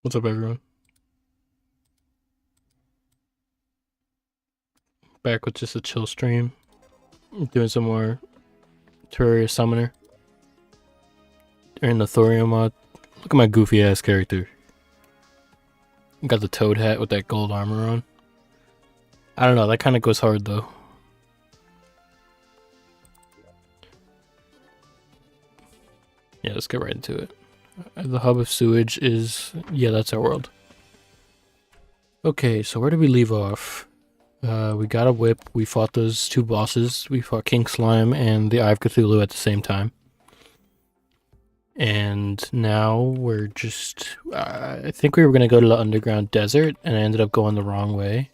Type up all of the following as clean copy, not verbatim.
What's up, everyone? Back with just a chill stream. Doing some more Terraria Summoner. In the Thorium mod. Look at my goofy ass character. Got the toad hat with that gold armor on. I don't know, that kind of goes hard though. Yeah, let's get right into it. The hub of sewage is... yeah, that's our world. Okay, so where did we leave off? We got a whip. We fought those two bosses. We fought King Slime and the Eye of Cthulhu at the same time. And now we're just... I think we were going to go to the underground desert, and I ended up going the wrong way.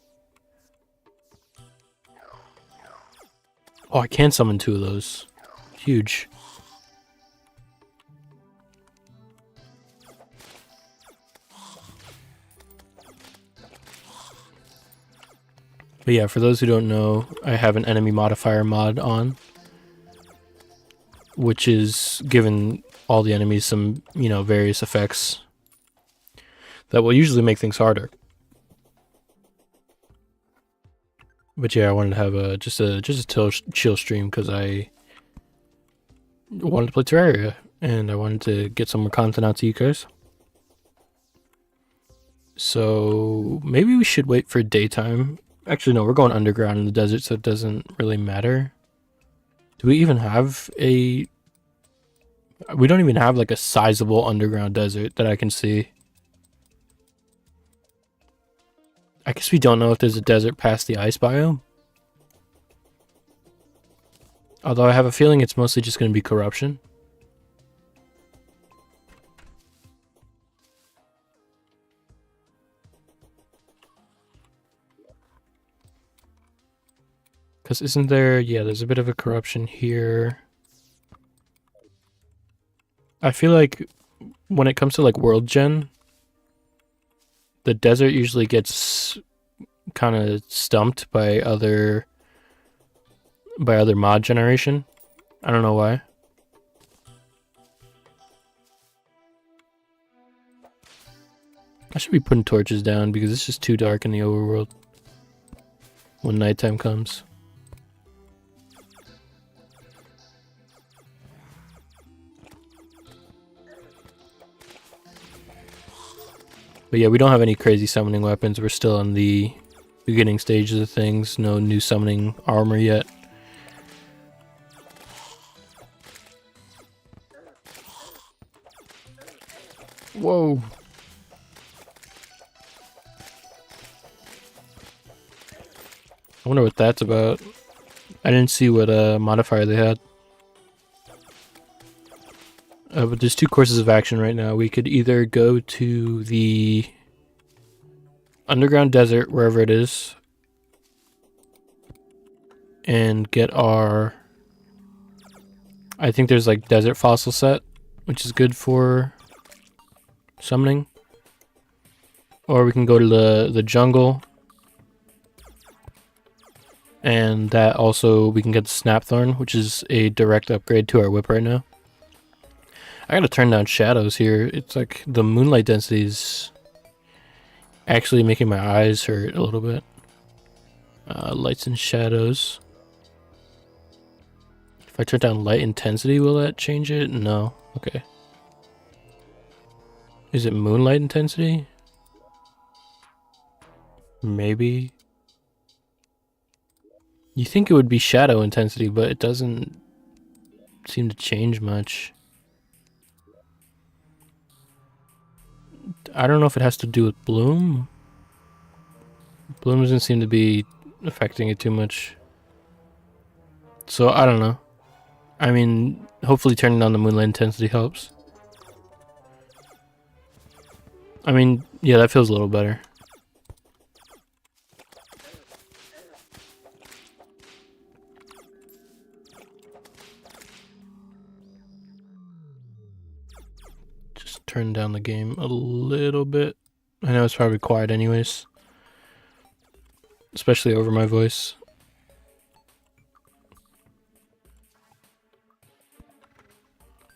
Oh, I can summon two of those. Huge. But yeah, for those who don't know, I have an enemy modifier mod on, which is given all the enemies some, various effects that will usually make things harder. But yeah, I wanted to have just a chill stream because I wanted to play Terraria and I wanted to get some more content out to you guys. So maybe we should wait for daytime. Actually, no, we're going underground in the desert, so it doesn't really matter. Do we even have a... we don't even have like a sizable underground desert that I can see. I guess we don't know if there's a desert past the ice biome. Although I have a feeling it's mostly just going to be corruption. Because isn't there... yeah, there's a bit of a corruption here. I feel like when it comes to like world gen, the desert usually gets kind of stumped by other mod generation. I don't know why. I should be putting torches down because it's just too dark in the overworld when nighttime comes. But yeah, we don't have any crazy summoning weapons. We're still in the beginning stages of things. No new summoning armor yet. Whoa. I wonder what that's about. I didn't see what modifier they had. But there's two courses of action right now. We could either go to the underground desert, wherever it is, and get our... I think there's like desert fossil set, which is good for summoning. Or we can go to the jungle, and that also we can get the Snapthorn, which is a direct upgrade to our whip right now. I gotta turn down shadows here. It's like the moonlight density is actually making my eyes hurt a little bit. Lights and shadows. If I turn down light intensity, will that change it? No. Okay. Is it moonlight intensity? Maybe. You think it would be shadow intensity, but it doesn't seem to change much. I don't know if it has to do with bloom. Bloom doesn't seem to be affecting it too much. So I don't know. I mean, hopefully turning down the moonlight intensity helps. I mean, yeah, that feels a little better. Turn down the game a little bit. I know it's probably quiet anyways, especially over my voice.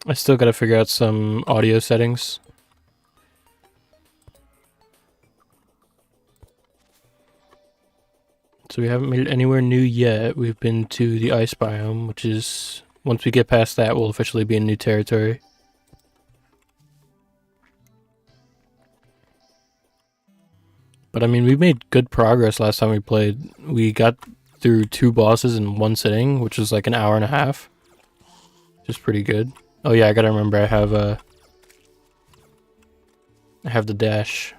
I still gotta figure out some audio settings. So we haven't made it anywhere new yet. We've been to the ice biome, which is, once we get past that, we'll officially be in new territory. But I mean, we made good progress last time we played. We got through 2 bosses in 1 sitting, which was like an hour and a half. Which is pretty good. Oh yeah, I gotta remember I have the dash.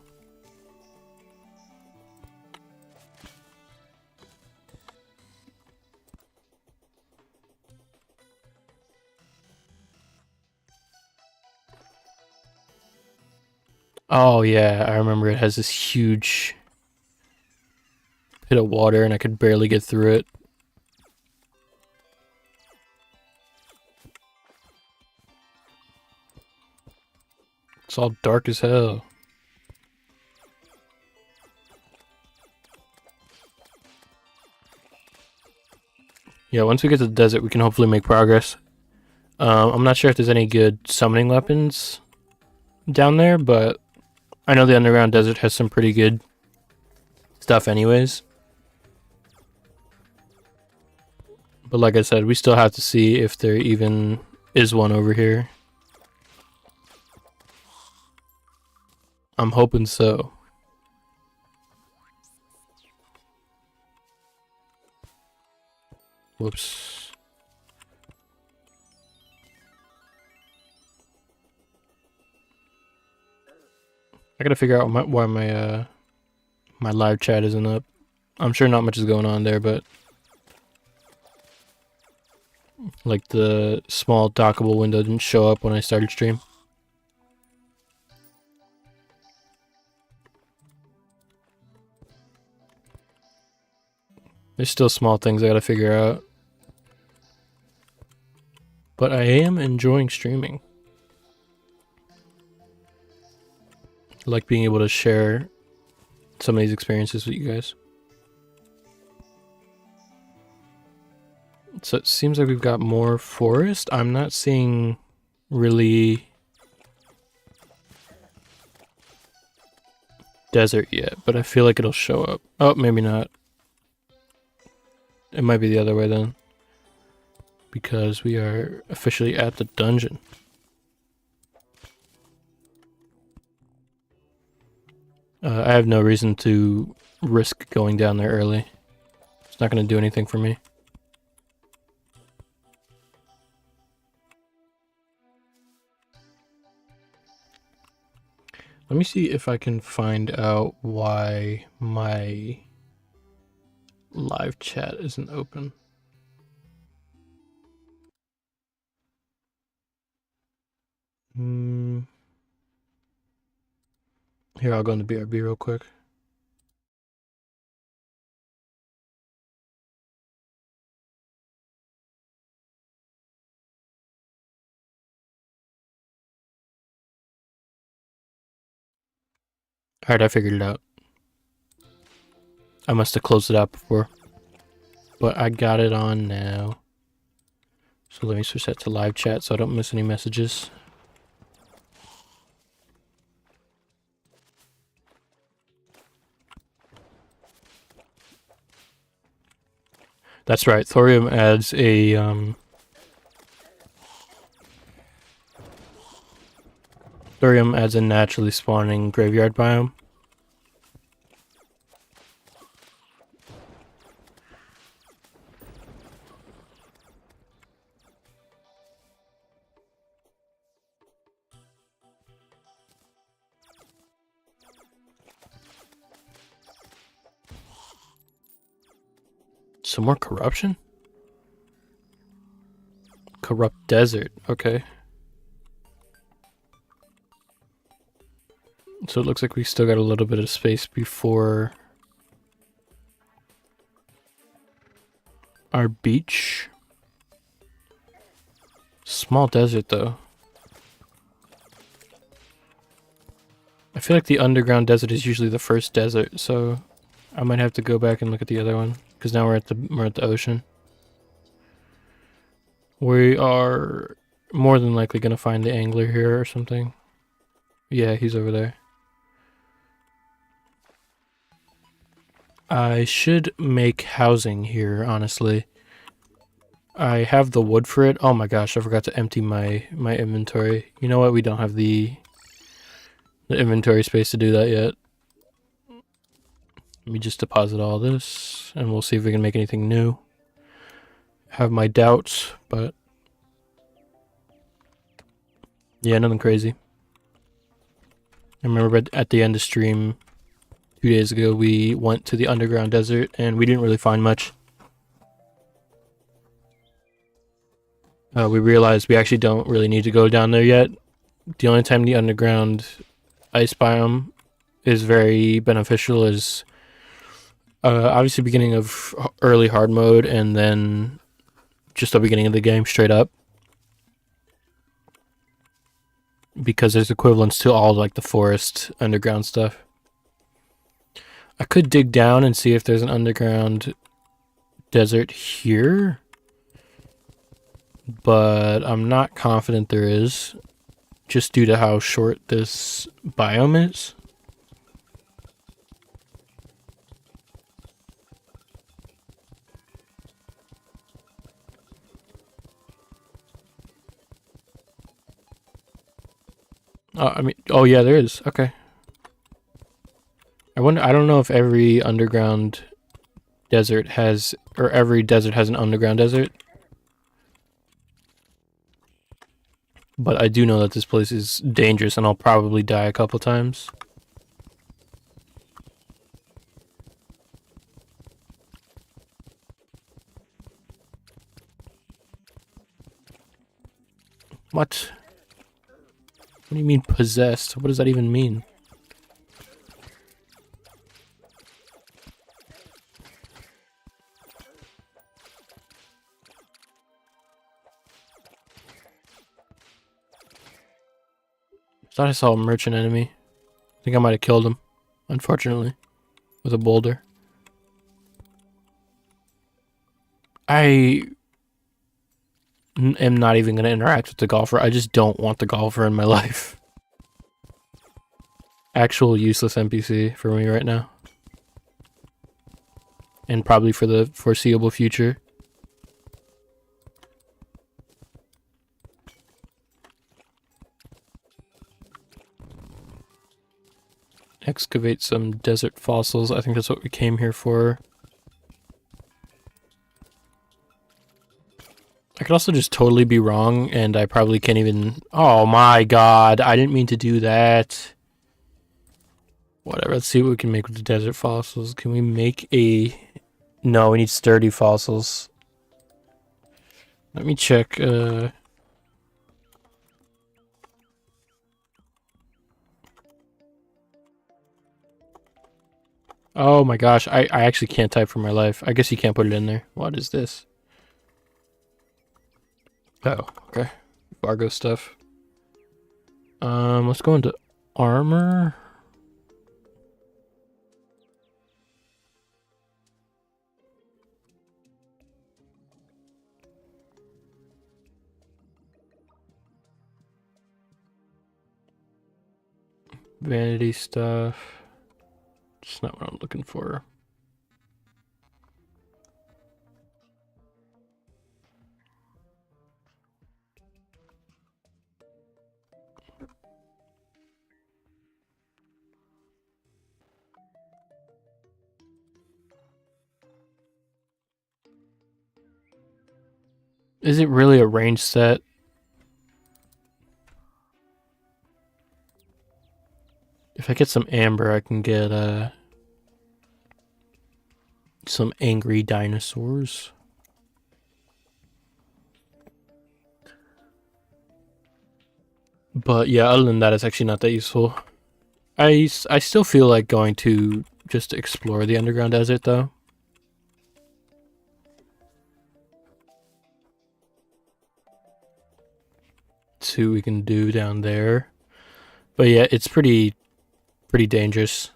Oh yeah, I remember it has this huge pit of water and I could barely get through it. It's all dark as hell. Yeah, once we get to the desert, we can hopefully make progress. I'm not sure if there's any good summoning weapons down there, but I know the underground desert has some pretty good stuff anyways. But like I said, we still have to see if there even is one over here. I'm hoping so. Whoops. I gotta figure out why my live chat isn't up. I'm sure not much is going on there, but like the small dockable window didn't show up when I started stream. There's still small things I gotta figure out. But I am enjoying streaming. I like being able to share some of these experiences with you guys. So it seems like we've got more forest. I'm not seeing really desert yet, but I feel like it'll show up. Oh, maybe not. It might be the other way then. Because we are officially at the dungeon. I have no reason to risk going down there early. It's not going to do anything for me. Let me see if I can find out why my live chat isn't open. Here, I'll go into BRB real quick. Alright, I figured it out. I must have closed it out before. But I got it on now. So let me switch that to live chat so I don't miss any messages. That's right, Thorium adds a Thorium adds a naturally spawning graveyard biome. Some more corruption? Corrupt desert, okay. So it looks like we still got a little bit of space before our beach. Small desert though. I feel like the underground desert is usually the first desert, so I might have to go back and look at the other one because now we're at the ocean. We are more than likely gonna find the angler here or something. Yeah, he's over there. I should make housing here, honestly. I have the wood for it. Oh my gosh, I forgot to empty my inventory. You know what? We don't have the inventory space to do that yet. Let me just deposit all this, and we'll see if we can make anything new. Have my doubts, but yeah, nothing crazy. I remember at the end of stream 2 days ago, we went to the underground desert, and we didn't really find much. We realized we actually don't really need to go down there yet. The only time the underground ice biome is very beneficial is obviously beginning of early hard mode, and then just the beginning of the game straight up, because there's equivalents to all like the forest underground stuff. I could dig down and see if there's an underground desert here, but I'm not confident there is, just due to how short this biome is. Oh yeah, there is. Okay. I don't know if every underground desert has, or every desert has an underground desert. But I do know that this place is dangerous, and I'll probably die a couple times. What? What do you mean possessed? What does that even mean? I thought I saw a merchant enemy. I think I might have killed him, unfortunately, with a boulder. I am not even going to interact with the golfer. I just don't want the golfer in my life. Actual useless NPC for me right now. And probably for the foreseeable future. Excavate some desert fossils. I think that's what we came here for. I could also just totally be wrong, and I probably can't even... Oh my god, I didn't mean to do that. Whatever, let's see what we can make with the desert fossils. Can we make a... No, we need sturdy fossils. Let me check, Oh my gosh, I actually can't type for my life. I guess you can't put it in there. What is this? Oh, okay. Fargo stuff. Let's go into armor. Vanity stuff. It's not what I'm looking for. Is it really a range set? If I get some amber, I can get some angry dinosaurs. But yeah, other than that, it's actually not that useful. I still feel like going to just explore the underground desert, though. See what we can do down there. But yeah, it's pretty dangerous.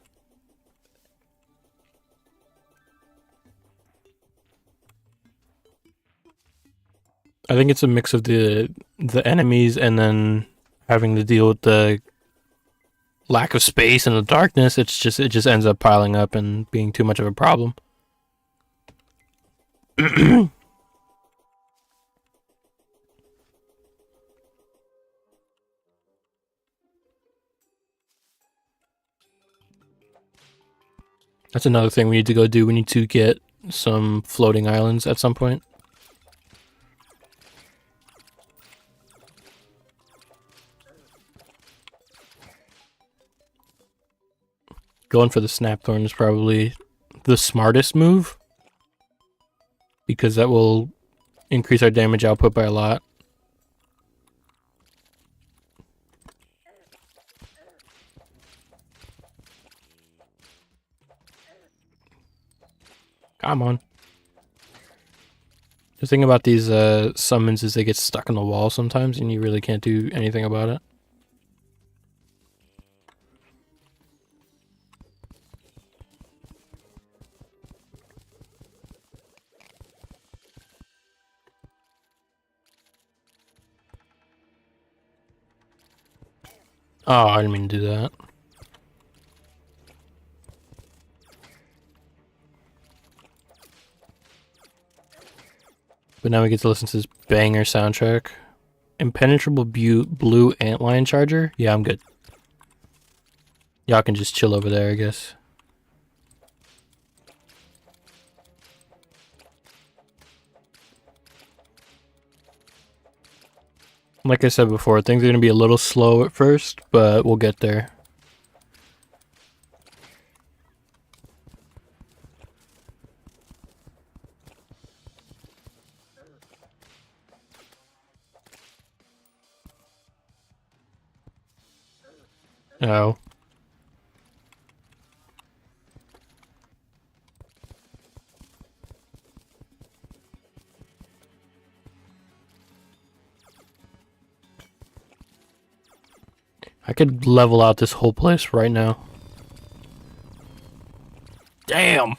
I think it's a mix of the enemies and then having to deal with the lack of space and the darkness, it just ends up piling up and being too much of a problem. That's another thing we need to go do. We need to get some floating islands at some point. Going for the Snapthorn is probably the smartest move, because that will increase our damage output by a lot. Come on. The thing about these summons is they get stuck in the wall sometimes, and you really can't do anything about it. Oh, I didn't mean to do that. But now we get to listen to this banger soundtrack. Impenetrable blue antlion charger? Yeah, I'm good. Y'all can just chill over there, I guess. Like I said before, things are going to be a little slow at first, but we'll get there. Oh. I could level out this whole place right now. Damn!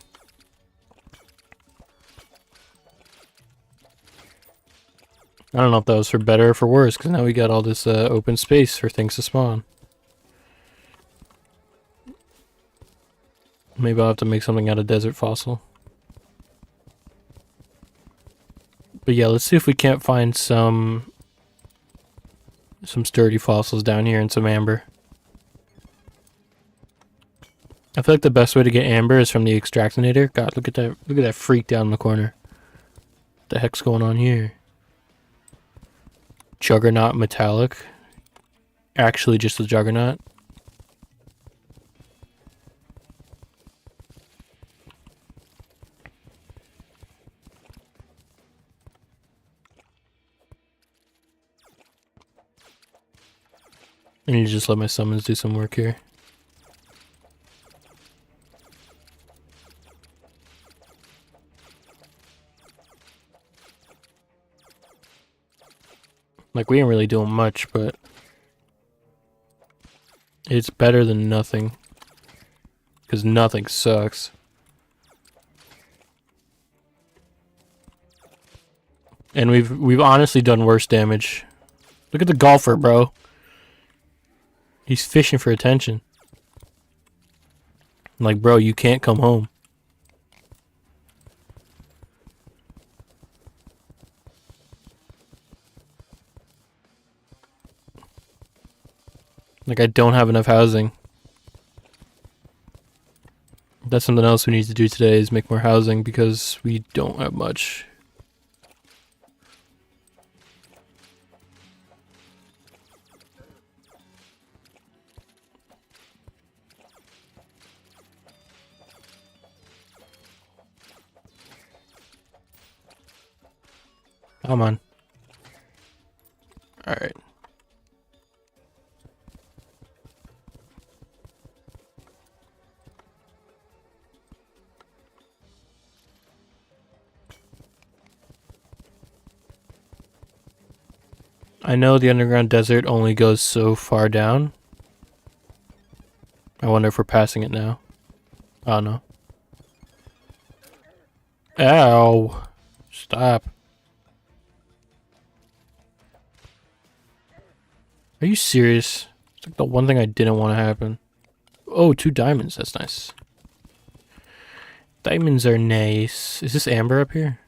I don't know if that was for better or for worse, because now we got all this open space for things to spawn. Maybe I'll have to make something out of desert fossil. But yeah, let's see if we can't find some sturdy fossils down here and some amber. I feel like the best way to get amber is from the extractinator. God, look at that freak down in the corner. What the heck's going on here? Juggernaut metallic. Actually just a juggernaut. I need to just let my summons do some work here. Like, we ain't really doing much, but it's better than nothing. Because nothing sucks. And we've honestly done worse damage. Look at the golfer, bro. He's fishing for attention. Like, bro, you can't come home. Like, I don't have enough housing. That's something else we need to do today, is make more housing, because we don't have much. Come on. Alright. I know the underground desert only goes so far down. I wonder if we're passing it now. Oh no. Ow. Stop. Are you serious? It's like the one thing I didn't want to happen. Oh, 2 diamonds. That's nice. Diamonds are nice. Is this amber up here?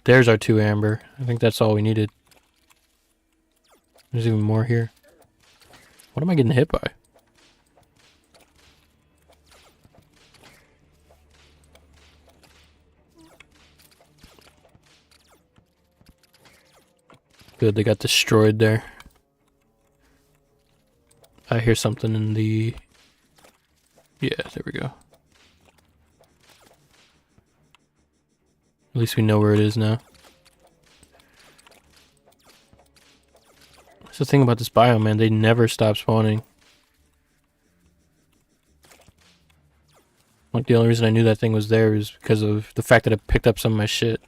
There's our 2 amber. I think that's all we needed. There's even more here. What am I getting hit by? Good, they got destroyed there. I hear something in the... Yeah, there we go. At least we know where it is now. That's the thing about this biome, man. They never stop spawning. Like, the only reason I knew that thing was there is because of the fact that I picked up some of my shit.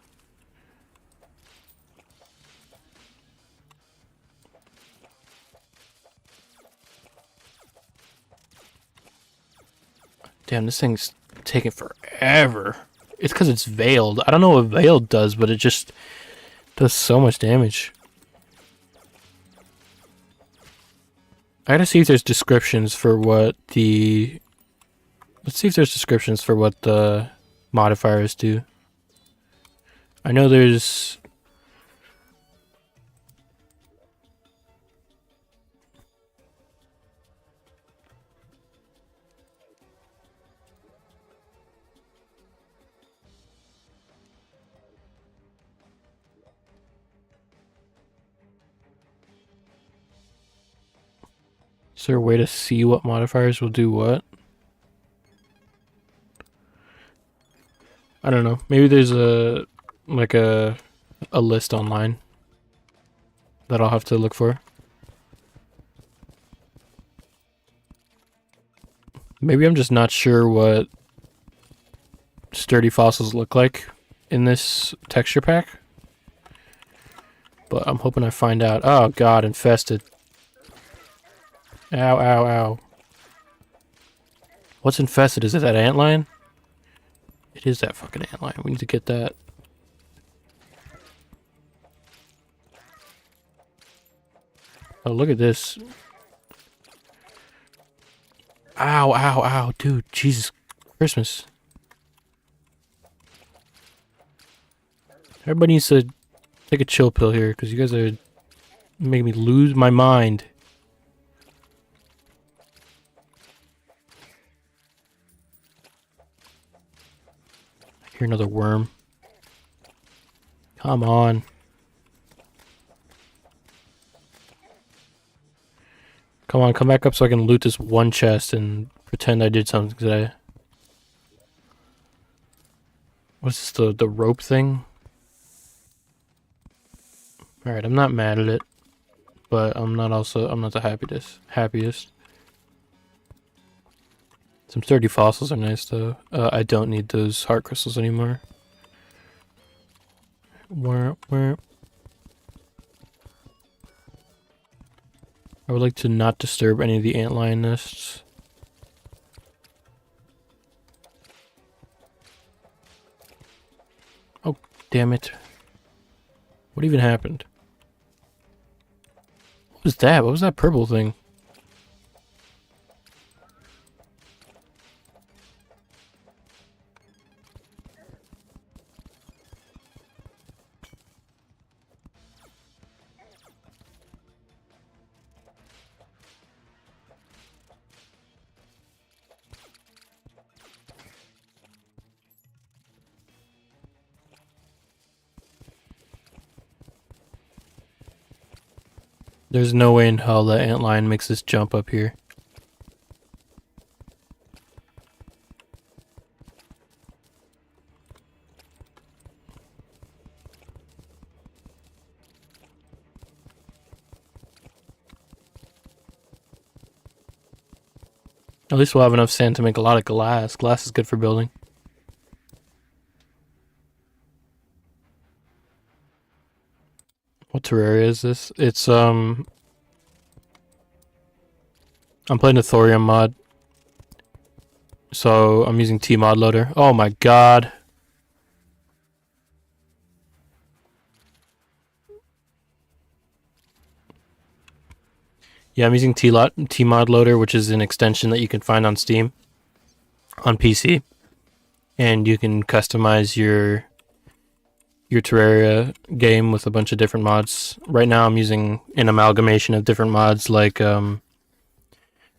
Damn, this thing's taking forever. It's because it's veiled. I don't know what veiled does, but it just does so much damage. I gotta see if there's descriptions for what the... Let's see if there's descriptions for what the modifiers do. I know there's... Is there a way to see what modifiers will do what? I don't know. Maybe there's a list online that I'll have to look for. Maybe I'm just not sure what sturdy fossils look like in this texture pack. But I'm hoping I find out. Oh god, infested. Ow, ow, ow. What's infested? Is it that antlion? It is that fucking antlion. We need to get that. Oh, look at this. Ow, ow, ow. Dude, Jesus Christmas. Everybody needs to take a chill pill here, because you guys are making me lose my mind. I hear another worm. Come on. Come on, come back up so I can loot this one chest and pretend I did something today. What's this, the rope thing? Alright, I'm not mad at it. But I'm not the happiest. Some sturdy fossils are nice though. I don't need those heart crystals anymore. Where? I would like to not disturb any of the antlion nests. Oh, damn it. What even happened? What was that? What was that purple thing? There's no way in hell that antlion makes this jump up here. At least we'll have enough sand to make a lot of glass. Glass is good for building. What Terraria is this? It's, I'm playing the Thorium mod. So, I'm using T-mod loader. Oh my god. Yeah, I'm using Tmod Loader, which is an extension that you can find on Steam on PC, and you can customize your Terraria game with a bunch of different mods. Right now, I'm using an amalgamation of different mods. Like the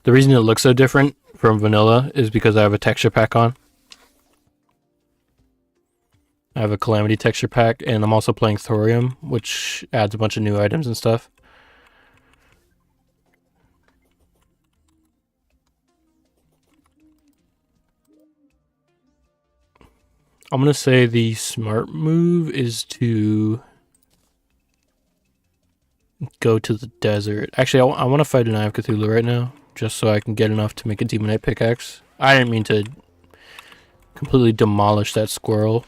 reason it looks so different from vanilla is because I have a texture pack on. I have a Calamity texture pack, and I'm also playing Thorium, which adds a bunch of new items and stuff. I'm going to say the smart move is to go to the desert. Actually, I want to fight an Eye of Cthulhu right now, just so I can get enough to make a Demonite pickaxe. I didn't mean to completely demolish that squirrel.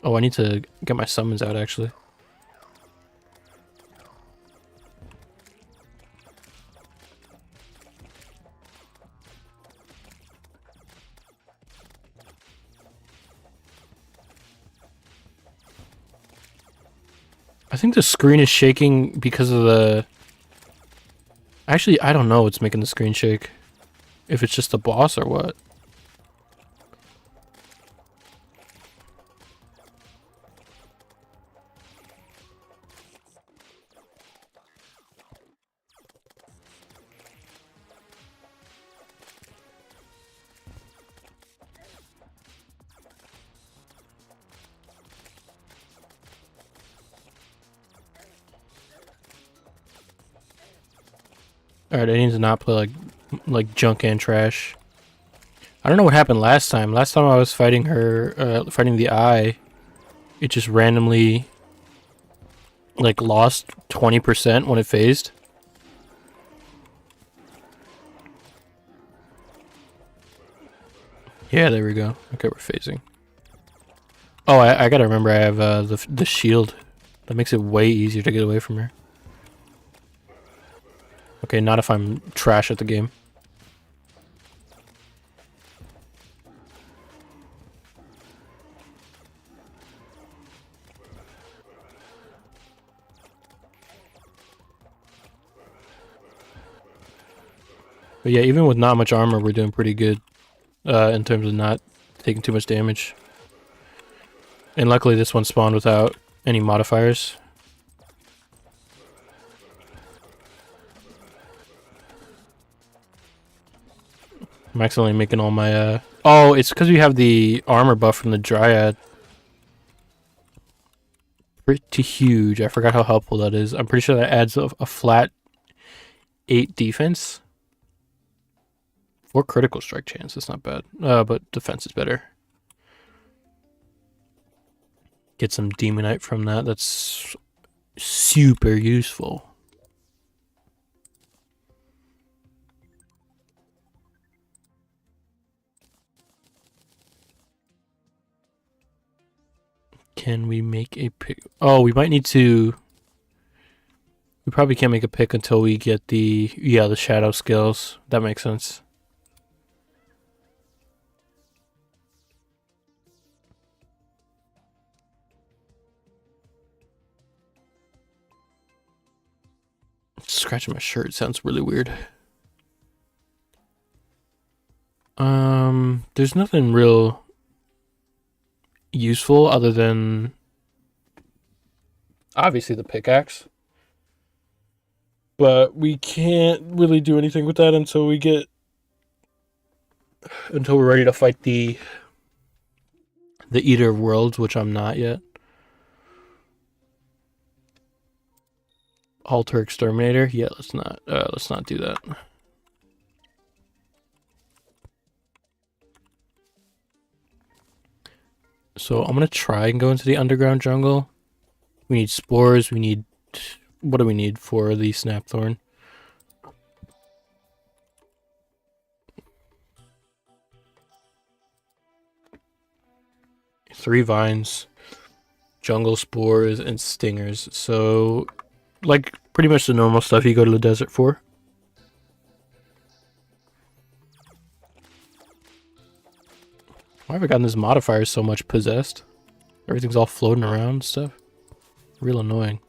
Oh, I need to get my summons out, actually. I think the screen is shaking because of the... Actually, I don't know what's making the screen shake. If it's just the boss or what. Alright, I need to not play like junk and trash. I don't know what happened last time. Last time I was fighting her, fighting the Eye, it just randomly like lost 20% when it phased. Yeah, there we go. Okay, we're phasing. Oh, I gotta remember I have the shield. That makes it way easier to get away from her. Okay, not if I'm trash at the game. But yeah, even with not much armor, we're doing pretty good in terms of not taking too much damage. And luckily this one spawned without any modifiers. I'm accidentally making all my oh, it's because we have the armor buff from the Dryad. Pretty huge. I forgot how helpful that is. I'm pretty sure that adds a flat 8 defense. 4 critical strike chance. That's not bad. But defense is better. Get some Demonite from that. That's super useful. Can we make a pick? Oh, we might need to... We probably can't make a pick until we get the... Yeah, the shadow skills. That makes sense. Scratching my shirt sounds really weird. There's nothing real useful other than obviously the pickaxe. But we can't really do anything with that until we're ready to fight the Eater of Worlds, which I'm not yet. Alter Exterminator? Yeah, let's not do that. So I'm gonna try and go into the underground jungle. We need spores, we need... What do we need for the Snapthorn? Three vines, jungle spores, and stingers. So, like, pretty much the normal stuff you go to the desert for. Why have I gotten this modifier so much possessed? Everything's all floating around and stuff. Real annoying.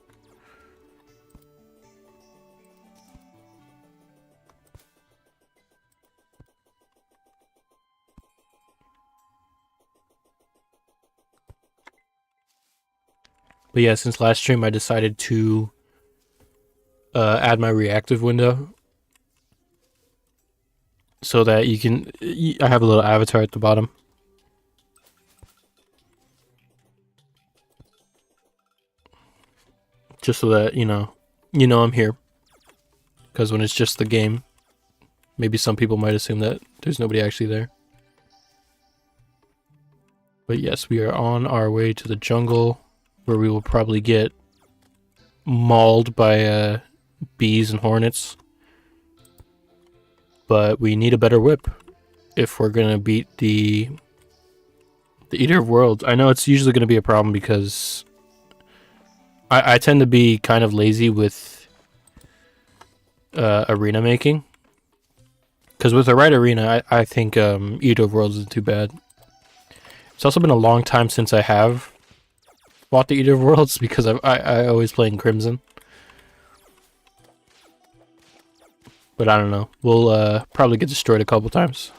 But yeah, since last stream, I decided to add my reactive window so that you can. I have a little avatar at the bottom, just so that you know I'm here. Because when it's just the game, maybe some people might assume that there's nobody actually there. But yes, we are on our way to the jungle, where we will probably get mauled by bees and hornets. But we need a better whip if we're gonna beat the Eater of Worlds. I know it's usually gonna be a problem because I tend to be kind of lazy with arena making. Because with the right arena, I think Eater of Worlds isn't too bad. It's also been a long time since I have bought the Eater of Worlds because I always play in Crimson. But I don't know. We'll probably get destroyed a couple times.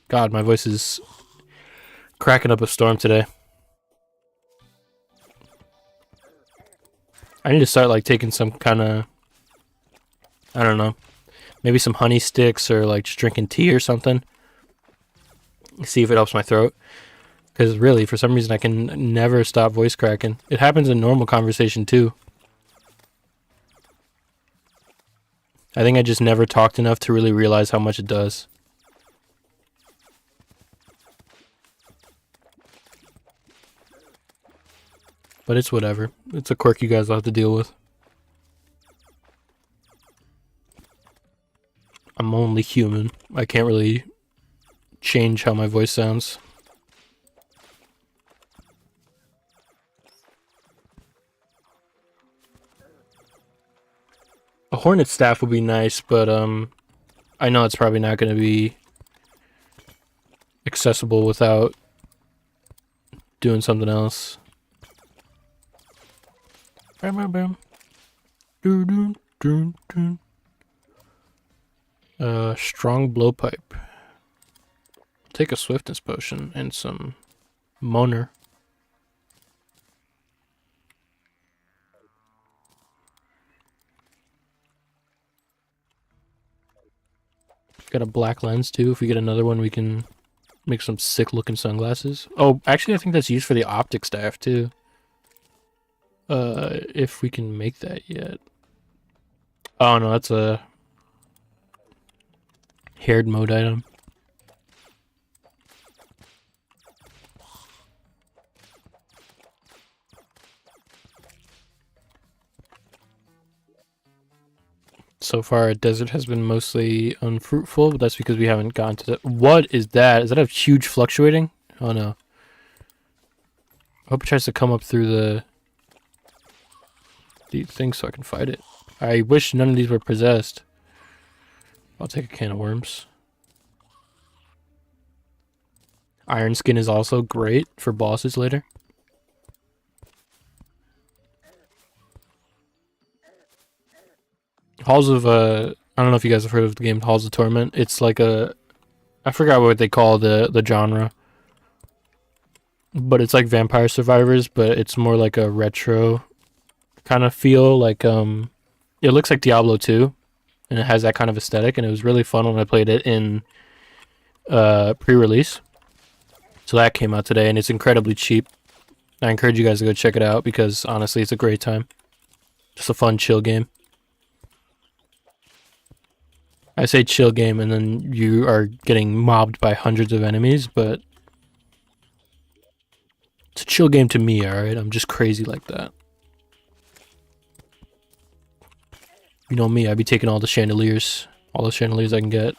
God, my voice is cracking up a storm today. I need to start like taking some kind of, I don't know, maybe some honey sticks or like just drinking tea or something. See if it helps my throat. Because really, for some reason, I can never stop voice cracking. It happens in normal conversation, too. I think I just never talked enough to really realize how much it does. But it's whatever. It's a quirk you guys will have to deal with. I'm only human. I can't really change how my voice sounds. A hornet staff would be nice, but I know it's probably not going to be accessible without doing something else. Bam, bam, bam. Dun, dun, dun, dun. Strong blowpipe. Take a swiftness potion and some moaner. Got a black lens too. If we get another one, we can make some sick looking sunglasses. Oh, actually, I think that's used for the optic staff too. If we can make that yet. Oh no, that's a haired mode item. So far, our desert has been mostly unfruitful, but that's because we haven't gone to the... What is that? Is that a huge fluctuating? Oh no. I hope it tries to come up through the thing so I can fight it. I wish none of these were possessed. I'll take a can of worms. Iron skin is also great for bosses later. Halls of, I don't know if you guys have heard of the game Halls of Torment. It's like a, I forgot what they call the genre. But it's like Vampire Survivors, but it's more like a retro kind of feel. Like, it looks like Diablo 2, and it has that kind of aesthetic, and it was really fun when I played it in pre-release. So that came out today, and it's incredibly cheap. I encourage you guys to go check it out, because honestly, it's a great time. Just a fun, chill game. I say chill game, and then you are getting mobbed by hundreds of enemies, but it's a chill game to me, alright? I'm just crazy like that. You know me, I'd be taking all the chandeliers I can get.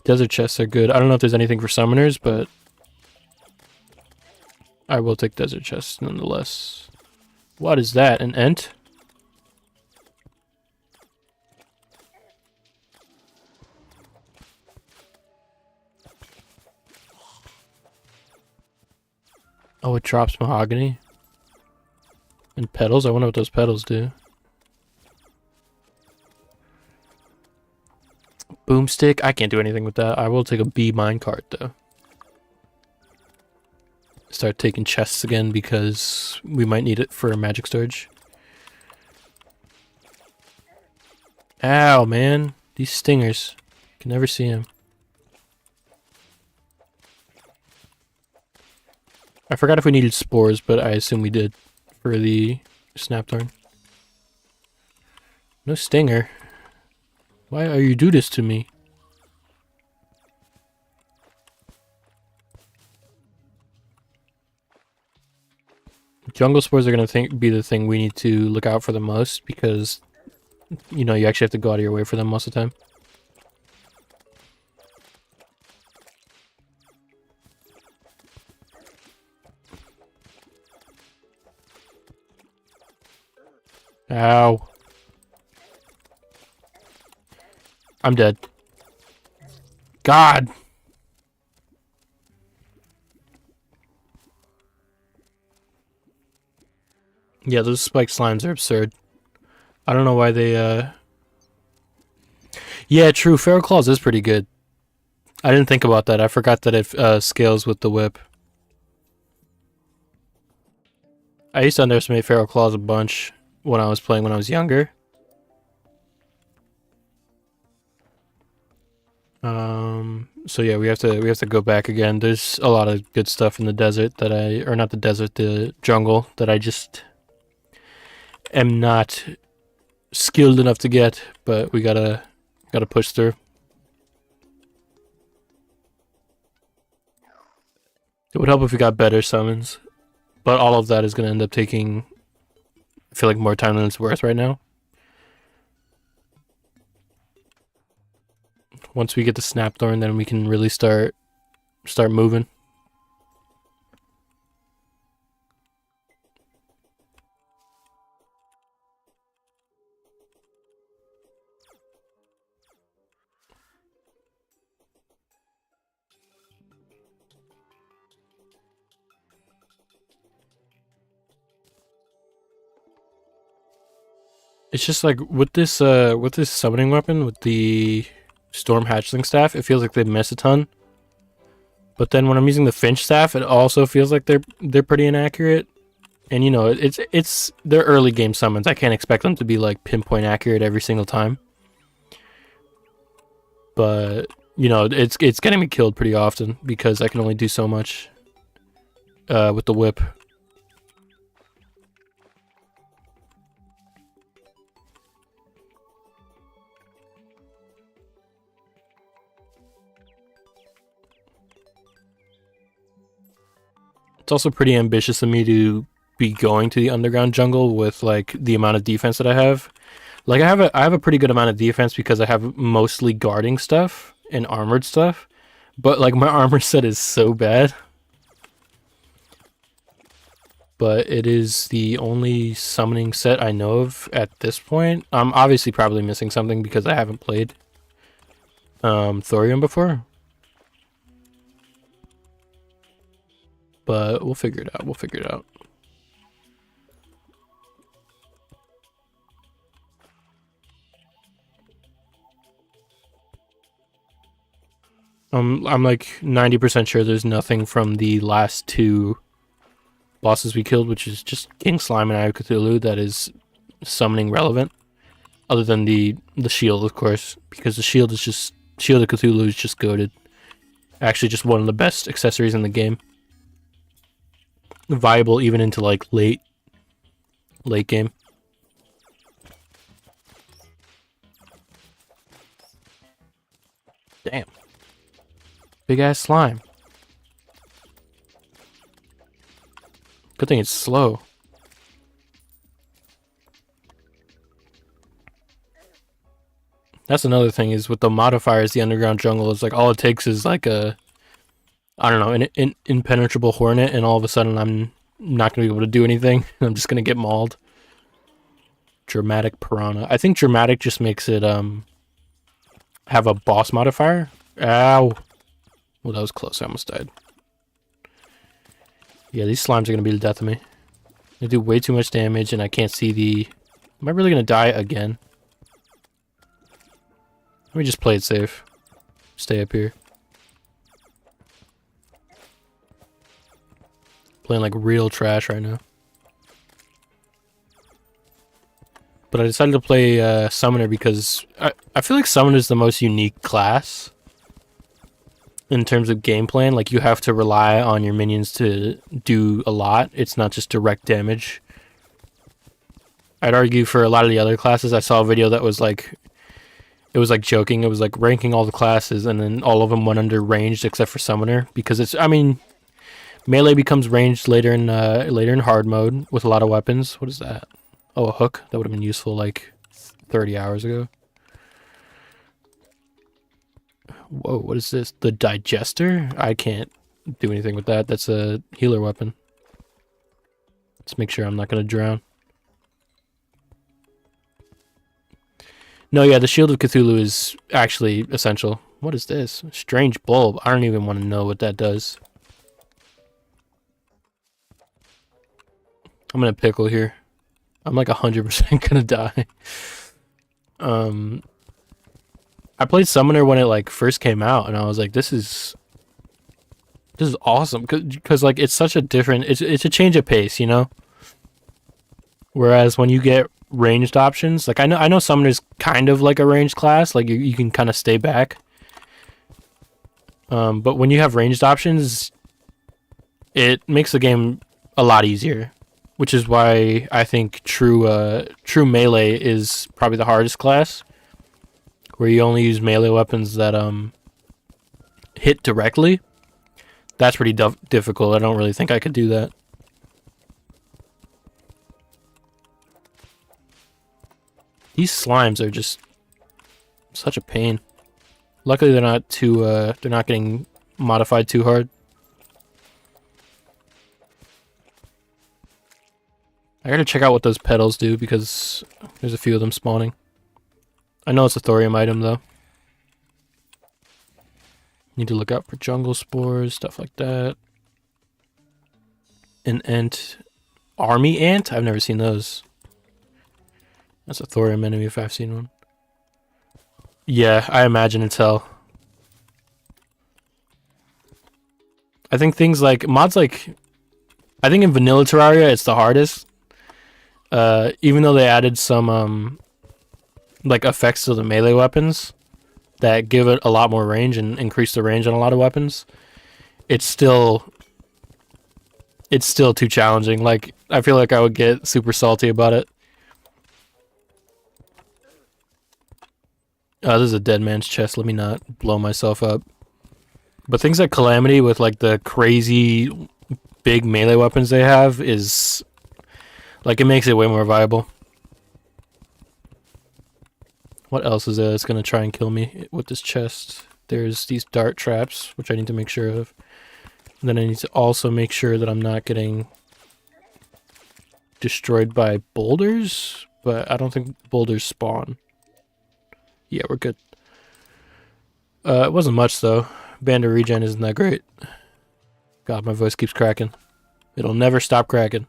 Desert chests are good. I don't know if there's anything for summoners, but I will take desert chests nonetheless. What is that? An ent? Oh, it drops mahogany. And petals? I wonder what those petals do. Boomstick? I can't do anything with that. I will take a bee minecart, though. start taking chests again because we might need it for magic storage. Ow, man. These stingers. Can never see them. I forgot if we needed spores, but I assume we did for the snapthorn. No stinger. Why are you do this to me? Jungle spores are going to be the thing we need to look out for the most because, you know, you actually have to go out of your way for them most of the time. Ow. I'm dead. God! Yeah, those spiked slimes are absurd. I don't know why they, Yeah, true, Feral Claws is pretty good. I didn't think about that. I forgot that it scales with the whip. I used to underestimate Feral Claws a bunch when I was playing when I was younger. So yeah, we have to go back again. There's a lot of good stuff in the desert that or not the desert, the jungle that I just am not skilled enough to get, but we gotta push through. It would help if we got better summons, but all of that is gonna end up taking, I feel like, more time than it's worth right now. Once we get the Snapthorn, then we can really start moving. It's just like with this summoning weapon, with the Storm Hatchling staff, it feels like they miss a ton. But then when I'm using the Finch staff, it also feels like they're pretty inaccurate. And you know, it's their early game summons. I can't expect them to be like pinpoint accurate every single time. But you know, it's getting me killed pretty often because I can only do so much with the whip. It's also pretty ambitious of me to be going to the underground jungle with like the amount of defense that I have. Like I have a pretty good amount of defense because I have mostly guarding stuff and armored stuff, but like my armor set is so bad. But it is the only summoning set I know of at this point. I'm obviously probably missing something because I haven't played Thorium before. But we'll figure it out. We'll figure it out. I'm like 90% sure there's nothing from the last two bosses we killed, which is just King Slime and Eye of Cthulhu, that is summoning relevant. Other than the shield, of course, because the shield is just Shield of Cthulhu is just goated. Actually, just one of the best accessories in the game. Viable even into like late game. Damn. Big ass slime. Good thing it's slow. That's another thing is with the modifiers, the underground jungle is like all it takes is like a, I don't know, an impenetrable hornet, and all of a sudden I'm not going to be able to do anything. I'm just going to get mauled. Dramatic piranha. I think dramatic just makes it have a boss modifier. Ow. Well, that was close. I almost died. Yeah, these slimes are going to be the death of me. They do way too much damage, and I can't see the... Am I really going to die again? Let me just play it safe. Stay up here. Playing like real trash right now. But I decided to play Summoner because I feel like Summoner is the most unique class in terms of game plan. Like, you have to rely on your minions to do a lot. It's not just direct damage. I'd argue for a lot of the other classes, I saw a video that was like, it was like joking. It was like ranking all the classes, and then all of them went under ranged except for Summoner, because it's, I mean, melee becomes ranged later in hard mode with a lot of weapons. What is that? Oh, a hook? That would have been useful like 30 hours ago. Whoa, what is this? The digester? I can't do anything with that. That's a healer weapon. Let's make sure I'm not going to drown. No, yeah, the Shield of Cthulhu is actually essential. What is this? Strange bulb. I don't even want to know what that does. I'm going to pickle here. I'm like 100% gonna die. I played Summoner when it like first came out, and I was like, this is awesome, because like it's such a different, it's a change of pace, you know. Whereas when you get ranged options, like I know Summoner's kind of like a ranged class, like you can kind of stay back. But when you have ranged options, it makes the game a lot easier. Which is why I think true melee is probably the hardest class, where you only use melee weapons that hit directly. That's pretty difficult. I don't really think I could do that. These slimes are just such a pain. Luckily, they're not too they're not getting modified too hard. I gotta check out what those petals do, because there's a few of them spawning. I know it's a thorium item, though. Need to look out for jungle spores, stuff like that. An ant. Army ant? I've never seen those. That's a thorium enemy if I've seen one. Yeah, I imagine it's hell. I think things like mods like, I think in vanilla Terraria it's the hardest. Even though they added some like effects to the melee weapons that give it a lot more range and increase the range on a lot of weapons, it's still too challenging. Like, I feel like I would get super salty about it. This is a dead man's chest. Let me not blow myself up. But things like Calamity with like the crazy big melee weapons they have is like, it makes it way more viable. What else is there that's gonna try and kill me with this chest? There's these dart traps, which I need to make sure of. And then I need to also make sure that I'm not getting destroyed by boulders, but I don't think boulders spawn. Yeah, we're good. It wasn't much though. Band of regen isn't that great. God, my voice keeps cracking. It'll never stop cracking.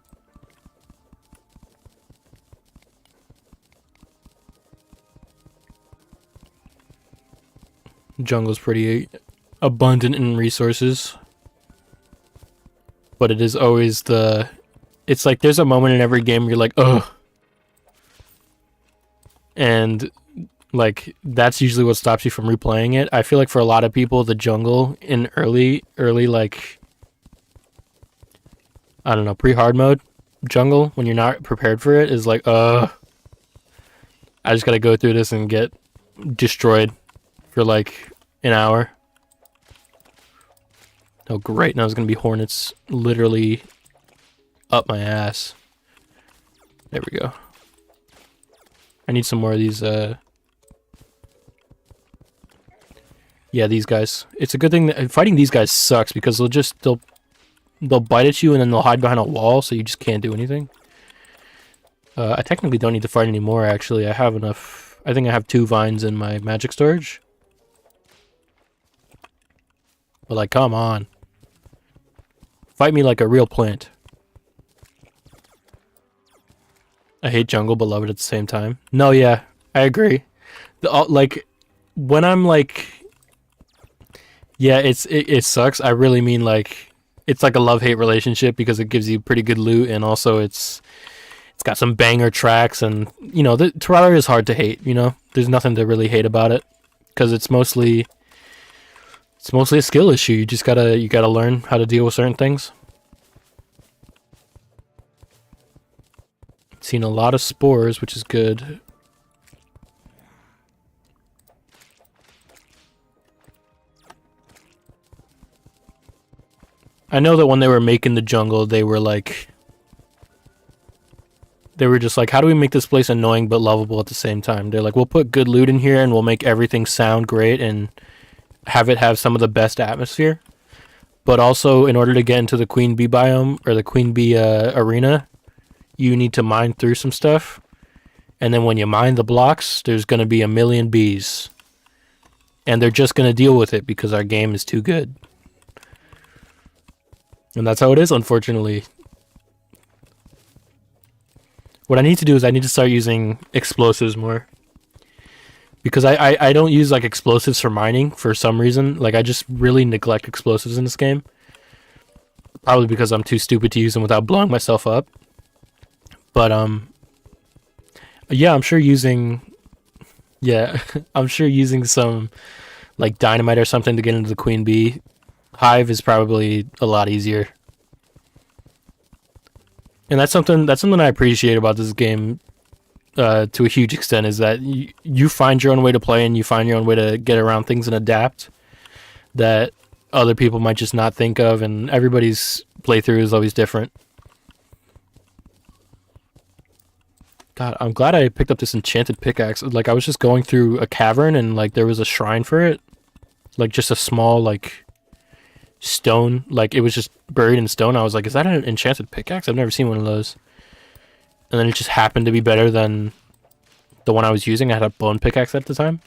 Jungle's pretty abundant in resources, but it is always the, it's like there's a moment in every game where you're like, ugh, and like that's usually what stops you from replaying it. I feel like for a lot of people, the jungle in early like, I don't know, pre-hard mode jungle, when you're not prepared for it, is like, I just gotta go through this and get destroyed for like an hour. Oh great, now there's gonna be hornets literally up my ass. There we go. I need some more of these, yeah, these guys. It's a good thing that fighting these guys sucks, because they'll bite at you and then they'll hide behind a wall, so you just can't do anything. I technically don't need to fight anymore, actually. I have enough. I think I have 2 vines in my magic storage. But like, come on. Fight me like a real plant. I hate jungle, but love it at the same time. No, yeah, I agree. Like, when I'm like, yeah, it sucks. I really mean like, it's like a love-hate relationship because it gives you pretty good loot, and also it's got some banger tracks, and you know, the Terraria is hard to hate. You know, there's nothing to really hate about it because it's mostly a skill issue. You just gotta learn how to deal with certain things. Seen a lot of spores, which is good. I know that when they were making the jungle, they were just like, how do we make this place annoying but lovable at the same time? They're like, we'll put good loot in here and we'll make everything sound great and have it have some of the best atmosphere. But also, in order to get into the Queen Bee biome or the Queen Bee arena, you need to mine through some stuff. And then when you mine the blocks, there's going to be a million bees. And they're just going to deal with it because our game is too good. And that's how it is, unfortunately. What I need to do is I need to start using explosives more. Because I don't use like explosives for mining for some reason. Like I just really neglect explosives in this game. Probably because I'm too stupid to use them without blowing myself up. But yeah, I'm sure using I'm sure using some like dynamite or something to get into the Queen Bee hive is probably a lot easier. And that's something I appreciate about this game to a huge extent, is that you find your own way to play and you find your own way to get around things and adapt that other people might just not think of, and everybody's playthrough is always different. God, I'm glad I picked up this enchanted pickaxe. Like, I was just going through a cavern and like there was a shrine for it. Like just a small like stone, like it was just buried in stone. I was like, is that an enchanted pickaxe? I've never seen one of those. And then it just happened to be better than the one I was using. I had a bone pickaxe at the time.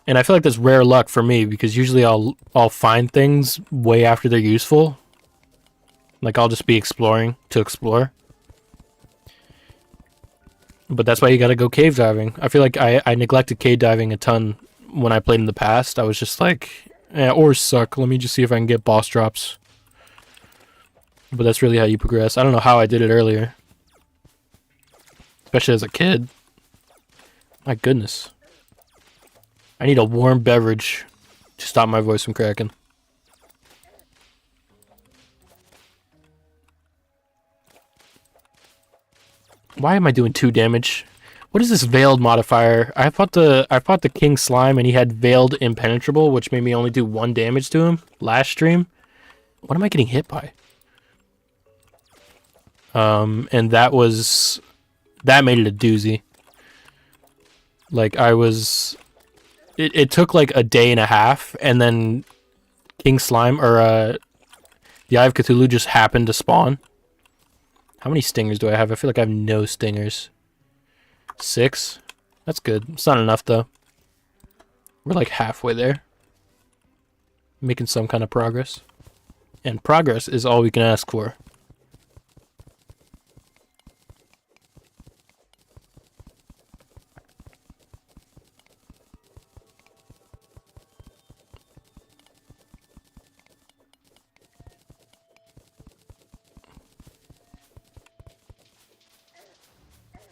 And I feel like that's rare luck for me because usually I'll find things way after they're useful. Like I'll just be exploring to explore. But that's why you gotta go cave diving. I feel like I neglected cave diving a ton when I played in the past. I was just like, ores suck. Let me just see if I can get boss drops. But that's really how you progress. I don't know how I did it earlier. Especially as a kid. My goodness. I need a warm beverage to stop my voice from cracking. Why am I doing 2 damage? What is this veiled modifier? I fought the King Slime and he had veiled impenetrable, which made me only do 1 damage to him last stream. What am I getting hit by? And that made it a doozy. Like it took like a day and a half, and then King Slime or the Eye of Cthulhu just happened to spawn. How many stingers do I have? I feel like I have no stingers. 6. That's good. It's not enough though. We're like halfway there. Making some kind of progress. And progress is all we can ask for.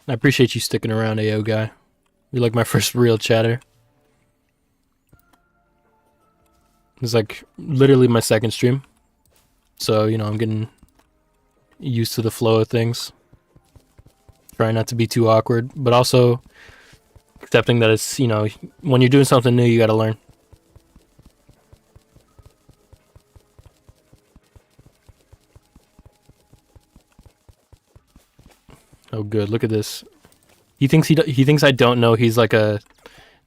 I appreciate you sticking around, AO guy. You're like my first real chatter. It's like literally my second stream. So, you know, I'm getting used to the flow of things. Trying not to be too awkward, but also accepting that it's, you know, when you're doing something new, you gotta learn. Oh, good. Look at this. He thinks I don't know he's like a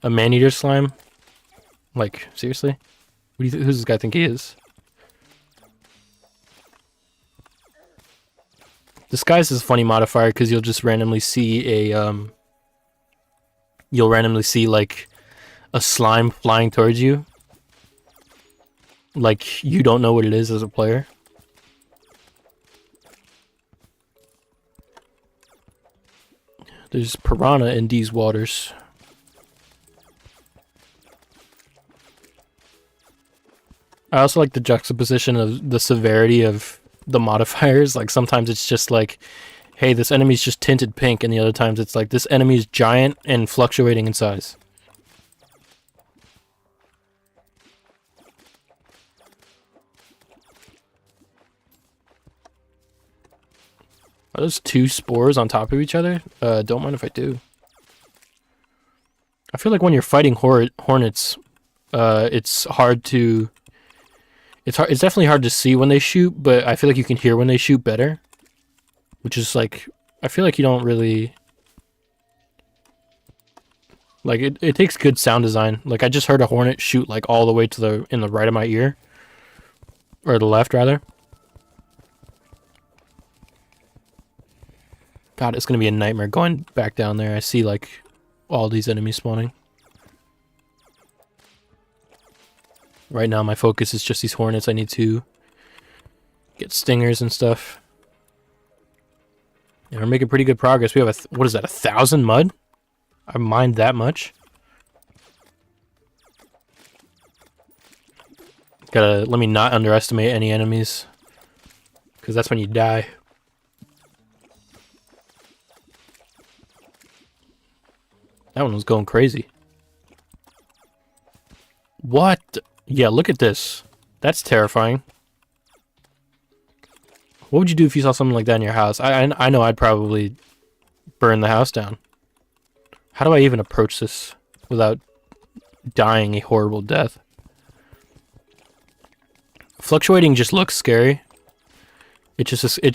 man-eater slime. Like, seriously? Who does this guy think he is? Disguise is a funny modifier because you'll just randomly see you'll randomly see like a slime flying towards you. Like you don't know what it is as a player. There's piranha in these waters. I also like the juxtaposition of the severity of the modifiers. Like sometimes it's just like, hey, this enemy's just tinted pink, and the other times it's like, this enemy's giant and fluctuating in size. Are those two spores on top of each other? Don't mind if I do. I feel like when you're fighting hornets, it's hard to... It's definitely hard to see when they shoot, but I feel like you can hear when they shoot better. Which is like... I feel like you don't really... Like, it takes good sound design. Like, I just heard a hornet shoot, like, all the way to the... in the right of my ear. Or the left, rather. God, it's gonna be a nightmare going back down there. I see, like, all these enemies spawning. Right now, my focus is just these hornets. I need to get stingers and stuff. And we're making pretty good progress. We have what is that, 1,000 mud? I mined that much. Gotta let me not underestimate any enemies, because that's when you die. That one was going crazy. What? Yeah, look at this. That's terrifying. What would you do if you saw something like that in your house? I know I'd probably burn the house down. How do I even approach this without dying a horrible death? Fluctuating just looks scary. It's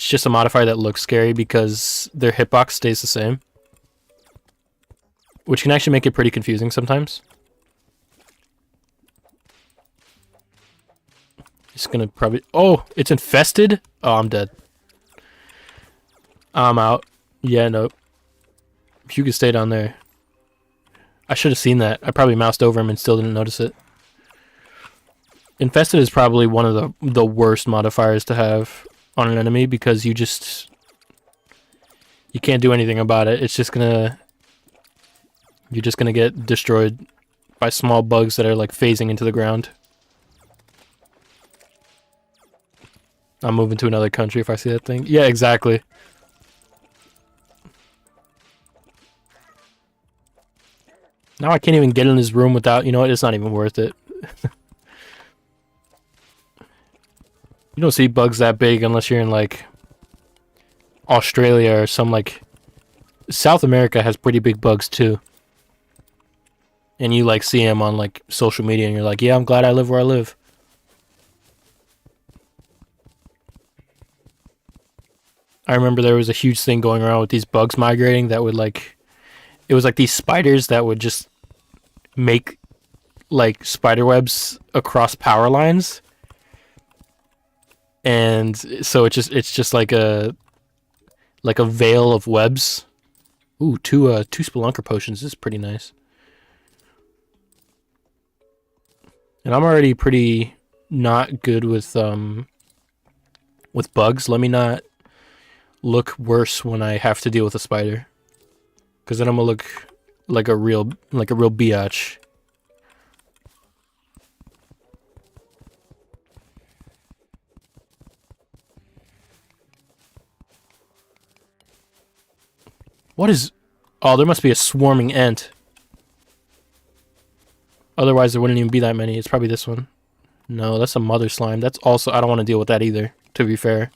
just a modifier that looks scary because their hitbox stays the same. Which can actually make it pretty confusing sometimes. It's gonna probably... Oh, it's infested? Oh, I'm dead. I'm out. Yeah, nope. If you could stay down there. I should have seen that. I probably moused over him and still didn't notice it. Infested is probably one of the worst modifiers to have on an enemy because you just... You can't do anything about it. It's just gonna... You're just gonna get destroyed by small bugs that are like phasing into the ground. I'm moving to another country if I see that thing. Yeah, exactly. Now I can't even get in his room without... You know what? It's not even worth it. You don't see bugs that big unless you're in like Australia or some like... South America has pretty big bugs too. And you like see them on like social media and you're like, yeah, I'm glad I live where I live. I remember there was a huge thing going around with these bugs migrating that would like... It was like these spiders that would just make like spider webs across power lines. And so it's just like a veil of webs. Ooh, two spelunker potions. This is pretty nice. And I'm already pretty not good with bugs. Let me not look worse when I have to deal with a spider, because then I'm gonna look like a real biatch. What is... Oh, there must be a swarming ant. Otherwise, there wouldn't even be that many. It's probably this one. No, that's a mother slime. That's also... I don't want to deal with that either, to be fair.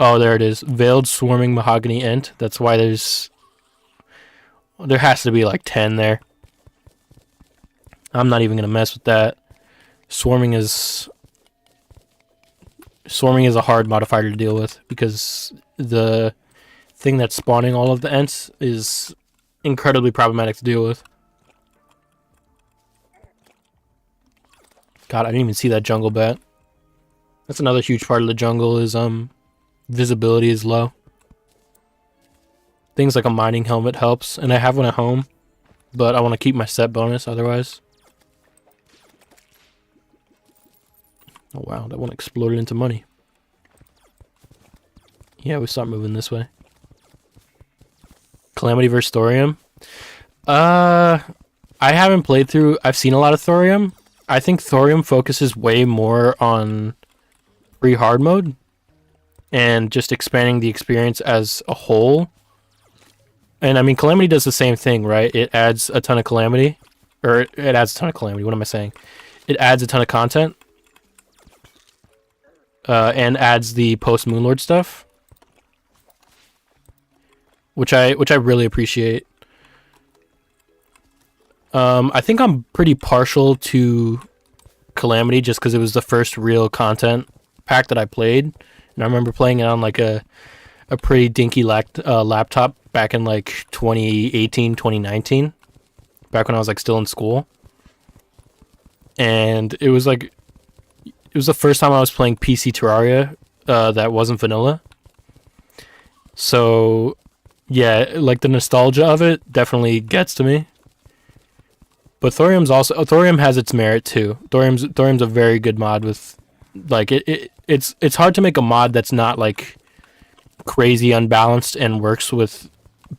Oh, there it is. Veiled swarming mahogany ant. That's why there's... There has to be like 10 there. I'm not even going to mess with that. Swarming is a hard modifier to deal with, because the thing that's spawning all of the ants is incredibly problematic to deal with. God, I didn't even see that jungle bat. That's another huge part of the jungle is visibility is low. Things like a mining helmet helps, and I have one at home, but I want to keep my set bonus otherwise. Oh wow, that one exploded into money. Yeah, we start moving this way. Calamity vs. Thorium. I haven't played through... I've seen a lot of Thorium. I think Thorium focuses way more on free hard mode and just expanding the experience as a whole. And I mean, Calamity does the same thing, right? It adds a ton of Calamity. Or it adds a ton of Calamity, what am I saying? It adds a ton of content. And adds the post-Moonlord stuff. Which I really appreciate. I think I'm pretty partial to Calamity just because it was the first real content pack that I played. And I remember playing it on like a pretty dinky laptop back in like 2018, 2019. Back when I was like still in school. And it was like, it was the first time I was playing PC Terraria that wasn't vanilla. So yeah, like the nostalgia of it definitely gets to me. But Thorium has its merit too. Thorium's a very good mod with, like, it's hard to make a mod that's not like crazy unbalanced and works with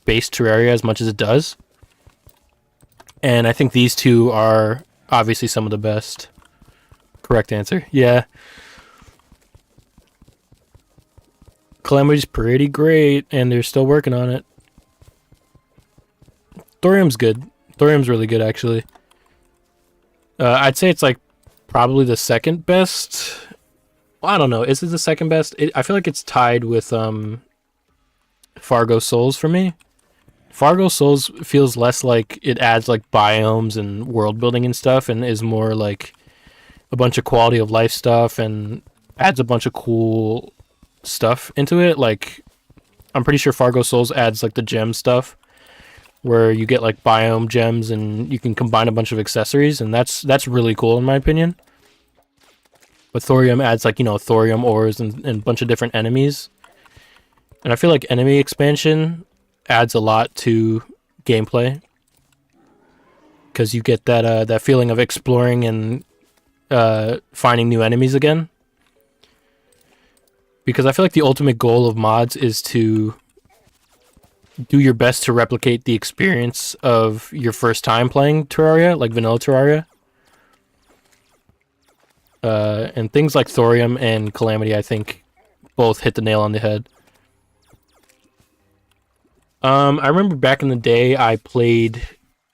base Terraria as much as it does. And I think these two are obviously some of the best. Correct answer. Yeah. Calamity's pretty great, and they're still working on it. Thorium's good. Thorium's really good, actually. I'd say it's like probably the second best. Well, I don't know. Is it the second best? I feel like it's tied with Fargo Souls for me. Fargo Souls feels less like it adds like biomes and world building and stuff, and is more like a bunch of quality of life stuff and adds a bunch of cool stuff into it. Like, I'm pretty sure Fargo Souls adds like the gem stuff, where you get like biome gems and you can combine a bunch of accessories, and that's really cool in my opinion. But Thorium adds like, you know, Thorium ores and a bunch of different enemies. And I feel like enemy expansion adds a lot to gameplay, because you get that feeling of exploring and finding new enemies again. Because I feel like the ultimate goal of mods is to do your best to replicate the experience of your first time playing Terraria, like vanilla Terraria. And things like Thorium and Calamity, I think, both hit the nail on the head. I remember back in the day, I played,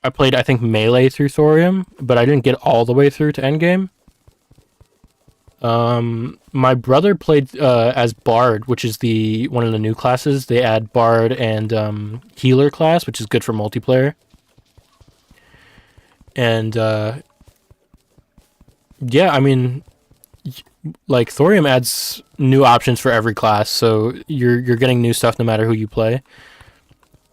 I think, Melee through Thorium, but I didn't get all the way through to endgame. My brother played as Bard, which is one of the new classes. They add Bard and Healer class, which is good for multiplayer. And yeah, I mean, like Thorium adds new options for every class, so you're getting new stuff no matter who you play.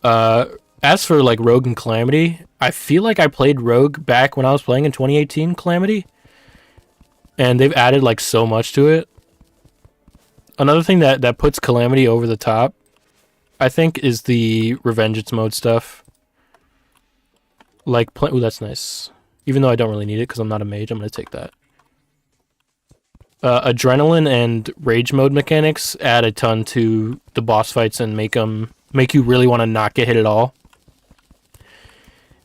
As for like Rogue and Calamity, I feel like I played Rogue back when I was playing in 2018 Calamity, and they've added like so much to it. Another thing that puts Calamity over the top, I think, is the Revengeance mode stuff. Like, ooh, that's nice. Even though I don't really need it because I'm not a mage, I'm gonna take that. Adrenaline and Rage mode mechanics add a ton to the boss fights and make you really want to not get hit at all.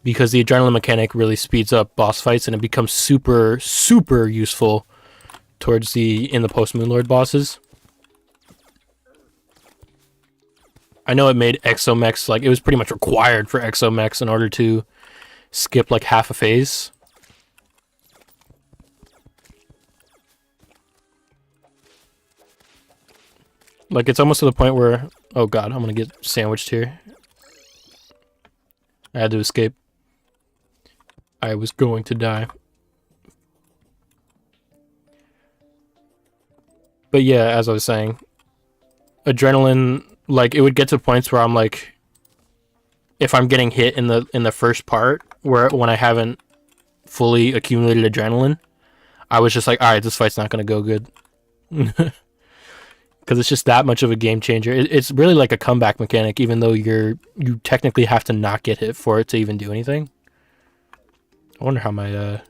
Because the Adrenaline mechanic really speeds up boss fights, and it becomes super, super useful towards in the post-Moonlord bosses. I know it made Exomechs, like, it was pretty much required for Exomechs in order to skip, like, half a phase. Like, it's almost to the point where... Oh god, I'm gonna get sandwiched here. I had to escape. I was going to die. But yeah, as I was saying, Adrenaline, like, it would get to points where I'm like... If I'm getting hit in the first part, when I haven't fully accumulated Adrenaline, I was just like, alright, this fight's not gonna go good. Because it's just that much of a game changer. It's really like a comeback mechanic, even though you technically have to not get hit for it to even do anything. I wonder how my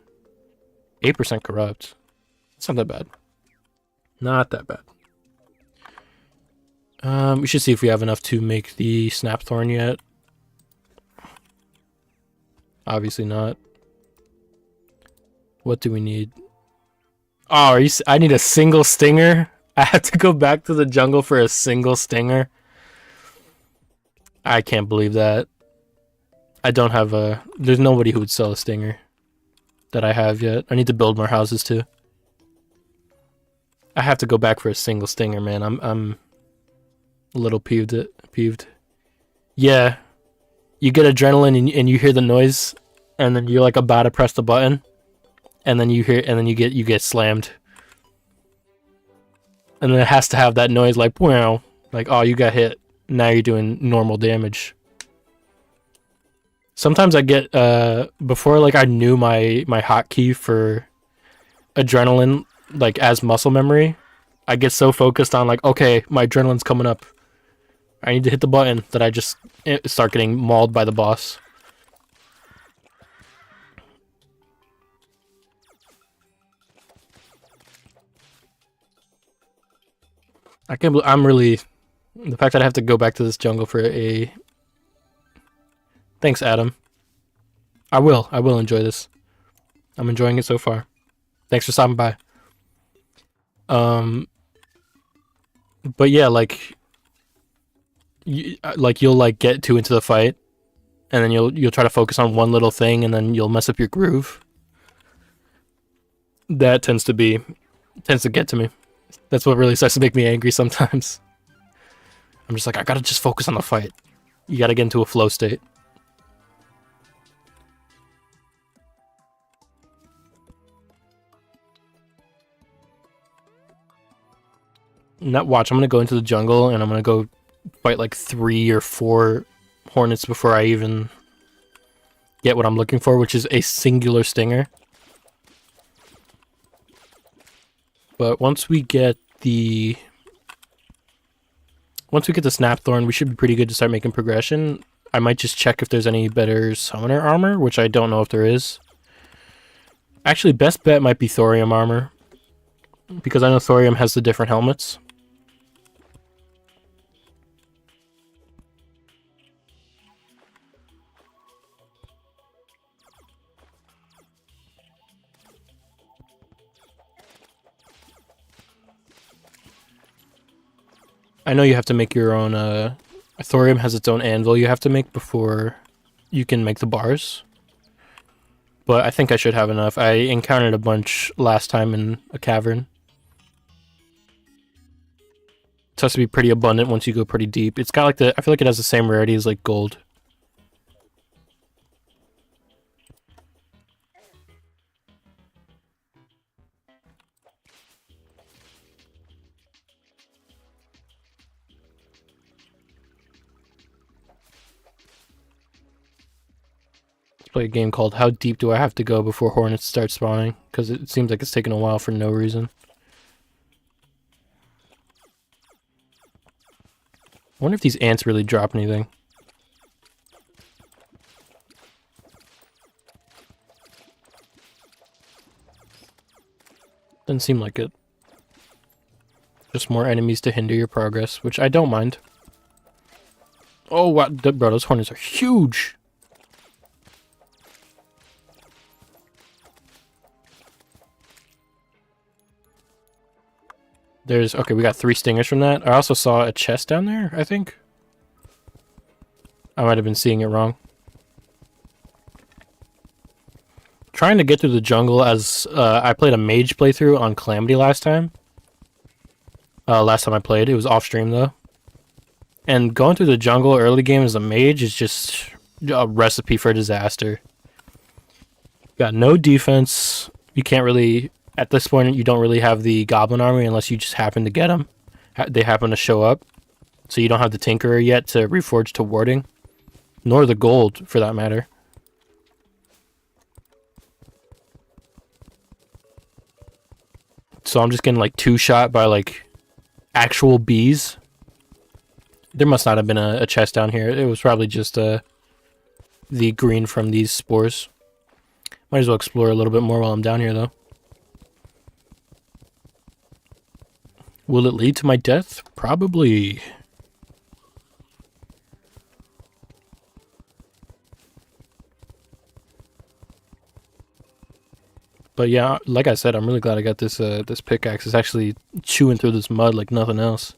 8% corrupt. It's not that bad. Not that bad. We should see if we have enough to make the Snapthorn yet. Obviously not. What do we need? Oh, I need a single stinger? I have to go back to the jungle for a single stinger? I can't believe that. I don't have a... There's nobody who would sell a stinger that I have yet. I need to build more houses too. I have to go back for a single stinger, man. I'm a little peeved. Yeah. You get adrenaline and you hear the noise, and then you're like about to press the button, and then you get slammed. And then it has to have that noise like, wow, like, oh, you got hit. Now you're doing normal damage. Sometimes I get, before, like, I knew my hotkey for adrenaline, like, as muscle memory, I get so focused on, like, okay, my adrenaline's coming up. I need to hit the button that I just start getting mauled by the boss. I can't believe, I'm really... The fact that I have to go back to this jungle for a... Thanks, Adam. I will enjoy this. I'm enjoying it so far. Thanks for stopping by. But yeah, like... you'll like get too into the fight, and then you'll try to focus on one little thing, and then you'll mess up your groove. That tends to get to me. That's what really starts to make me angry sometimes. I'm just like, I gotta just focus on the fight. You gotta get into a flow state. Now watch, I'm gonna go into the jungle and I'm gonna go fight like 3 or 4 hornets before I even get what I'm looking for, which is a singular stinger. But once we get the Snapthorn, we should be pretty good to start making progression. I might just check if there's any better summoner armor, which I don't know if there is. Actually, best bet might be Thorium armor, because I know Thorium has the different helmets. I know you have to make your own, Thorium has its own anvil you have to make before you can make the bars. But I think I should have enough. I encountered a bunch last time in a cavern. It has to be pretty abundant once you go pretty deep. It's got like I feel like it has the same rarity as like gold. Play a game called How Deep Do I Have to Go Before Hornets Start Spawning? Because it seems like it's taking a while for no reason. I wonder if these ants really drop anything. Doesn't seem like it. Just more enemies to hinder your progress, which I don't mind. Oh, wow, bro, those hornets are huge! Okay, we got 3 stingers from that. I also saw a chest down there, I think. I might have been seeing it wrong. Trying to get through the jungle as I played a mage playthrough on Calamity last time. Last time I played, it was off stream though. And going through the jungle early game as a mage is just a recipe for disaster. Got no defense. You can't really... At this point, you don't really have the Goblin Army unless you just happen to get them. They happen to show up. So you don't have the Tinkerer yet to reforge to warding. Nor the gold, for that matter. So I'm just getting like 2-shot by like actual bees. There must not have been a chest down here. It was probably just the green from these spores. Might as well explore a little bit more while I'm down here though. Will it lead to my death? Probably. But yeah, like I said, I'm really glad I got this this pickaxe. It's actually chewing through this mud like nothing else.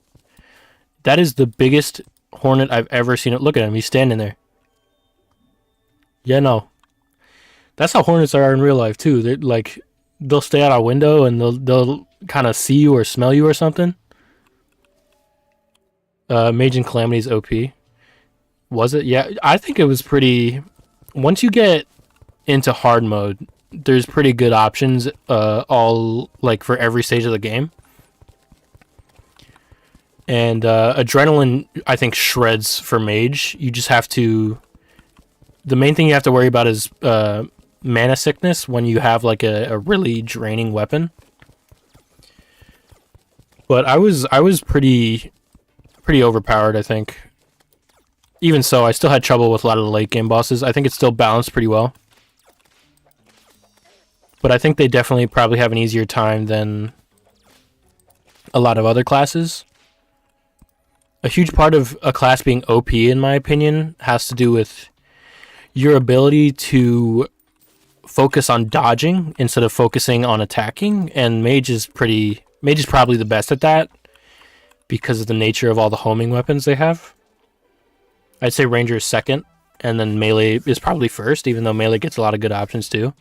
That is the biggest hornet I've ever seen. It. Look at him. He's standing there. Yeah, no. That's how hornets are in real life too. They're like they'll stay out our window and they'll kind of see you or smell you or something. Mage and Calamity's OP. Was it? Yeah, I think it was pretty. Once you get into hard mode, there's pretty good options. All like for every stage of the game. And Adrenaline, I think, shreds for Mage. You just have to... The main thing you have to worry about is mana sickness when you have like a really draining weapon. But I was pretty overpowered, I think. Even so, I still had trouble with a lot of the late game bosses. I think it's still balanced pretty well. But I think they definitely probably have an easier time than a lot of other classes. A huge part of a class being OP, in my opinion, has to do with your ability to focus on dodging instead of focusing on attacking. And Mage is probably the best at that because of the nature of all the homing weapons they have. I'd say Ranger is second, and then Melee is probably first, even though Melee gets a lot of good options too.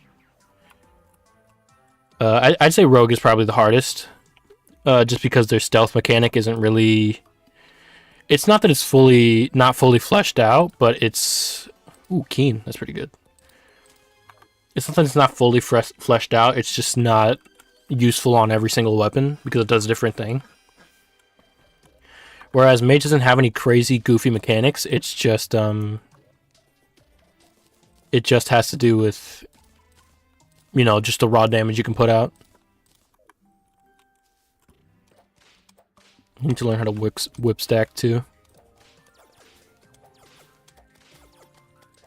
I'd say Rogue is probably the hardest, just because their stealth mechanic isn't really... It's not that it's not fully fleshed out, but it's... Ooh, Keen. That's pretty good. It's not that it's not fully fleshed out, it's just not useful on every single weapon, because it does a different thing. Whereas Mage doesn't have any crazy, goofy mechanics, it's just, it just has to do with, you know, just the raw damage you can put out. You need to learn how to whip stack too.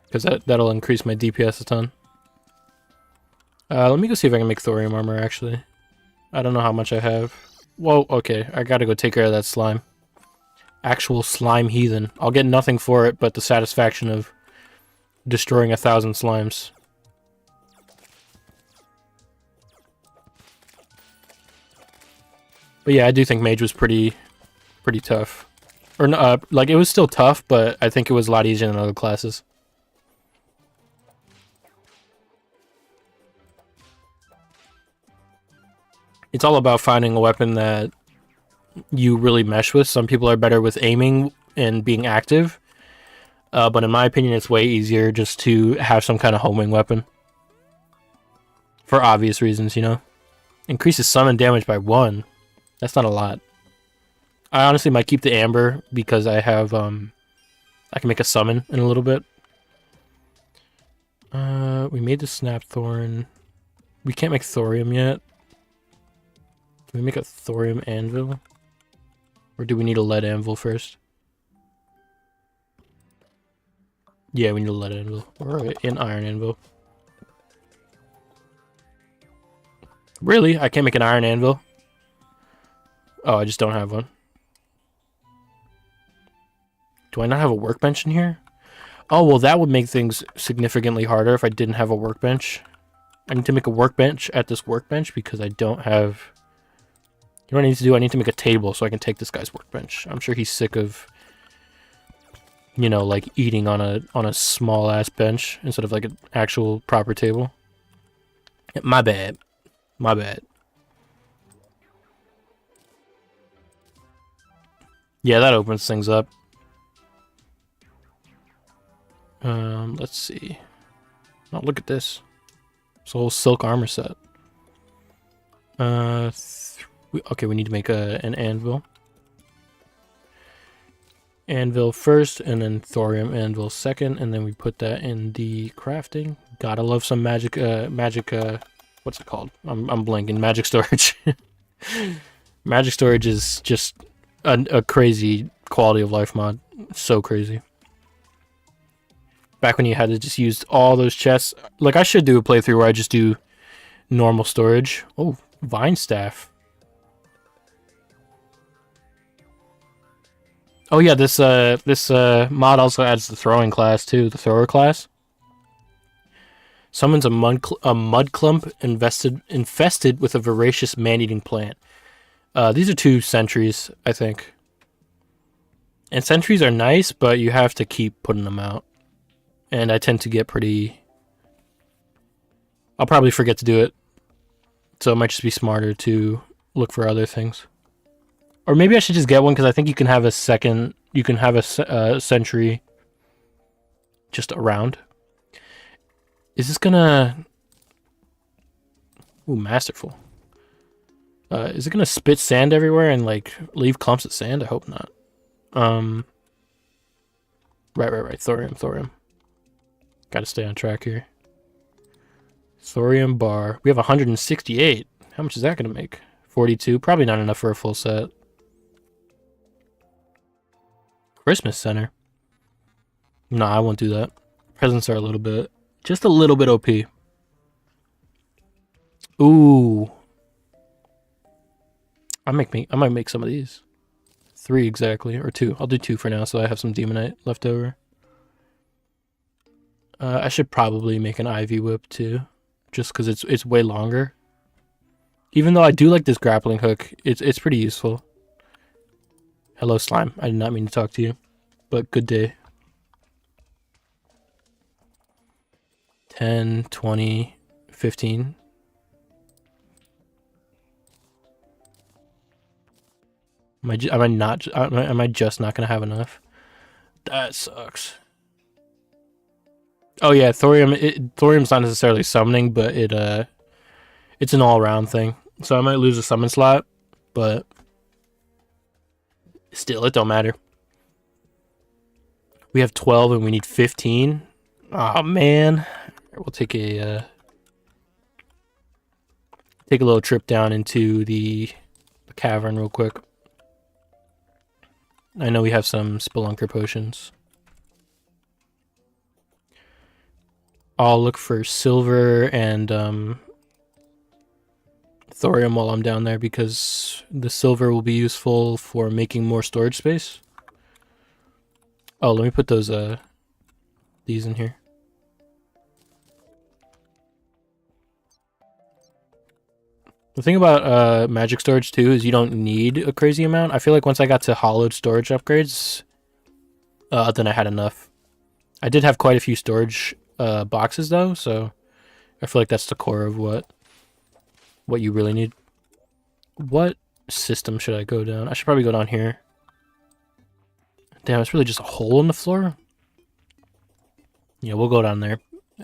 Because that'll increase my DPS a ton. Let me go see if I can make thorium armor, actually. I don't know how much I have. Whoa, okay. I gotta go take care of that slime. Actual slime heathen. I'll get nothing for it but the satisfaction of destroying 1,000 slimes. But yeah, I do think Mage was pretty tough. Or like it was still tough, but I think it was a lot easier than other classes. It's all about finding a weapon that you really mesh with. Some people are better with aiming and being active. But in my opinion, it's way easier just to have some kind of homing weapon. For obvious reasons, you know. Increases summon damage by 1. That's not a lot. I honestly might keep the amber because I have, I can make a summon in a little bit. We made the snapthorn. We can't make thorium yet. Can we make a thorium anvil? Or do we need a lead anvil first? Yeah, we need a lead anvil. Or an iron anvil. Really? I can't make an iron anvil? Oh, I just don't have one. Do I not have a workbench in here? Oh, well, that would make things significantly harder if I didn't have a workbench. I need to make a workbench at this workbench because I don't have... You know what I need to do? I need to make a table so I can take this guy's workbench. I'm sure he's sick of, you know, like eating on a small ass bench instead of like an actual proper table. My bad. My bad. Yeah, that opens things up. Let's see. Oh, look at this. It's a whole silk armor set. Okay, we need to make an anvil. Anvil first, and then thorium anvil second, and then we put that in the crafting. Gotta love some magic, what's it called? I'm blanking. Magic storage. Magic storage is just a crazy quality of life mod. So crazy. Back when you had to just use all those chests. Like, I should do a playthrough where I just do normal storage. Oh, vine staff. Oh yeah, this mod also adds the throwing class too, the thrower class. Summons a mud clump infested with a voracious man-eating plant. These are 2 sentries, I think. And sentries are nice, but you have to keep putting them out. And I tend to get pretty... I'll probably forget to do it. So it might just be smarter to look for other things. Or maybe I should just get one, because I think you can have a second... You can have a sentry just around. Is this gonna... Ooh, masterful. Is it gonna spit sand everywhere and, like, leave clumps of sand? I hope not. Right. Thorium. Gotta stay on track here. Thorium bar. We have 168. How much is that gonna make? 42. Probably not enough for a full set. Christmas center. No, I won't do that. Presents are just a little bit OP. Ooh. I might make some of these. 3 exactly, or 2. I'll do 2 for now, so I have some demonite left over. I should probably make an ivy whip too, just because it's way longer. Even though I do like this grappling hook, it's pretty useful. Hello, slime. I did not mean to talk to you, but good day. 10, 20, 15. Am I just not gonna have enough? That sucks. Oh yeah, Thorium's not necessarily summoning, but it's an all-around thing. So I might lose a summon slot, but still, it don't matter. We have 12 and we need 15. Oh man, we'll take a little trip down into the cavern real quick. I know we have some spelunker potions. I'll look for silver and thorium while I'm down there, because the silver will be useful for making more storage space. Oh, let me put those these in here. The thing about magic storage too is you don't need a crazy amount. I feel like once I got to hollowed storage upgrades, then I had enough. I did have quite a few storage boxes though, so I feel like that's the core of what you really need. What system should I go down? I should probably go down here. Damn, it's really just a hole in the floor. Yeah, we'll go down there.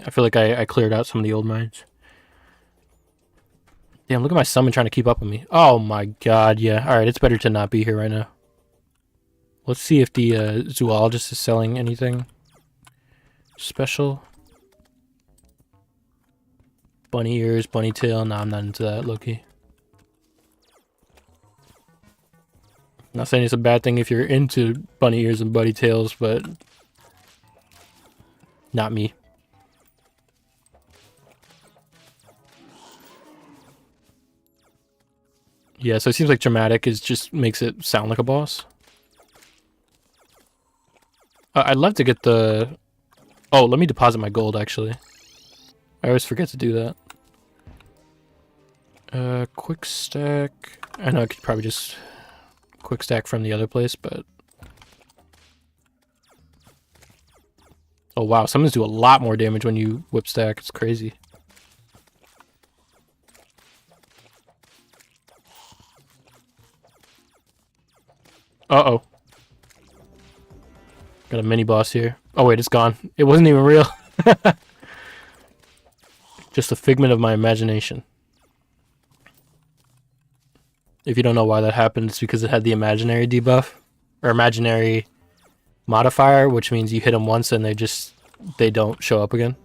I feel like I cleared out some of the old mines. Damn, look at my summon trying to keep up with me. Oh my god, yeah. Alright, it's better to not be here right now. Let's see if the zoologist is selling anything special. Bunny ears, bunny tail. Nah, I'm not into that, low-key. Not saying it's a bad thing if you're into bunny ears and bunny tails, but not me. Yeah, so it seems like dramatic just makes it sound like a boss. I'd love to get the... Oh, let me deposit my gold, actually. I always forget to do that. Quick stack... I know I could probably just quick stack from the other place, but... Oh wow, summons do a lot more damage when you whip stack. It's crazy. Uh-oh. Got a mini boss here. Oh wait, it's gone. It wasn't even real. Just a figment of my imagination. If you don't know why that happened, it's because it had the imaginary debuff. Or imaginary modifier, which means you hit them once and they don't show up again.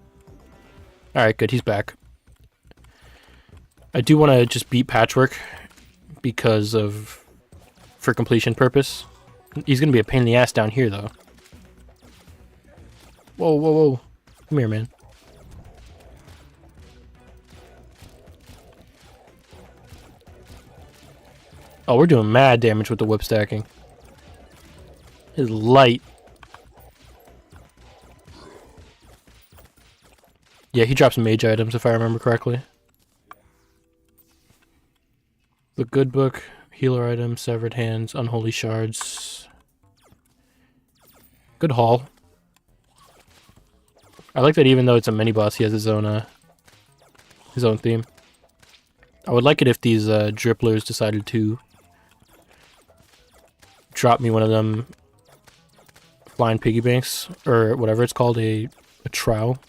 Alright, good, he's back. I do want to just beat Patchwork because of... for completion purpose. He's gonna be a pain in the ass down here, though. Whoa, whoa, whoa. Come here, man. Oh, we're doing mad damage with the whip stacking. It's light. Yeah, he drops mage items if I remember correctly. The good book, healer item, severed hands, unholy shards. Good haul. I like that even though it's a mini boss, he has his own theme. I would like it if these dripplers decided to drop me one of them flying piggy banks, or whatever it's called, a trowel.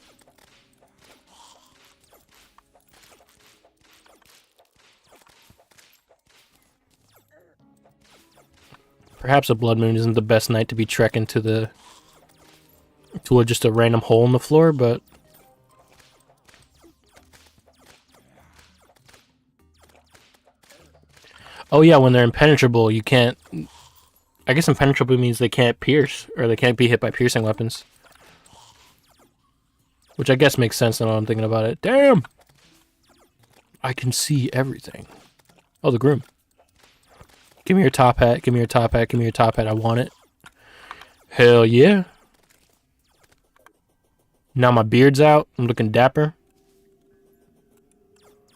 Perhaps a blood moon isn't the best night to be trekking to just a random hole in the floor, but oh yeah, when they're impenetrable, you can't. I guess impenetrable means they can't pierce, or they can't be hit by piercing weapons. Which I guess makes sense now I'm thinking about it. Damn! I can see everything. Oh, the groom. Give me your top hat, give me your top hat, give me your top hat, I want it. Hell yeah. Now my beard's out, I'm looking dapper.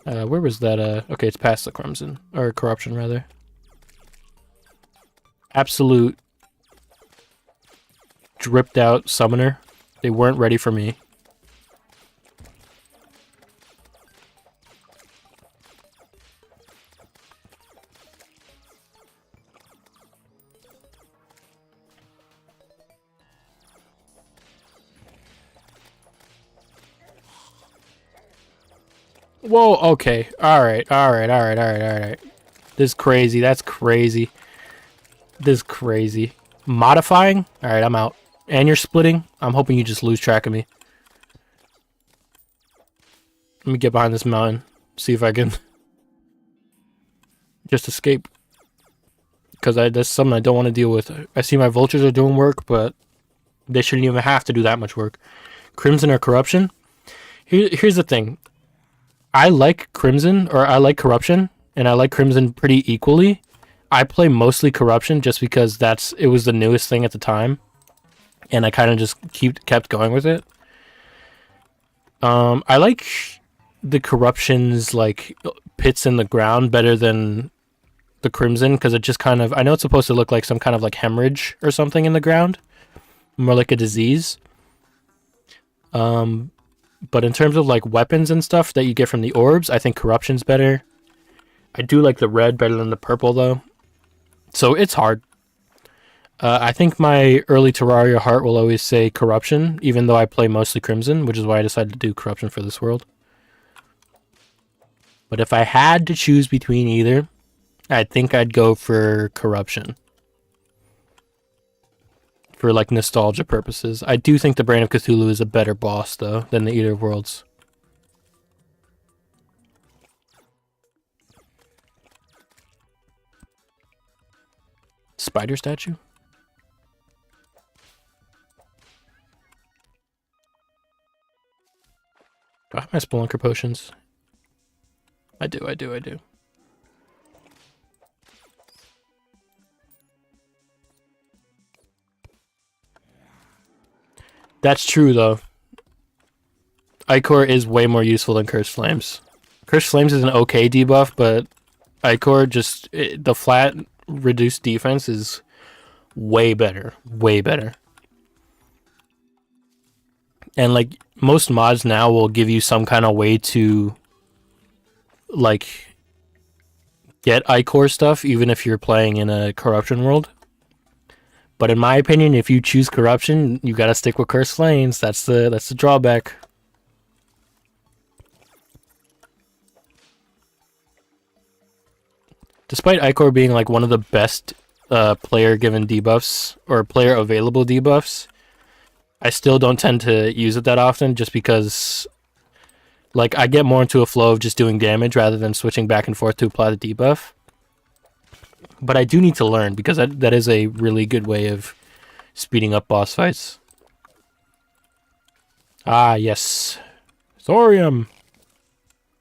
Where was that? Okay, it's past the crimson, or corruption rather. Absolute dripped out summoner. They weren't ready for me. Whoa, okay. Alright. This is crazy, that's crazy. This is crazy. Modifying? Alright, I'm out. And you're splitting? I'm hoping you just lose track of me. Let me get behind this mountain. See if I can just escape. Because that's something I don't want to deal with. I see my vultures are doing work, but they shouldn't even have to do that much work. Crimson or corruption? Here's the thing. I like Crimson, or I like Corruption, and I like Crimson pretty equally. I play mostly Corruption just because it was the newest thing at the time, and I kind of just kept going with it. I like the Corruption's like pits in the ground better than the Crimson because it just kind of, I know it's supposed to look like some kind of like hemorrhage or something in the ground, more like a disease. But in terms of like weapons and stuff that you get from the orbs, I think Corruption's better. I do like the red better than the purple though. So it's hard. I think my early Terraria heart will always say Corruption, even though I play mostly Crimson, which is why I decided to do Corruption for this world. But if I had to choose between either, I think I'd go for Corruption. For like nostalgia purposes. I do think the Brain of Cthulhu is a better boss though than the Eater of Worlds. Spider statue? Do I have my Spelunker potions? I do. That's true, though. Ichor is way more useful than Cursed Flames. Cursed Flames is an okay debuff, but Ichor the flat reduced defense is way better. Way better. And like most mods now will give you some kind of way to like get Ichor stuff even if you're playing in a Corruption world. But in my opinion, if you choose Corruption, you gotta stick with Cursed Flames. That's the drawback. Despite Ichor being like one of the best player-given debuffs, or player-available debuffs, I still don't tend to use it that often just because like I get more into a flow of just doing damage rather than switching back and forth to apply the debuff. But I do need to learn because that is a really good way of speeding up boss fights. Ah, yes. Thorium!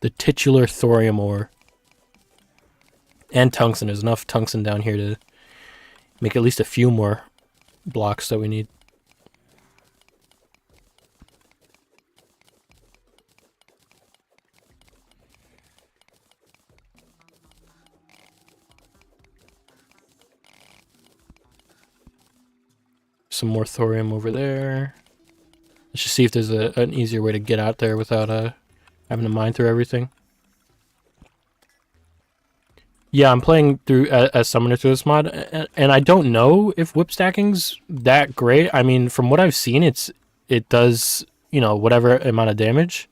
The titular Thorium ore. And tungsten. There's enough tungsten down here to make at least a few more blocks that we need. some more thorium over there. Let's just see if there's an easier way to get out there without having to mine through everything. Yeah, I'm playing through as summoner through this mod, and I don't know if whip stacking's that great. I mean, from what I've seen, it does, you know, whatever amount of damage.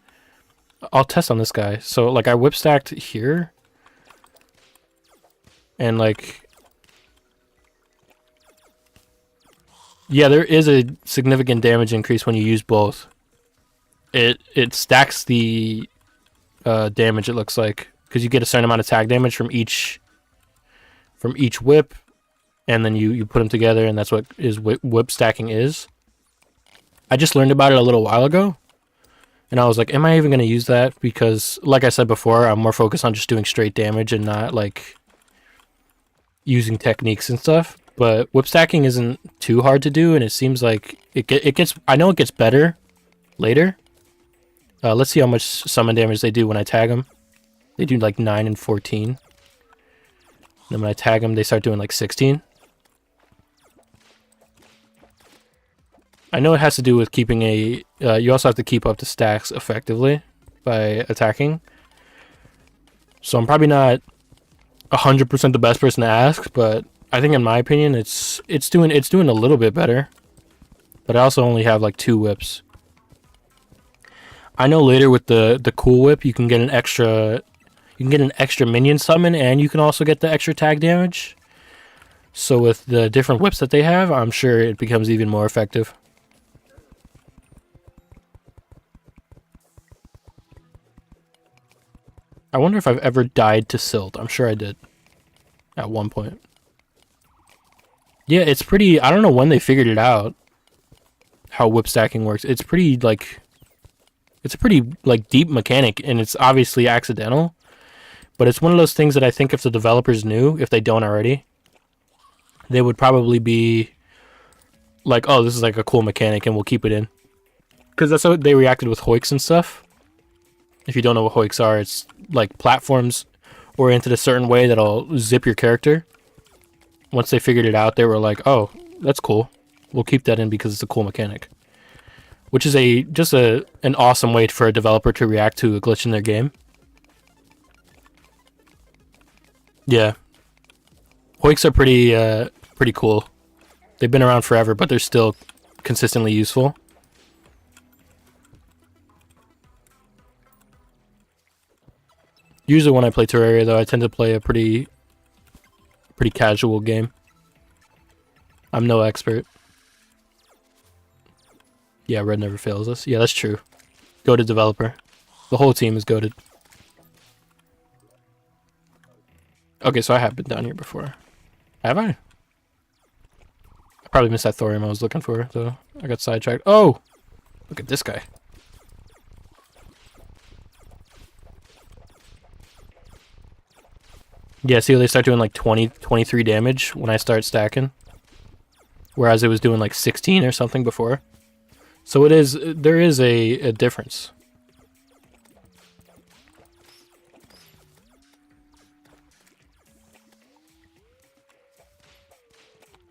I'll test on this guy. So like I whip stacked here, and like, yeah, there is a significant damage increase when you use both. It stacks the damage, it looks like, because you get a certain amount of tag damage from each whip, and then you put them together, and that's what is whip stacking is. I just learned about it a little while ago, and I was like, am I even going to use that? Because like I said before, I'm more focused on just doing straight damage and not like using techniques and stuff. But whip stacking isn't too hard to do, and it seems like it gets, I know it gets better later. Let's see how much summon damage they do when I tag them. They do like 9 and 14. Then when I tag them, they start doing like 16. I know it has to do with keeping a... you also have to keep up the stacks effectively by attacking. So I'm probably not 100% the best person to ask, but I think in my opinion, it's doing a little bit better. But I also only have like 2 whips. I know later with the cool whip, you can get an extra minion summon, and you can also get the extra tag damage. So with the different whips that they have, I'm sure it becomes even more effective. I wonder if I've ever died to silt. I'm sure I did at one point. Yeah, it's pretty... I don't know when they figured it out, how whip stacking works. It's pretty, like... It's a pretty, like, deep mechanic, and it's obviously accidental. But it's one of those things that I think if the developers knew, if they don't already, they would probably be like, oh, this is like a cool mechanic and we'll keep it in. Because that's how they reacted with hoiks and stuff. If you don't know what hoiks are, it's like platforms oriented a certain way that'll zip your character. Once they figured it out, they were like, oh, that's cool. We'll keep that in because it's a cool mechanic. Which is just an awesome way for a developer to react to a glitch in their game. Yeah. Hoiks are pretty cool. They've been around forever, but they're still consistently useful. Usually when I play Terraria, though, I tend to play a pretty casual game. I'm no expert. Yeah, red never fails us. Yeah, that's true. Goated developer. The whole team is goated. Okay, so I have been down here before. Have I? I probably missed that thorium I was looking for, though. I got sidetracked. Oh! Look at this guy. Yeah, see how they start doing like 20, 23 damage when I start stacking? Whereas it was doing like 16 or something before. So there is a difference.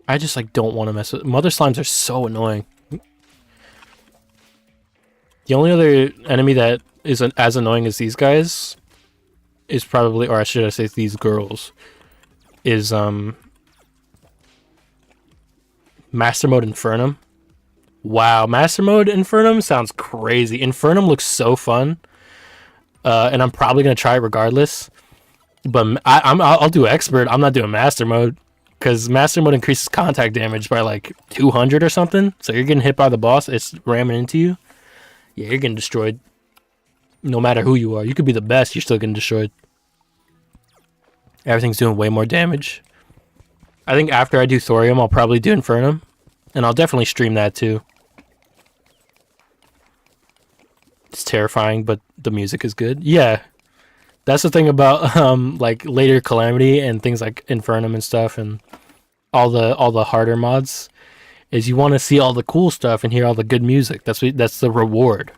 I just like don't want to mess with mother slimes. Are so annoying. The only other enemy that isn't as annoying as these guys is probably, or should I say these girls, is Master Mode Infernum. Wow, Master Mode Infernum sounds crazy. Infernum looks so fun, and I'm probably gonna try it regardless. But I'll do Expert. I'm not doing Master Mode because Master Mode increases contact damage by like 200 or something. So you're getting hit by the boss. It's ramming into you. Yeah, you're getting destroyed. No matter who you are, you could be the best. You're still getting destroyed. Everything's doing way more damage. I think after I do Thorium, I'll probably do Infernum, and I'll definitely stream that too. It's terrifying, but the music is good. Yeah, that's the thing about like later Calamity and things like Infernum and stuff, and all the harder mods, is you want to see all the cool stuff and hear all the good music. That's the reward.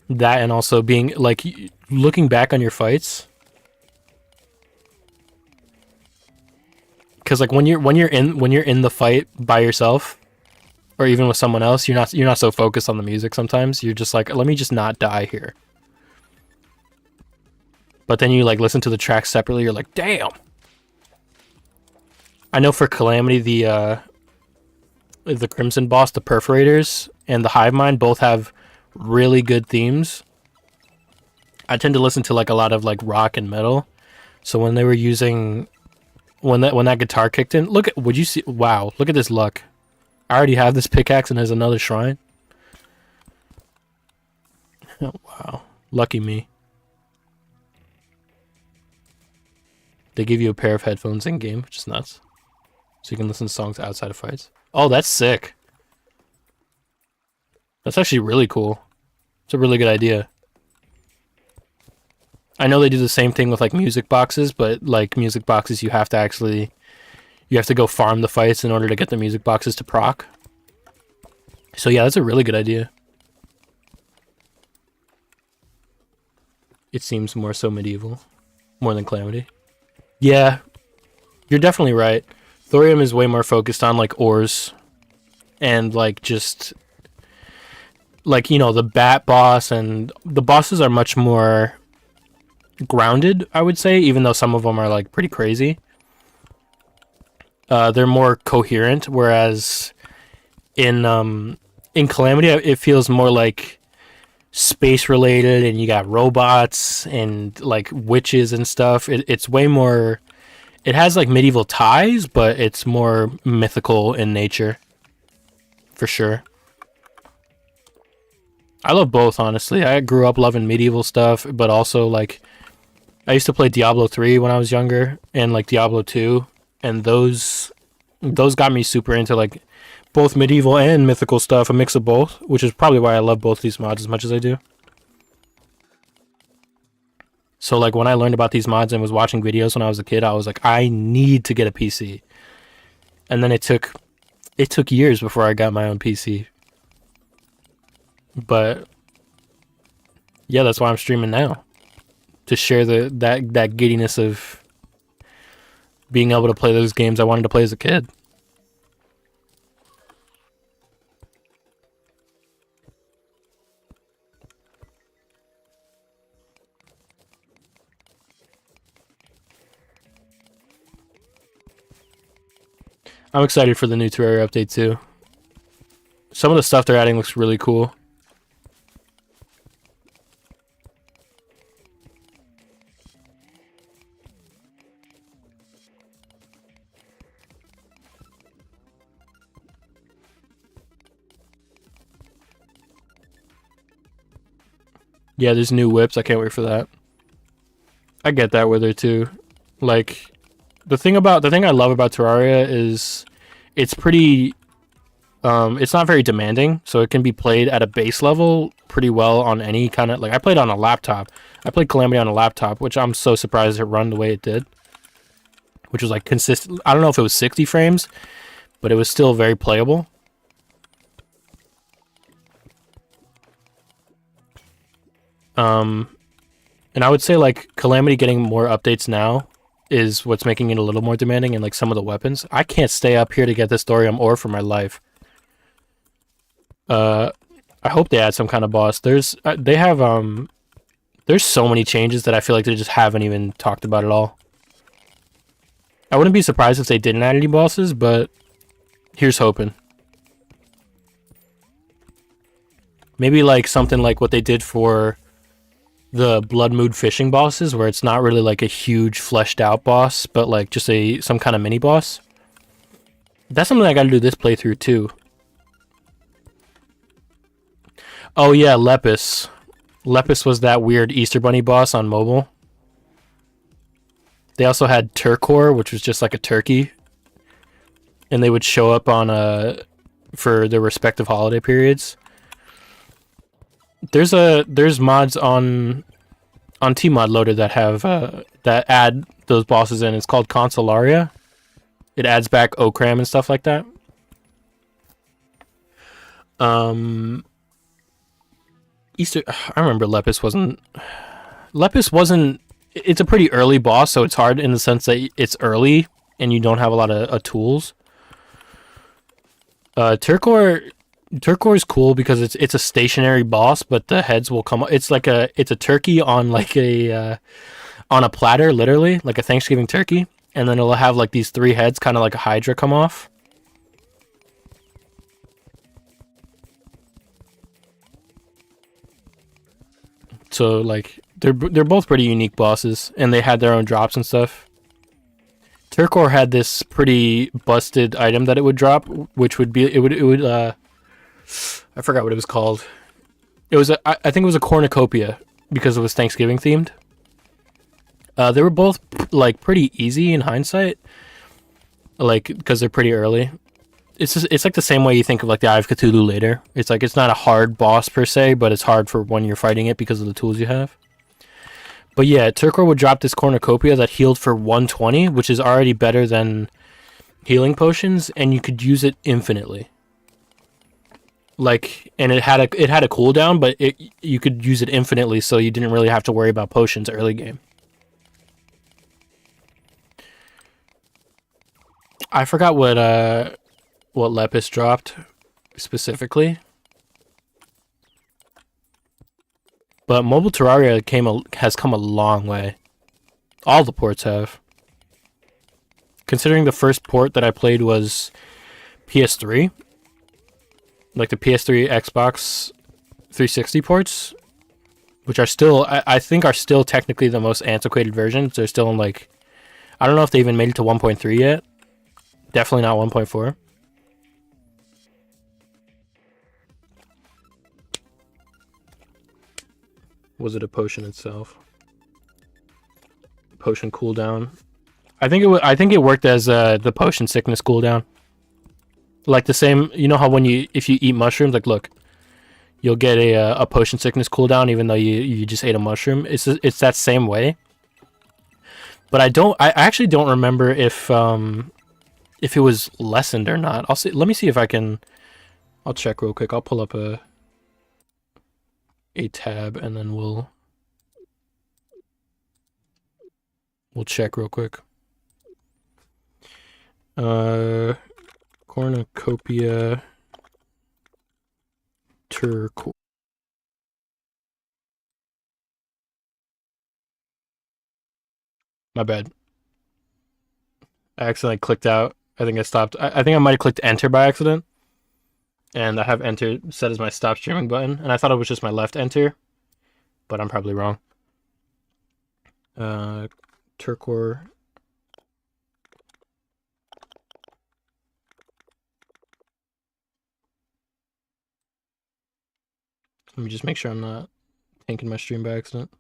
That, and also being like looking back on your fights. Because like when you're in the fight by yourself, or even with someone else, you're not so focused on the music. Sometimes you're just like, let me just not die here. But then you like listen to the tracks separately. You're like, damn. I know for Calamity, the Crimson boss, the Perforators, and the Hive Mind both have really good themes. I tend to listen to like a lot of like rock and metal. So when they were using when that guitar kicked in, would you see? Wow, look at this luck. I already have this pickaxe and there's another shrine. Oh, wow, lucky me. They give you a pair of headphones in game, which is nuts. So you can listen to songs outside of fights. Oh, that's sick. That's actually really cool. It's a really good idea. I know they do the same thing with like music boxes, but like music boxes you have to go farm the fights in order to get the music boxes to proc. So yeah, that's a really good idea. It seems more so medieval. More than Calamity. Yeah, you're definitely right. Thorium is way more focused on like ores and like just like, you know, the bat boss, and the bosses are much more grounded, I would say, even though some of them are like pretty crazy. They're more coherent, whereas in Calamity it feels more like space related, and you got robots and like witches and stuff. It's way more, it has like medieval ties, but it's more mythical in nature, for sure. I love both, honestly. I grew up loving medieval stuff, but also like I used to play Diablo 3 when I was younger, and like Diablo 2, and those got me super into like both medieval and mythical stuff, a mix of both, which is probably why I love both these mods as much as I do. So like when I learned about these mods and was watching videos when I was a kid, I was like, I need to get a PC. And then it took years before I got my own PC. But yeah, that's why I'm streaming now. To share that giddiness of being able to play those games I wanted to play as a kid. I'm excited for the new Terraria update too. Some of the stuff they're adding looks really cool. Yeah, there's new whips. I can't wait for that. I get that with her too. Like, the thing I love about Terraria is it's pretty it's not very demanding, so it can be played at a base level pretty well on any kind of, like, I played on a laptop. I played Calamity on a laptop, which I'm so surprised it run the way it did. Which was like consistent. I don't know if it was 60 frames, but it was still very playable. And I would say like Calamity getting more updates now is what's making it a little more demanding, and like some of the weapons. I can't stay up here to get this thorium ore for my life. I hope they add some kind of boss. There's so many changes that I feel like they just haven't even talked about at all. I wouldn't be surprised if they didn't add any bosses, but here's hoping. Maybe like something like what they did for the Blood Mood fishing bosses, where it's not really like a huge fleshed out boss, but like just some kind of mini boss. That's something I gotta do this playthrough too. Oh yeah, Lepus. Lepus was that weird Easter Bunny boss on mobile. They also had Turkor, which was just like a turkey. And they would show up on for their respective holiday periods. There's mods on Tmod Loader that have that add those bosses in. It's called Consolaria. It adds back Okram and stuff like that. Easter, I remember Lepus wasn't. It's a pretty early boss, so it's hard in the sense that it's early, and you don't have a lot of tools. Turkor is cool because it's a stationary boss, but the heads will come. It's a turkey on like on a platter, literally like a Thanksgiving turkey, and then it'll have like these 3 heads, kind of like a Hydra, come off. So like they're both pretty unique bosses, and they had their own drops and stuff. Turkor had this pretty busted item that it would drop, which would be it would I forgot what it was called. It was I think it was a cornucopia because it was Thanksgiving themed. They were both like pretty easy in hindsight, like because they're pretty early. It's like the same way you think of like the Eye of Cthulhu later. It's like it's not a hard boss per se, but it's hard for when you're fighting it because of the tools you have. But yeah, Turkor would drop this cornucopia that healed for 120, which is already better than healing potions, and you could use it infinitely. Like, and it had a cooldown, but you could use it infinitely, so you didn't really have to worry about potions early game. I forgot what Lepus dropped specifically. But mobile Terraria has come a long way. All the ports have. Considering the first port that I played was PS3, like the PS3, Xbox 360 ports, which are still, I think, are still technically the most antiquated versions. They're still in like, I don't know if they even made it to 1.3 yet. Definitely not 1.4. Was it a potion itself? Potion cooldown. I think it worked as the potion sickness cooldown. Like the same, you know how when if you eat mushrooms, like look, you'll get a potion sickness cooldown even though you just ate a mushroom. It's that same way. But I actually don't remember if it was lessened or not. I'll see. Let me see if I can. I'll check real quick. I'll pull up a tab and then we'll check real quick. Cornucopia turquoise. My bad. I accidentally clicked out. I think I stopped. I think I might have clicked enter by accident. And I have enter set as my stop streaming button. And I thought it was just my left enter. But I'm probably wrong. Turquoise. Let me just make sure I'm not tanking my stream by accident.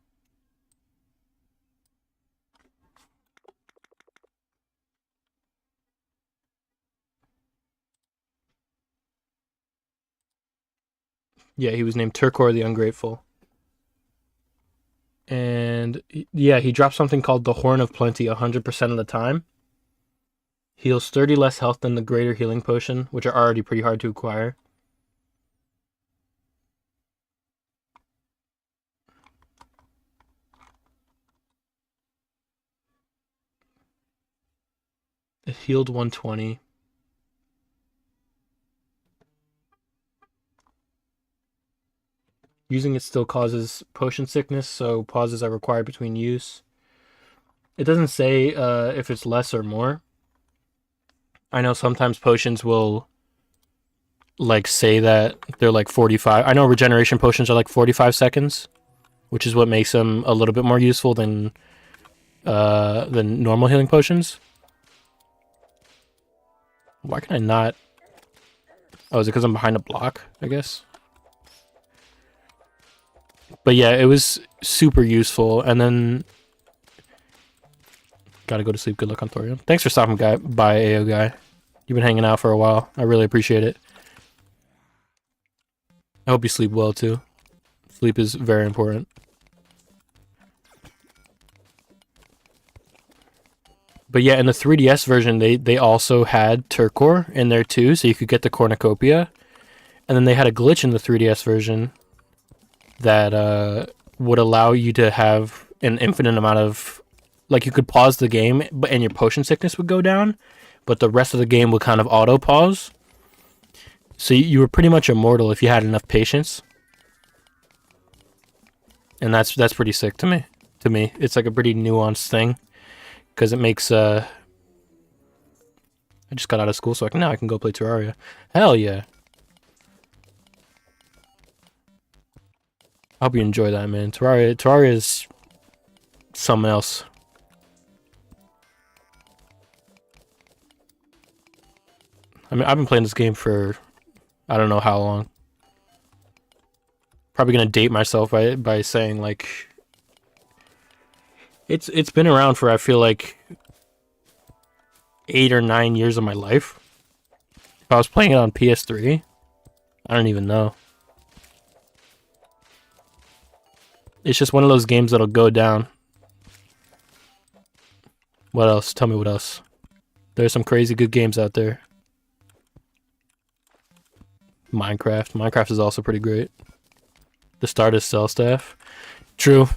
Yeah, he was named Turkor the Ungrateful. And yeah, he dropped something called the Horn of Plenty 100% of the time. Heals 30 less health than the Greater Healing Potion, which are already pretty hard to acquire. It healed 120. Using it still causes potion sickness, so pauses are required between use. It doesn't say if it's less or more. I know sometimes potions will like say that they're like 45. I know regeneration potions are like 45 seconds, which is what makes them a little bit more useful than normal healing potions. Why can I not? Oh, is it because I'm behind a block, I guess? But yeah, it was super useful. And then gotta go to sleep. Good luck on Thorium. Thanks for stopping by, AO guy. You've been hanging out for a while. I really appreciate it. I hope you sleep well too. Sleep is very important. But yeah, in the 3DS version, they also had Turkor in there too, so you could get the cornucopia. And then they had a glitch in the 3DS version that would allow you to have an infinite amount of like you could pause the game, and your potion sickness would go down, but the rest of the game would kind of auto pause. So you were pretty much immortal if you had enough patience, and that's pretty sick to me. To me, it's like a pretty nuanced thing because it makes I just got out of school, so now I can go play Terraria. Hell yeah! I hope you enjoy that, man. Terraria is something else. I mean, I've been playing this game for I don't know how long. Probably gonna date myself by saying like it's been around for I feel like 8 or 9 years of my life. If I was playing it on PS3, I don't even know. It's just one of those games that'll go down. What else? Tell me what else. There's some crazy good games out there. Minecraft is also pretty great. The Stardust Cell staff. True.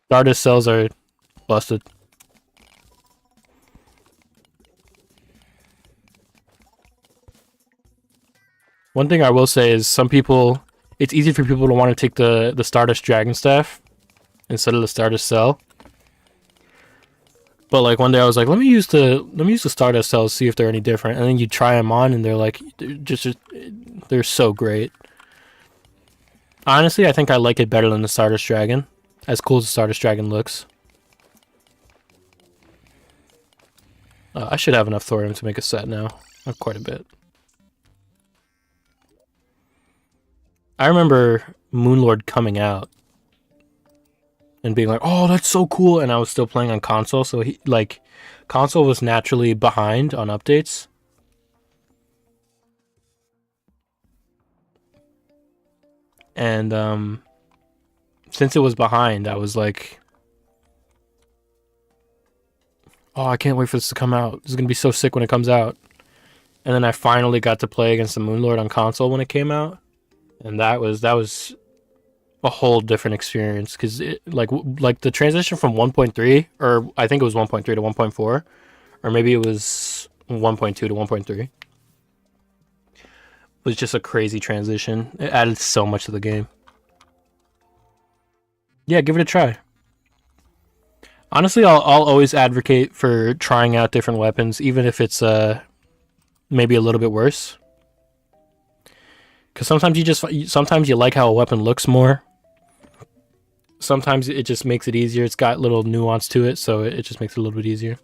Stardust Cells are busted. One thing I will say is some people, it's easy for people to want to take the Stardust Dragon Staff instead of the Stardust Cell. But like one day I was like, let me use the Stardust Cells, see if they're any different. And then you try them on and they're like, they're so great. Honestly, I think I like it better than the Stardust Dragon. As cool as the Stardust Dragon looks. I should have enough Thorium to make a set now. I have quite a bit. I remember Moonlord coming out and being like, oh, that's so cool. And I was still playing on console. So console was naturally behind on updates. And since it was behind, I was like, oh, I can't wait for this to come out. This is going to be so sick when it comes out. And then I finally got to play against the Moonlord on console when it came out. And that was a whole different experience because like the transition from 1.3, or I think it was 1.3 to 1.4, or maybe it was 1.2 to 1.3, was just a crazy transition. It added so much to the game. Yeah, give it a try. Honestly, I'll always advocate for trying out different weapons, even if it's maybe a little bit worse. Because sometimes you like how a weapon looks more. Sometimes it just makes it easier. It's got little nuance to it, so it just makes it a little bit easier.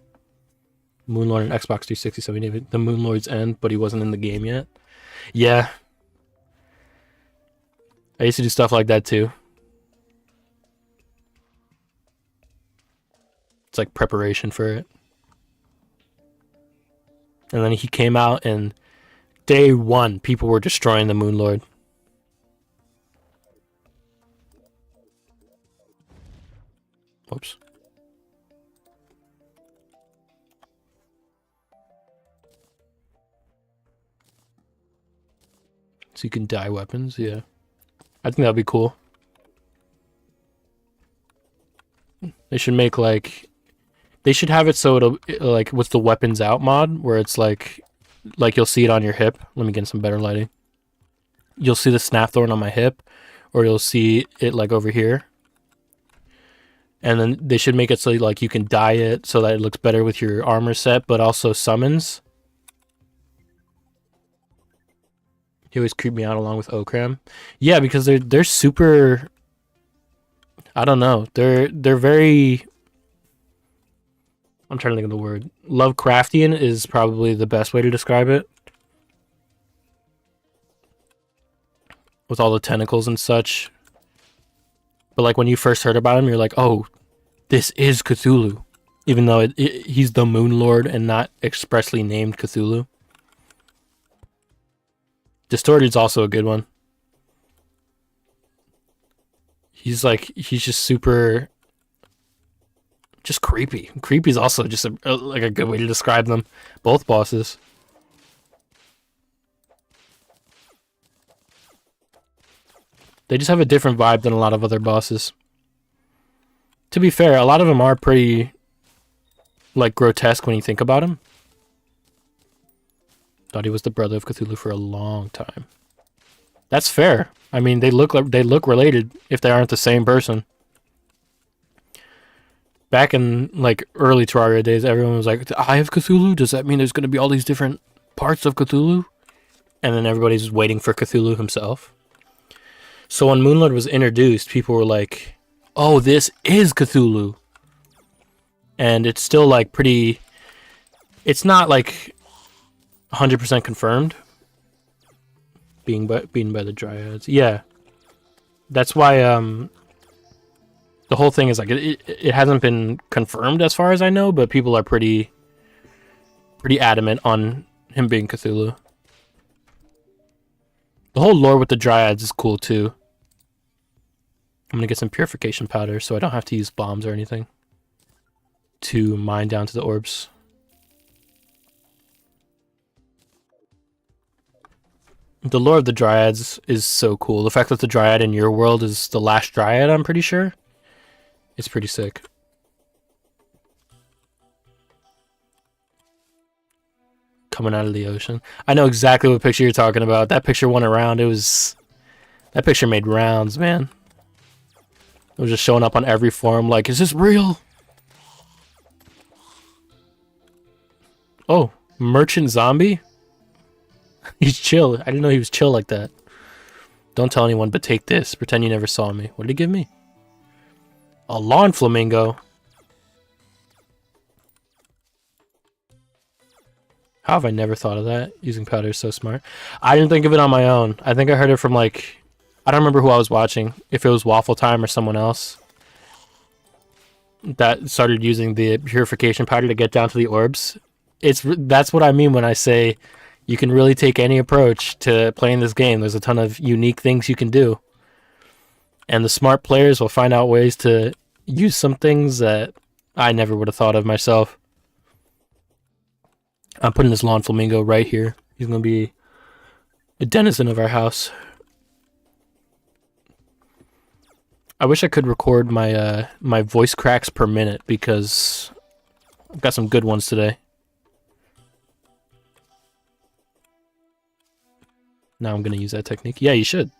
Moonlord and Xbox 360, so we named it the Moonlord's End, but he wasn't in the game yet. Yeah. I used to do stuff like that too. It's like preparation for it. And then he came out and day one, people were destroying the Moonlord. Whoops. So you can dye weapons, yeah. I think that'd be cool. They should make they should have it so it'll like with the weapons out mod where it's like you'll see it on your hip. Let me get some better lighting. You'll see the Snapthorn on my hip, or you'll see it like over here. And then they should make it so like you can dye it so that it looks better with your armor set, but also summons. He always creep me out along with Okram. Yeah, because they're super. I don't know. They're very. I'm trying to think of the word. Lovecraftian is probably the best way to describe it. With all the tentacles and such. But like when you first heard about him, you're like, oh, this is Cthulhu. Even though he's the Moonlord and not expressly named Cthulhu. Distorted's also a good one. He's just super... just creepy. Creepy's also just a good way to describe them. Both bosses. They just have a different vibe than a lot of other bosses. To be fair, a lot of them are pretty like grotesque when you think about him. Thought he was the brother of Cthulhu for a long time. That's fair. I mean, they look related if they aren't the same person. Back in like early Terraria days, everyone was like, "The Eye of Cthulhu? Does that mean there's going to be all these different parts of Cthulhu?" And then everybody's waiting for Cthulhu himself. So when Moonlord was introduced, people were like, "Oh, this is Cthulhu." And it's still like pretty. It's not like 100% confirmed. Being by the Dryads, yeah. That's why the whole thing is like it hasn't been confirmed as far as I know, but people are pretty adamant on him being Cthulhu. The whole lore with the Dryads is cool too. I'm gonna get some purification powder so I don't have to use bombs or anything to mine down to the orbs. The lore of the Dryads is so cool. The fact that the Dryad in your world is the last Dryad, I'm pretty sure. It's pretty sick. Coming out of the ocean. I know exactly what picture you're talking about. That picture went around. That picture made rounds, man. It was just showing up on every forum like, is this real? Oh, merchant zombie? He's chill. I didn't know he was chill like that. Don't tell anyone, but take this. Pretend you never saw me. What did he give me? A lawn flamingo. How have I never thought of that? Using powder is so smart. I didn't think of it on my own. I think I heard it from like... I don't remember who I was watching. If it was Waffle Time or someone else. That started using the purification powder to get down to the orbs. That's what I mean when I say you can really take any approach to playing this game. There's a ton of unique things you can do. And the smart players will find out ways to use some things that I never would have thought of myself. I'm putting this lawn flamingo right here. He's going to be a denizen of our house. I wish I could record my my voice cracks per minute because I've got some good ones today. Now I'm going to use that technique. Yeah, you should.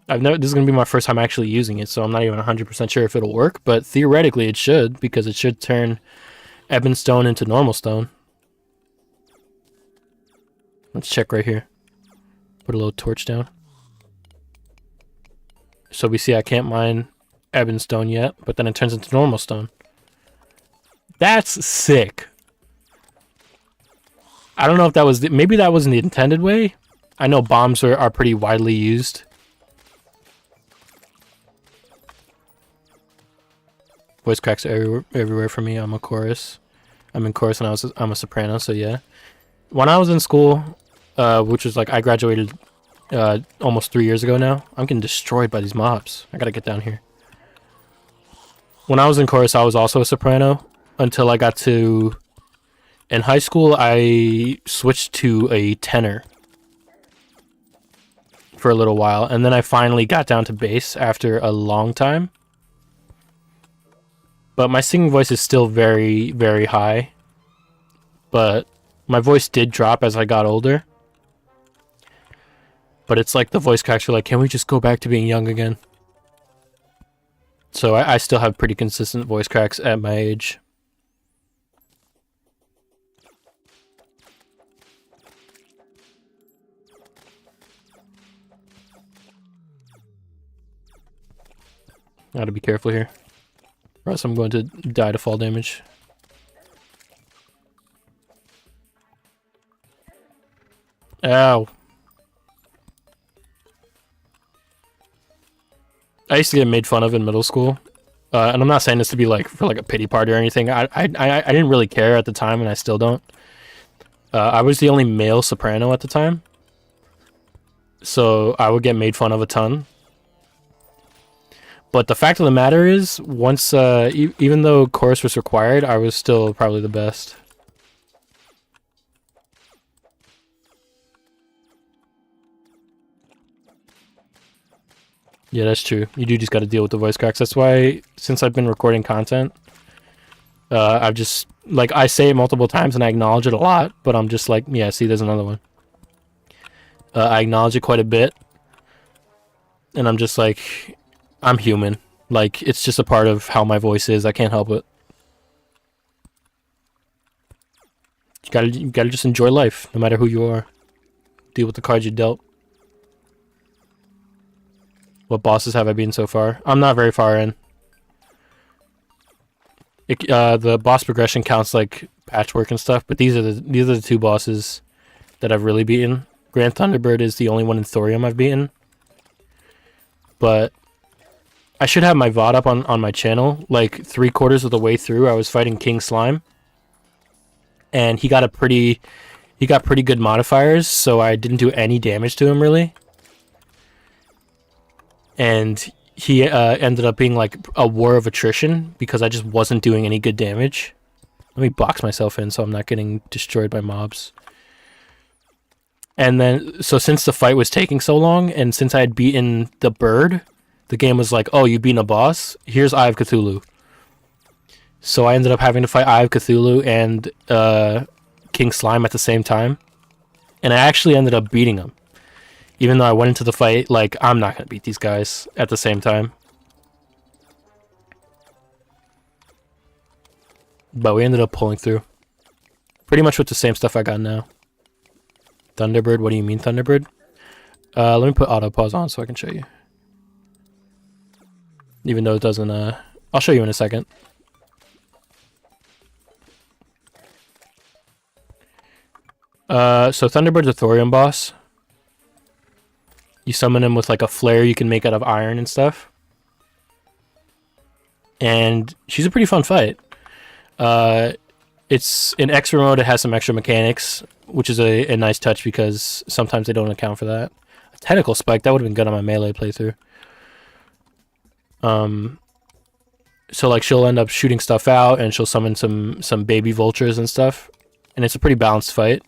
This is going to be my first time actually using it, so I'm not even 100% sure if it'll work, but theoretically it should, because it should turn ebon stone into normal stone. Let's check right here. Put a little torch down. So we see I can't mine ebon stone yet, but then it turns into normal stone. That's sick. I don't know if that was... maybe that wasn't the intended way. I know bombs are pretty widely used. Voice cracks are everywhere for me. I'm a chorus. I'm in chorus and I'm a soprano, so yeah. When I was in school, which was like I graduated almost 3 years ago now, I'm getting destroyed by these mobs. I gotta get down here. When I was in chorus, I was also a soprano until I got to... in high school, I switched to a tenor for a little while, and then I finally got down to bass after a long time. But my singing voice is still very, very high. But my voice did drop as I got older. But it's like the voice cracks are like, can we just go back to being young again? So I still have pretty consistent voice cracks at my age. Gotta be careful here, or else I'm going to die to fall damage. Ow. I used to get made fun of in middle school. And I'm not saying this to be like for like a pity party or anything. I didn't really care at the time, and I still don't. I was the only male soprano at the time. So I would get made fun of a ton. But the fact of the matter is, once, even though chorus was required, I was still probably the best. Yeah, that's true. You do just got to deal with the voice cracks. That's why, since I've been recording content, I've just, like, I say it multiple times and I acknowledge it a lot, but I'm just like, yeah, see, there's another one. I acknowledge it quite a bit, and I'm just like, I'm human. Like, it's just a part of how my voice is. I can't help it. You gotta just enjoy life, no matter who you are. Deal with the cards you dealt. What bosses have I beaten so far? I'm not very far in. The boss progression counts like patchwork and stuff, but these are the two bosses that I've really beaten. Grand Thunderbird is the only one in Thorium I've beaten. But I should have my VOD up on my channel. Like 3/4 of the way through, I was fighting King Slime, and he got pretty good modifiers, so I didn't do any damage to him really. And he ended up being like a war of attrition because I just wasn't doing any good damage. Let me box myself in so I'm not getting destroyed by mobs. And then, so since the fight was taking so long, and since I had beaten the bird, the game was like, oh, you beaten a boss? Here's Eye of Cthulhu. So I ended up having to fight Eye of Cthulhu and King Slime at the same time. And I actually ended up beating him. Even though I went into the fight, like, I'm not going to beat these guys at the same time. But we ended up pulling through. Pretty much with the same stuff I got now. Thunderbird, what do you mean, Thunderbird? Let me put auto pause on so I can show you. Even though it doesn't, I'll show you in a second. So Thunderbird's a Thorium boss. You summon him with like a flare you can make out of iron and stuff. And she's a pretty fun fight. It's in extra mode, it has some extra mechanics, which is a nice touch because sometimes they don't account for that. A tentacle spike, that would have been good on my melee playthrough. So like she'll end up shooting stuff out and she'll summon some baby vultures and stuff. And it's a pretty balanced fight.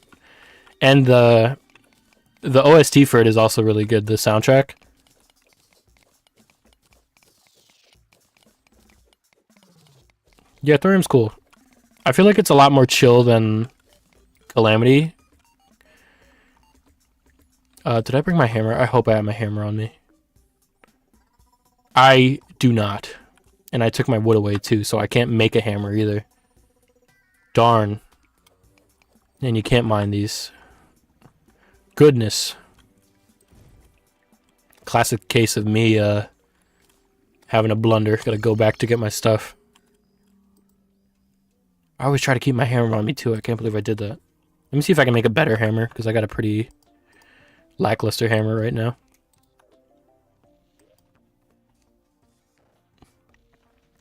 And the OST for it is also really good, the soundtrack. Yeah, Thorium's cool. I feel like it's a lot more chill than Calamity. Did I bring my hammer? I hope I have my hammer on me. I do not. And I took my wood away too, so I can't make a hammer either. Darn. And you can't mine these. Goodness. Classic case of me having a blunder. Gotta go back to get my stuff. I always try to keep my hammer on me too. I can't believe I did that. Let me see if I can make a better hammer, because I got a pretty lackluster hammer right now.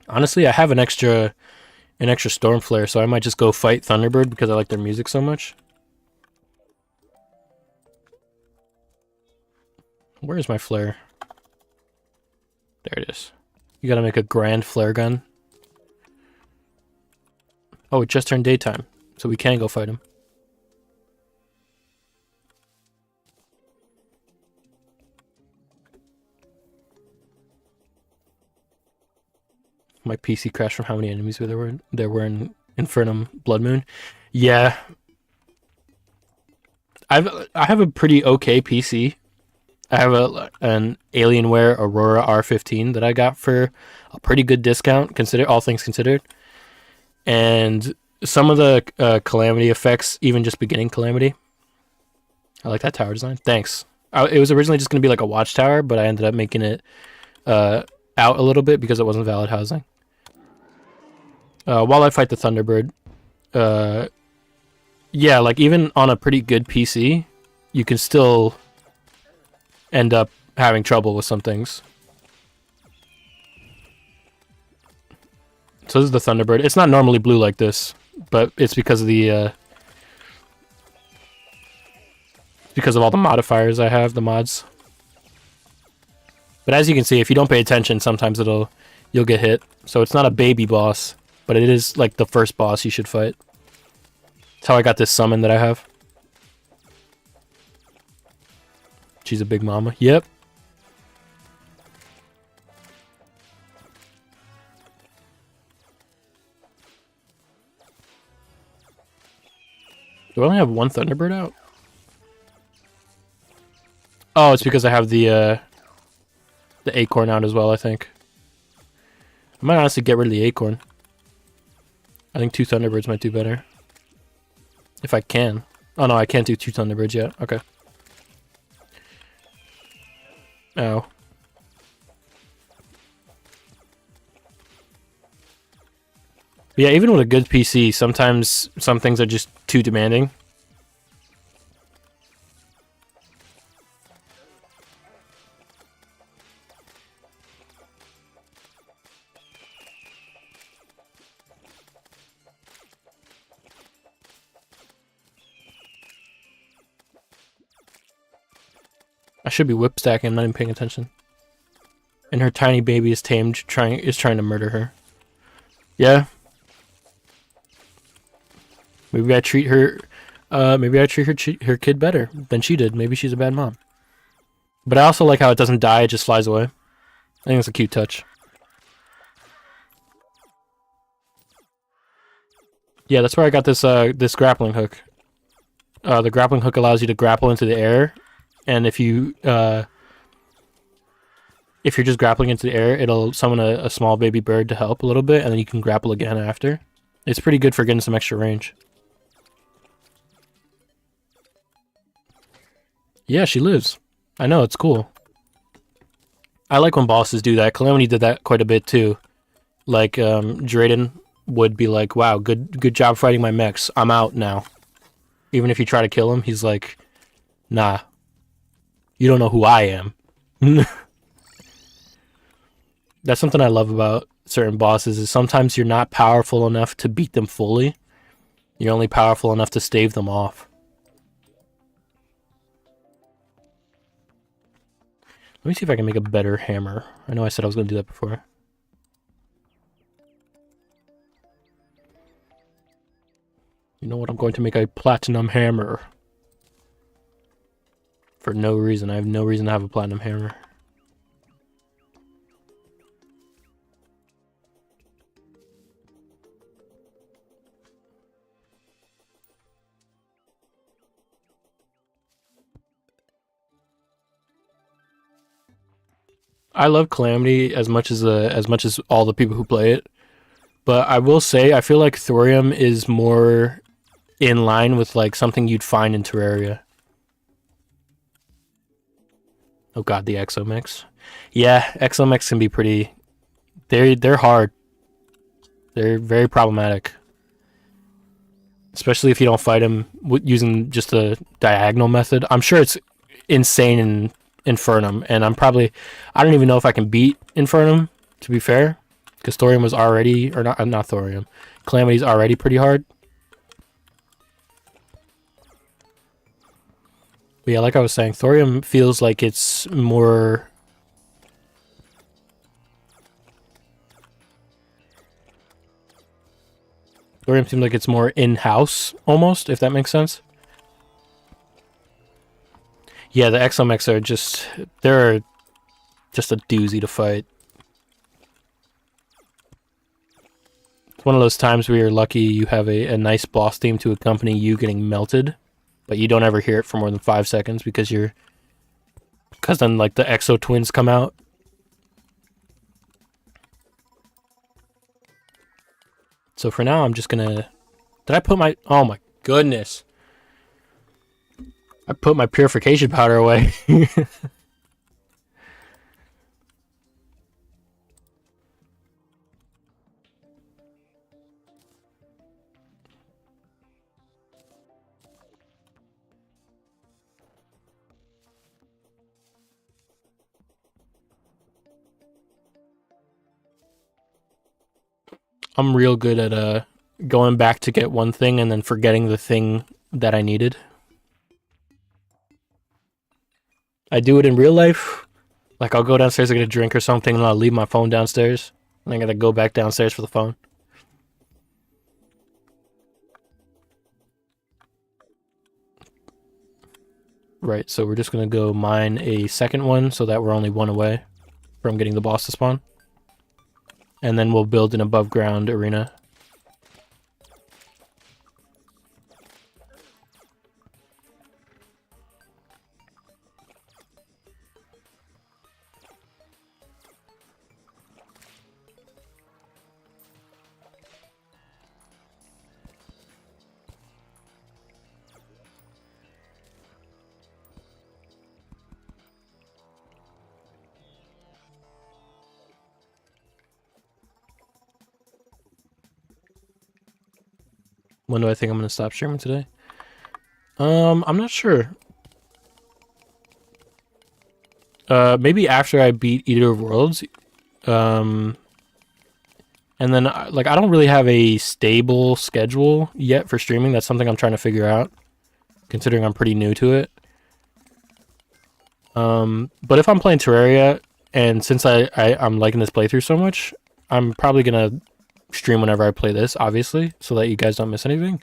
Honestly, I have an extra storm flare, so I might just go fight Thunderbird because I like their music so much. Where's my flare? There it is. You gotta make a grand flare gun. Oh, it just turned daytime, so we can go fight him. My PC crashed from how many enemies there were in Infernum Blood Moon. Yeah. I have a pretty okay PC. I have an Alienware Aurora R15 that I got for a pretty good discount, all things considered. And some of the Calamity effects, even just beginning Calamity. I like that tower design. Thanks. It was originally just going to be like a watchtower, but I ended up making it out a little bit because it wasn't valid housing. While I fight the Thunderbird, yeah, like even on a pretty good PC, you can still end up having trouble with some things. So this is the Thunderbird. It's not normally blue like this, but it's because of the because of all the modifiers I have, the mods. But as you can see, if you don't pay attention, sometimes you'll get hit. So it's not a baby boss, but it is like the first boss you should fight. That's how I got this summon that I have. She's a big mama. Yep. Do I only have one Thunderbird out? Oh, it's because I have the acorn out as well, I think. I might honestly get rid of the acorn. I think 2 Thunderbirds might do better. If I can. Oh no, I can't do 2 Thunderbirds yet. Okay. Ow. But yeah, even with a good PC, sometimes some things are just too demanding. I should be whip stacking, I'm not even paying attention. And her tiny baby is tamed, trying to murder her. Yeah. Maybe I treat her her kid better than she did. Maybe she's a bad mom. But I also like how it doesn't die, it just flies away. I think it's a cute touch. Yeah, that's where I got this this grappling hook. The grappling hook allows you to grapple into the air, and if you're just grappling into the air, it'll summon a small baby bird to help a little bit, and then you can grapple again after. It's pretty good for getting some extra range. Yeah, she lives. I know, it's cool. I like when bosses do that. Calamity did that quite a bit too. Like, Drayden would be like, wow, good job fighting my mechs. I'm out now. Even if you try to kill him, he's like, nah. You don't know who I am. That's something I love about certain bosses, is sometimes you're not powerful enough to beat them fully. You're only powerful enough to stave them off. Let me see if I can make a better hammer. I know I said I was going to do that before. You know what? I'm going to make a platinum hammer. For no reason. I have no reason to have a platinum hammer. I love Calamity as much as all the people who play it, but I will say I feel like Thorium is more in line with like something you'd find in Terraria. Oh god, the exomechs. Yeah, exomechs can be pretty. They're hard. They're very problematic, especially if you don't fight them using just a diagonal method. I'm sure it's insane in Infernum, and I don't even know if I can beat Infernum, to be fair, because Thorium was already, or not Thorium, Calamity's already pretty hard. But yeah, like I was saying, Thorium feels like it's more... Thorium seems like it's more in-house, almost, if that makes sense. Yeah, the exomechs are they're just a doozy to fight. It's one of those times where you're lucky you have a nice boss theme to accompany you getting melted, but you don't ever hear it for more than 5 seconds because then like the exo twins come out. So for now, I'm just gonna... Did I put my... Oh my goodness. I put my purification powder away. I'm real good at going back to get one thing and then forgetting the thing that I needed. I do it in real life. Like, I'll go downstairs to get a drink or something, and I'll leave my phone downstairs. And I gotta go back downstairs for the phone. Right, so we're just gonna go mine a second one so that we're only one away from getting the boss to spawn. And then we'll build an above ground arena. When do I think I'm gonna stop streaming today? I'm not sure. Maybe after I beat Eater of Worlds. And then, like, I don't really have a stable schedule yet for streaming. That's something I'm trying to figure out, considering I'm pretty new to it. But if I'm playing Terraria, and since I'm liking this playthrough so much, I'm probably gonna stream whenever I play this, obviously, so that you guys don't miss anything.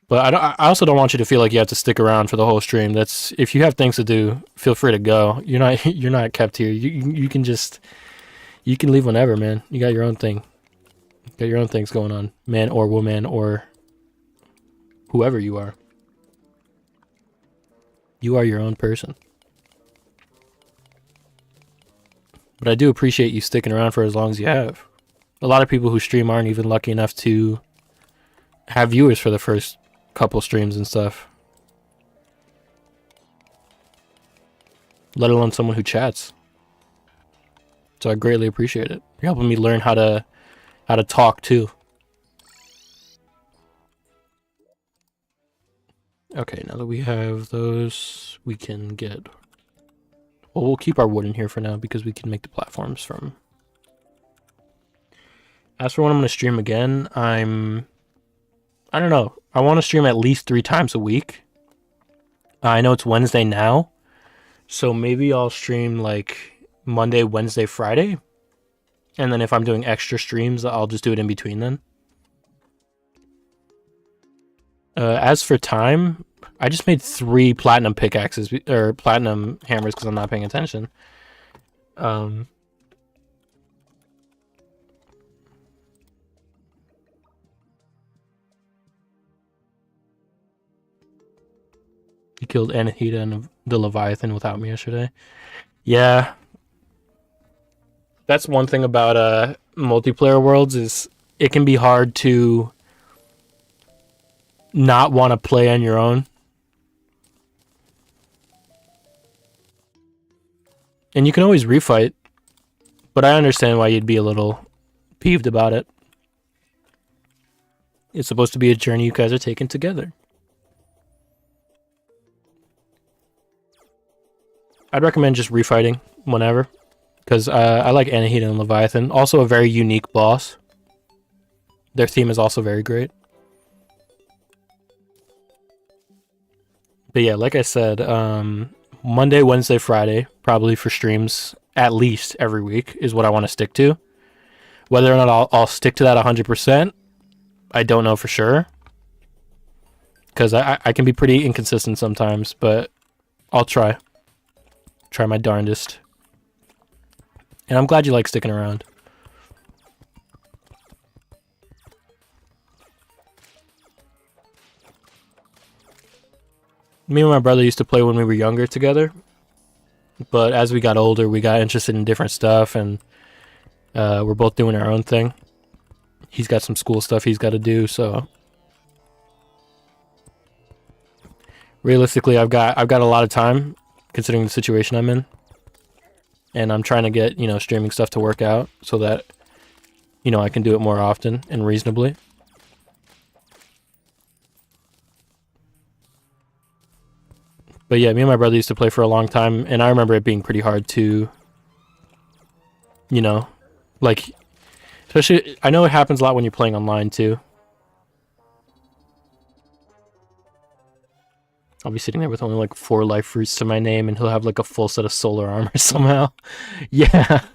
But I also don't want you to feel like you have to stick around for the whole stream. That's, if you have things to do, feel free to go. You're not kept here. You can just, you can leave whenever, man. You got your own thing. You got your own things going on, man or woman or whoever you are. You are your own person. But I do appreciate you sticking around for as long as you have. A lot of people who stream aren't even lucky enough to have viewers for the first couple streams and stuff. Let alone someone who chats. So I greatly appreciate it. You're helping me learn how to talk too. Okay, now that we have those, we can get... Well, we'll keep our wood in here for now because we can make the platforms from... As for when I'm going to stream again, I don't know. I want to stream at least 3 times a week. I know it's Wednesday now, so maybe I'll stream like Monday, Wednesday, Friday. And then if I'm doing extra streams, I'll just do it in between then. As for time, I just made 3 platinum pickaxes, or platinum hammers because I'm not paying attention. He killed Anahita and the Leviathan without me yesterday. Yeah. That's one thing about multiplayer worlds, is it can be hard to not want to play on your own. And you can always refight, but I understand why you'd be a little peeved about it. It's supposed to be a journey you guys are taking together. I'd recommend just refighting whenever, because I like Anahita and Leviathan. Also a very unique boss. Their theme is also very great. But yeah, like I said, Monday, Wednesday, Friday, probably for streams at least every week is what I want to stick to. Whether or not I'll stick to that 100%, I don't know for sure. Because I can be pretty inconsistent sometimes, but I'll try. Try my darndest. And I'm glad you like sticking around. Me and my brother used to play when we were younger together. But as we got older, we got interested in different stuff, and we're both doing our own thing. He's got some school stuff he's got to do, so realistically, I've got a lot of time considering the situation I'm in, and I'm trying to get, streaming stuff to work out so that, I can do it more often and reasonably. But yeah, me and my brother used to play for a long time, and I remember it being pretty hard to, like, especially, I know it happens a lot when you're playing online too. I'll be sitting there with only like 4 life fruits to my name, and he'll have like a full set of solar armor somehow. Yeah.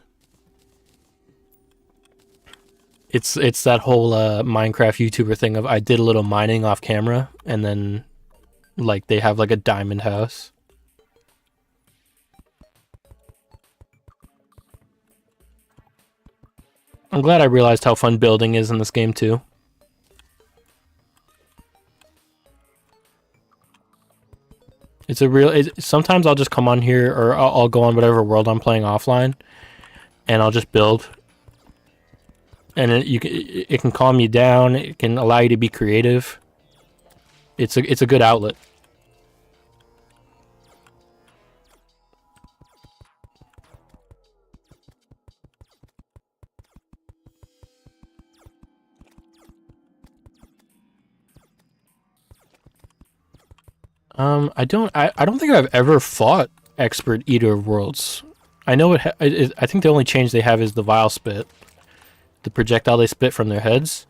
It's that whole Minecraft YouTuber thing of I did a little mining off camera, and then like they have like a diamond house. I'm glad I realized how fun building is in this game too. It's a real... sometimes I'll just come on here, or I'll go on whatever world I'm playing offline, and I'll just build. And it can calm you down. It can allow you to be creative. It's a good outlet. I don't think I've ever fought Expert Eater of Worlds. I know I think the only change they have is the Vile Spit. The projectile they spit from their heads.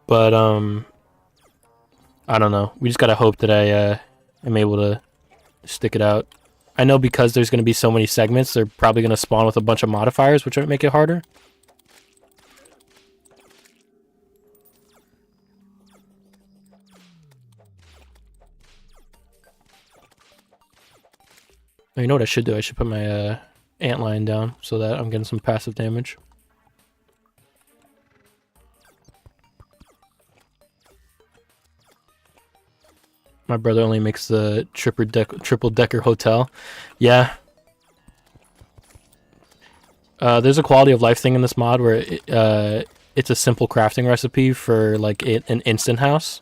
But, I don't know. We just gotta hope that I am able to stick it out. I know because there's gonna be so many segments, they're probably gonna spawn with a bunch of modifiers, which might make it harder. You know what I should do? I should put my antlion down so that I'm getting some passive damage. My brother only makes the triple decker hotel. Yeah. There's a quality of life thing in this mod where it's a simple crafting recipe for like an instant house,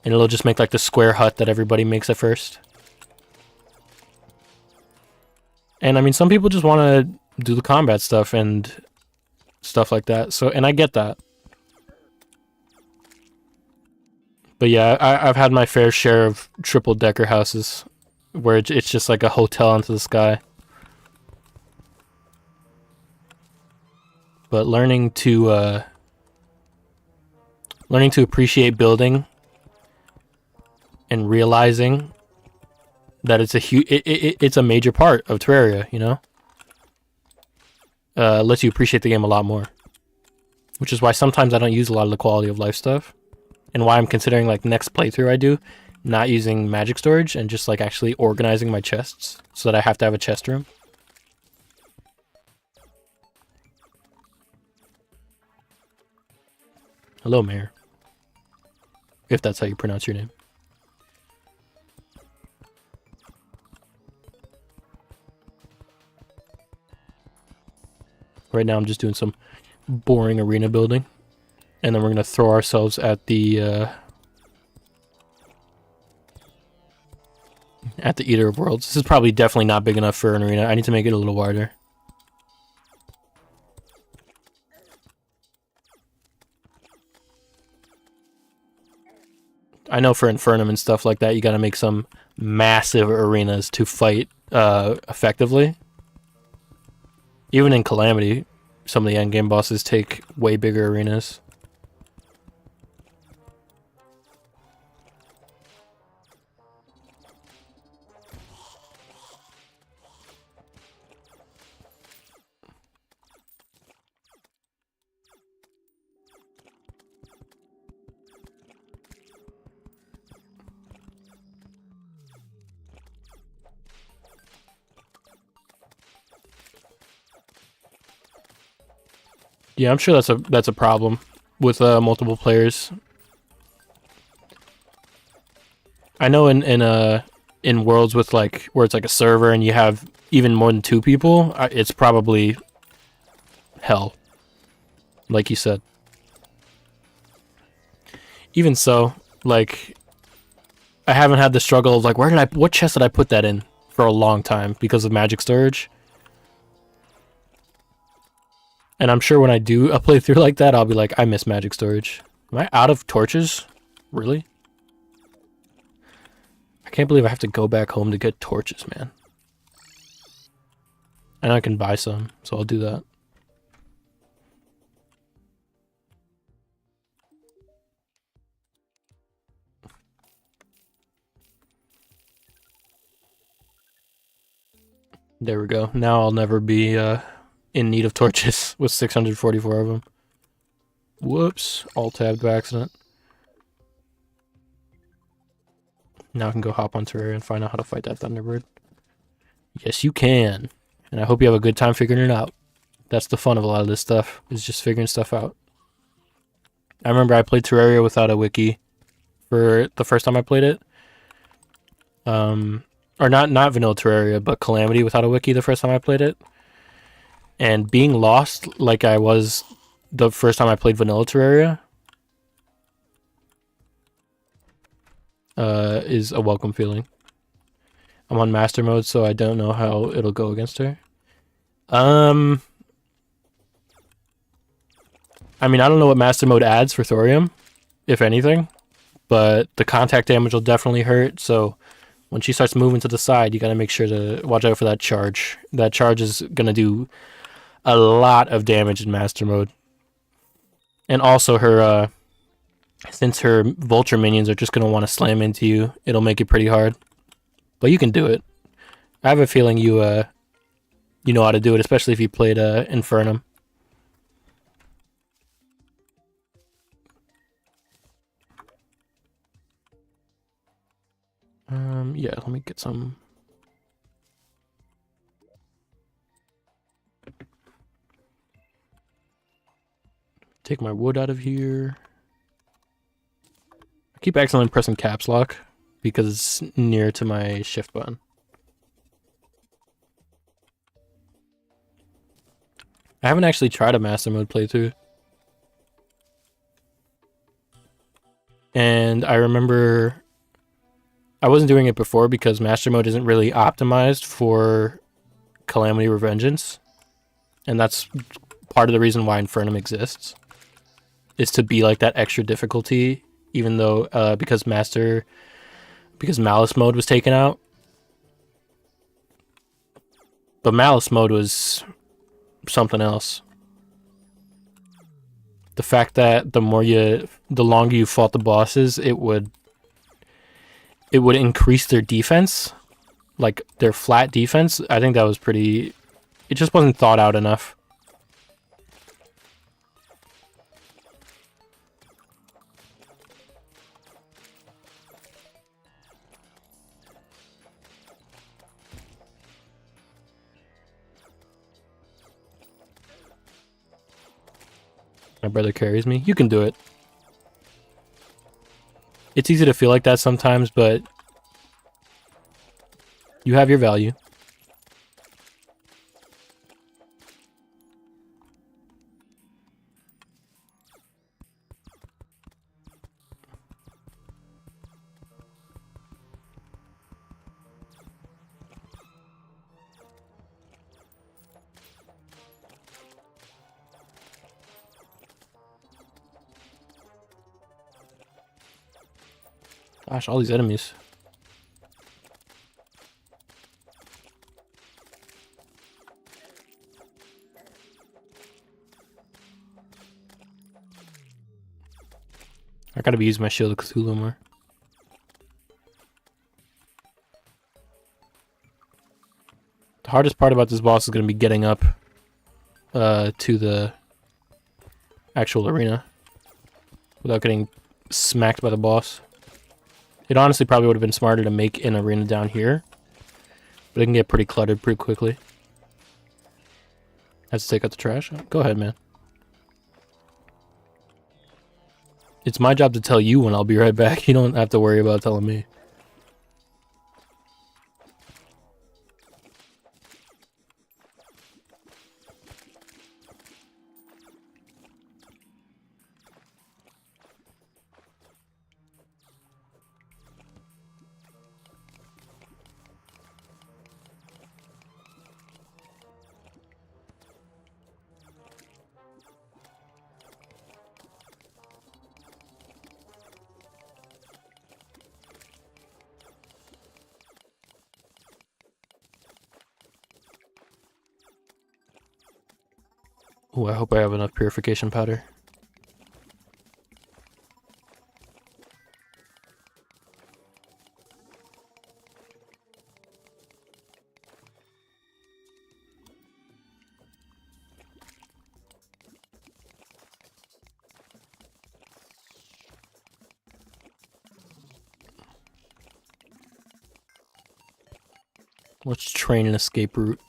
and it'll just make like the square hut that everybody makes at first. And I mean, some people just want to do the combat stuff and stuff like that. So, and I get that. But yeah, I've had my fair share of triple decker houses where it's just like a hotel into the sky. But learning to appreciate building and realizing that it's a major part of Terraria, you know? Lets you appreciate the game a lot more. Which is why sometimes I don't use a lot of the quality of life stuff. And why I'm considering, like, next playthrough I do, not using magic storage and just, like, actually organizing my chests so that I have to have a chest room. Hello, Mayor. If that's how you pronounce your name. Right now I'm just doing some boring arena building. And then we're going to throw ourselves at the Eater of Worlds. This is probably definitely not big enough for an arena. I need to make it a little wider. I know for Infernum and stuff like that, you got to make some massive arenas to fight effectively. Even in Calamity, some of the endgame bosses take way bigger arenas. Yeah, I'm sure that's a problem with multiple players. I know in worlds with like where it's like a server and you have even more than 2 people, it's probably hell, like you said. Even so, like I haven't had the struggle of like what chest did I put that in for a long time because of magic storage. And I'm sure when I do a playthrough like that, I'll be like, I miss magic storage. Am I out of torches? Really? I can't believe I have to go back home to get torches, man. And I can buy some, so I'll do that. There we go. Now I'll never be in need of torches with 644 of them. Whoops. Alt-tabbed by accident. Now I can go hop on Terraria and find out how to fight that Thunderbird. Yes, you can. And I hope you have a good time figuring it out. That's the fun of a lot of this stuff, is just figuring stuff out. I remember I played Terraria without a wiki for the first time I played it. Or not vanilla Terraria, but Calamity without a wiki the first time I played it. And being lost like I was the first time I played vanilla Terraria is a welcome feeling. I'm on master mode, so I don't know how it'll go against her. I mean, I don't know what master mode adds for Thorium, if anything, but the contact damage will definitely hurt. So when she starts moving to the side, you got to make sure to watch out for that charge. That charge is going to do a lot of damage in master mode. And also her, since her vulture minions are just going to want to slam into you, it'll make it pretty hard. But you can do it. I have a feeling you know how to do it, especially if you played Infernum. Yeah, let me get some. Take my wood out of here. I keep accidentally pressing caps lock because it's near to my shift button. I haven't actually tried a master mode playthrough. And I remember I wasn't doing it before because master mode isn't really optimized for Calamity Revengeance. And that's part of the reason why Infernum exists. Is to be like that extra difficulty, even though because Malice mode was taken out. But Malice mode was something else. The fact that the longer you fought the bosses, it would increase their defense, like their flat defense. I think that was pretty. It just wasn't thought out enough. My brother carries me. You can do it. It's easy to feel like that sometimes, but you have your value. Gosh, all these enemies. I gotta be using my Shield of Cthulhu more. The hardest part about this boss is gonna be getting up to the actual arena without getting smacked by the boss. It honestly probably would have been smarter to make an arena down here, but it can get pretty cluttered pretty quickly. Has to take out the trash? Go ahead, man. It's my job to tell you when I'll be right back. You don't have to worry about telling me. Oh, I hope I have enough purification powder. Let's train an escape route.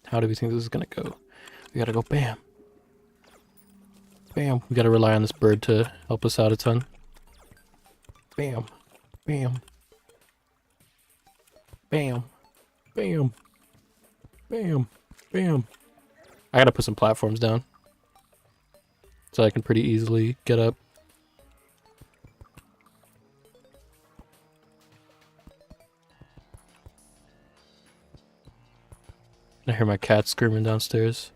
How do we think this is gonna go? We gotta go bam. Bam. We gotta rely on this bird to help us out a ton. Bam. Bam. Bam. Bam. Bam. Bam. I gotta put some platforms down so I can pretty easily get up. I hear my cat screaming downstairs.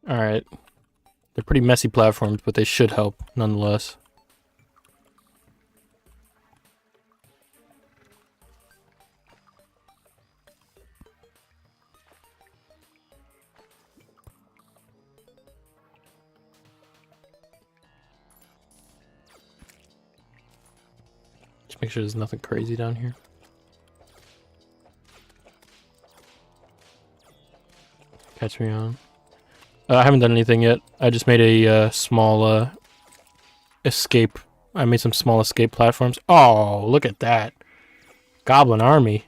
Alright. They're pretty messy platforms, but they should help nonetheless. Just make sure there's nothing crazy down here. Catch me on. I haven't done anything yet. I just made a small escape. I made some small escape platforms. Oh, look at that. Goblin army.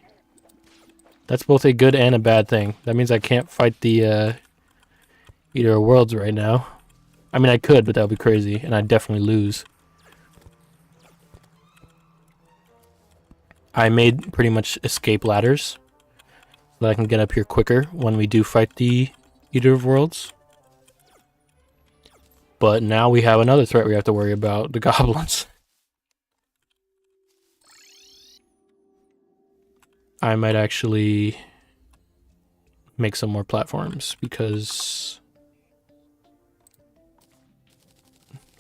That's both a good and a bad thing. That means I can't fight the Eater of Worlds right now. I mean, I could, but that would be crazy, and I'd definitely lose. I made pretty much escape ladders so that I can get up here quicker when we do fight the Eater of Worlds. But now we have another threat we have to worry about, the goblins. I might actually make some more platforms because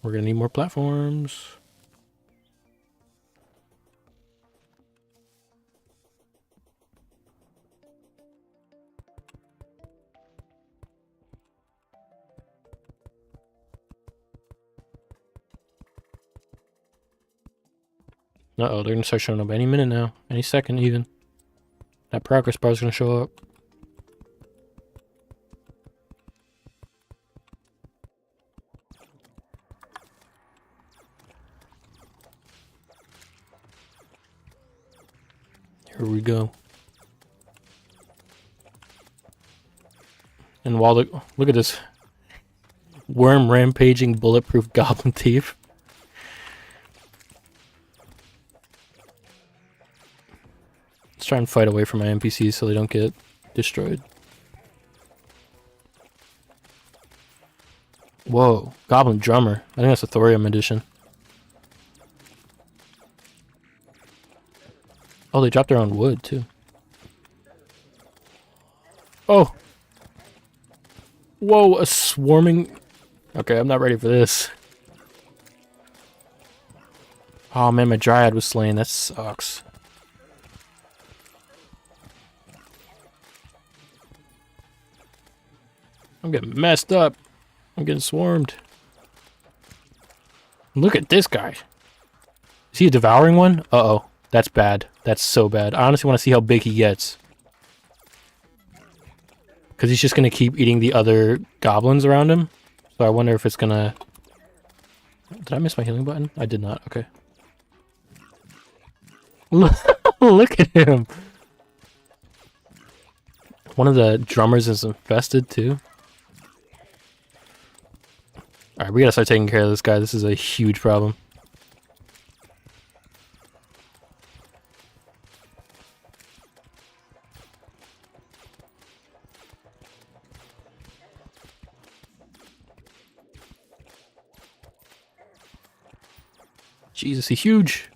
we're gonna need more platforms. Uh-oh, they're gonna start showing up any minute now. Any second, even. That progress bar is gonna show up. Here we go. And while the... Look at this. Worm rampaging bulletproof goblin thief. Let's try and fight away from my NPCs so they don't get destroyed. Whoa, Goblin Drummer. I think that's a Thorium edition. Oh, they dropped their own wood, too. Oh! Whoa, a swarming... Okay, I'm not ready for this. Oh man, my Dryad was slain. That sucks. I'm getting messed up. I'm getting swarmed. Look at this guy. Is he a devouring one? Uh-oh. That's bad. That's so bad. I honestly want to see how big he gets. Because he's just going to keep eating the other goblins around him. So I wonder if it's going to... Did I miss my healing button? I did not. Okay. Look at him. One of the drummers is infested too. Alright, we gotta start taking care of this guy. This is a huge problem. Jesus, he's huge.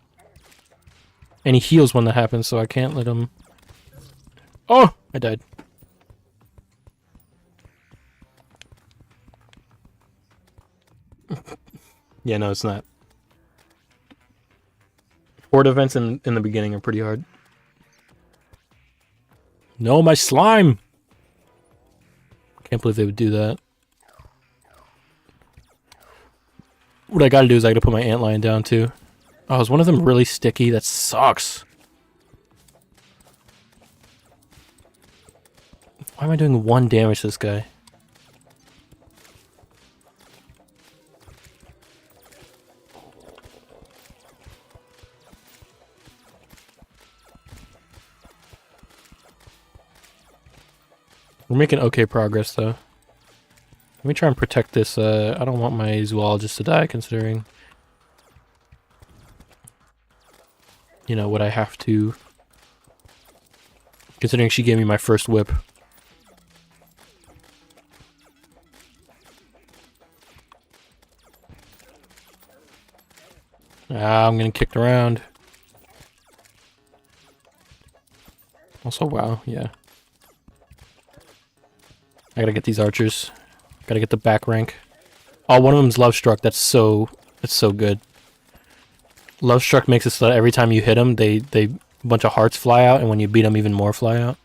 And he heals when that happens, so I can't let him... Oh! I died. Yeah, no, it's not. Horde events in the beginning are pretty hard. No, my slime! Can't believe they would do that. What I gotta do is I gotta put my antlion down too. Oh, is one of them really sticky? That sucks. Why am I doing 1 damage to this guy? We're making okay progress though. Let me try and protect this. I don't want my zoologist to die, considering, you know, what I have to... Considering she gave me my first whip. Ah, I'm getting kicked around. Also, wow, yeah. I gotta get these archers. Gotta get the back rank. Oh, one of them's Love Struck. That's so good. Love Struck makes it so that every time you hit them, a bunch of hearts fly out, and when you beat them, even more fly out.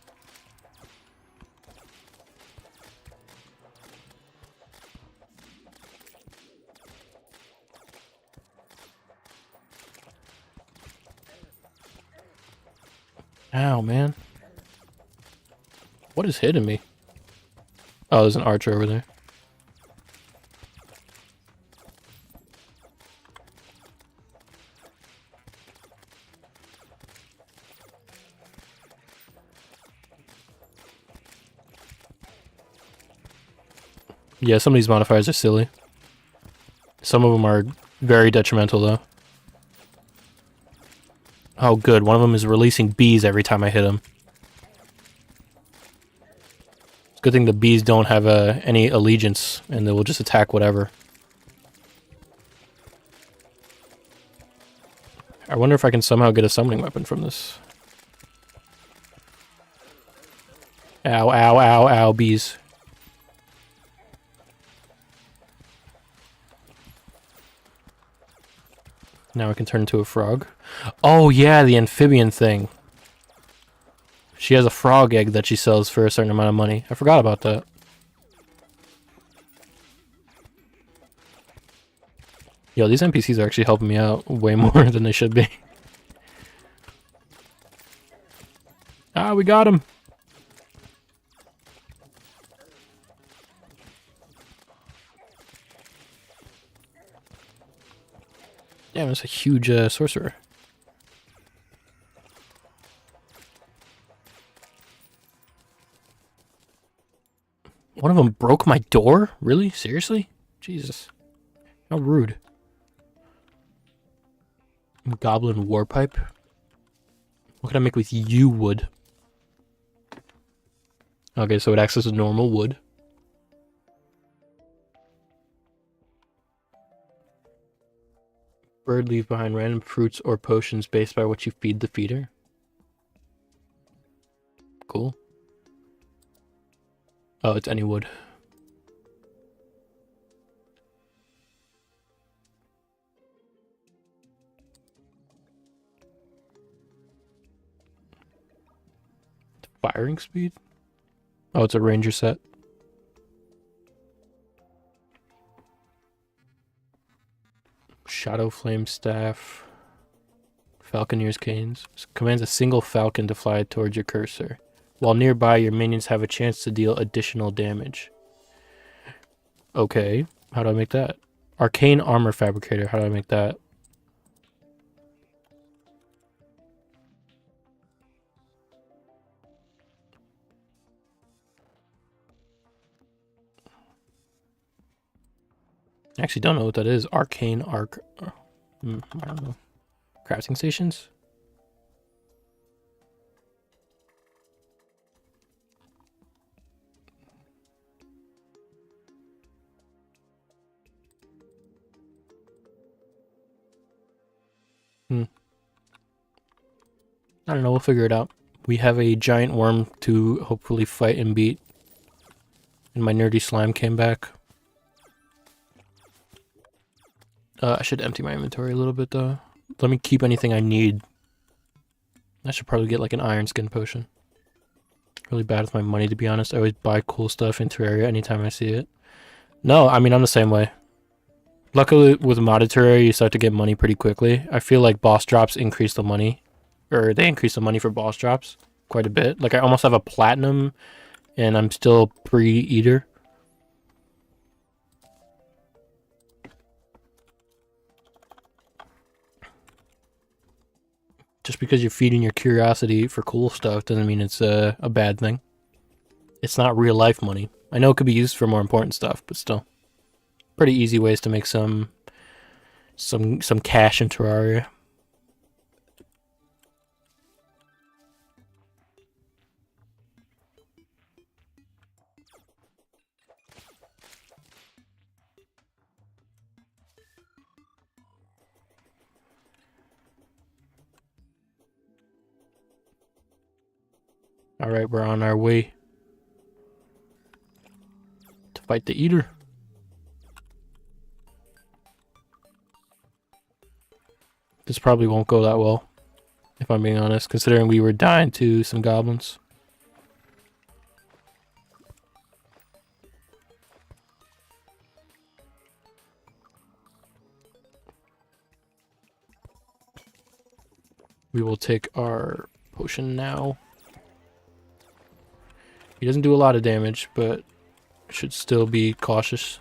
Ow, man. What is hitting me? Oh, there's an archer over there. Yeah, some of these modifiers are silly. Some of them are very detrimental, though. Oh, good. One of them is releasing bees every time I hit him. It's a good thing the bees don't have any allegiance, and they will just attack whatever. I wonder if I can somehow get a summoning weapon from this. Ow, ow, ow, ow, bees. Now I can turn into a frog. Oh yeah, the amphibian thing. She has a frog egg that she sells for a certain amount of money. I forgot about that. Yo, these NPCs are actually helping me out way more than they should be. Ah, we got him! Damn, that's a huge sorcerer. One of them broke my door? Really? Seriously? Jesus. How rude. Goblin warpipe? What can I make with yew wood? Okay, so it acts as a normal wood. Bird leave behind random fruits or potions based by what you feed the feeder. Cool. Oh, it's any wood. Firing speed? Oh, it's a ranger set. Shadow Flame Staff. Falconeer's Canes. Commands a single falcon to fly towards your cursor. While nearby, your minions have a chance to deal additional damage. Okay, how do I make that? Arcane Armor Fabricator, how do I make that? I actually don't know what that is. Arcane Arc... I don't know. Crafting stations? I don't know, we'll figure it out. We have a giant worm to hopefully fight and beat. And my nerdy slime came back. I should empty my inventory a little bit, though. Let me keep anything I need. I should probably get, like, an iron skin potion. Really bad with my money, to be honest. I always buy cool stuff in Terraria anytime I see it. No, I mean, I'm the same way. Luckily, with modded Terraria, you start to get money pretty quickly. I feel like boss drops increase the money. Or they increase the money for boss drops quite a bit. Like, I almost have a platinum, and I'm still pre-eater. Just because you're feeding your curiosity for cool stuff doesn't mean it's a bad thing. It's not real life money. I know it could be used for more important stuff, but still. Pretty easy ways to make some cash in Terraria. Alright, we're on our way to Fight the eater. This probably won't go that well, if I'm being honest, considering we were dying to some goblins. We will take our potion now. He doesn't do a lot of damage, but should still be cautious.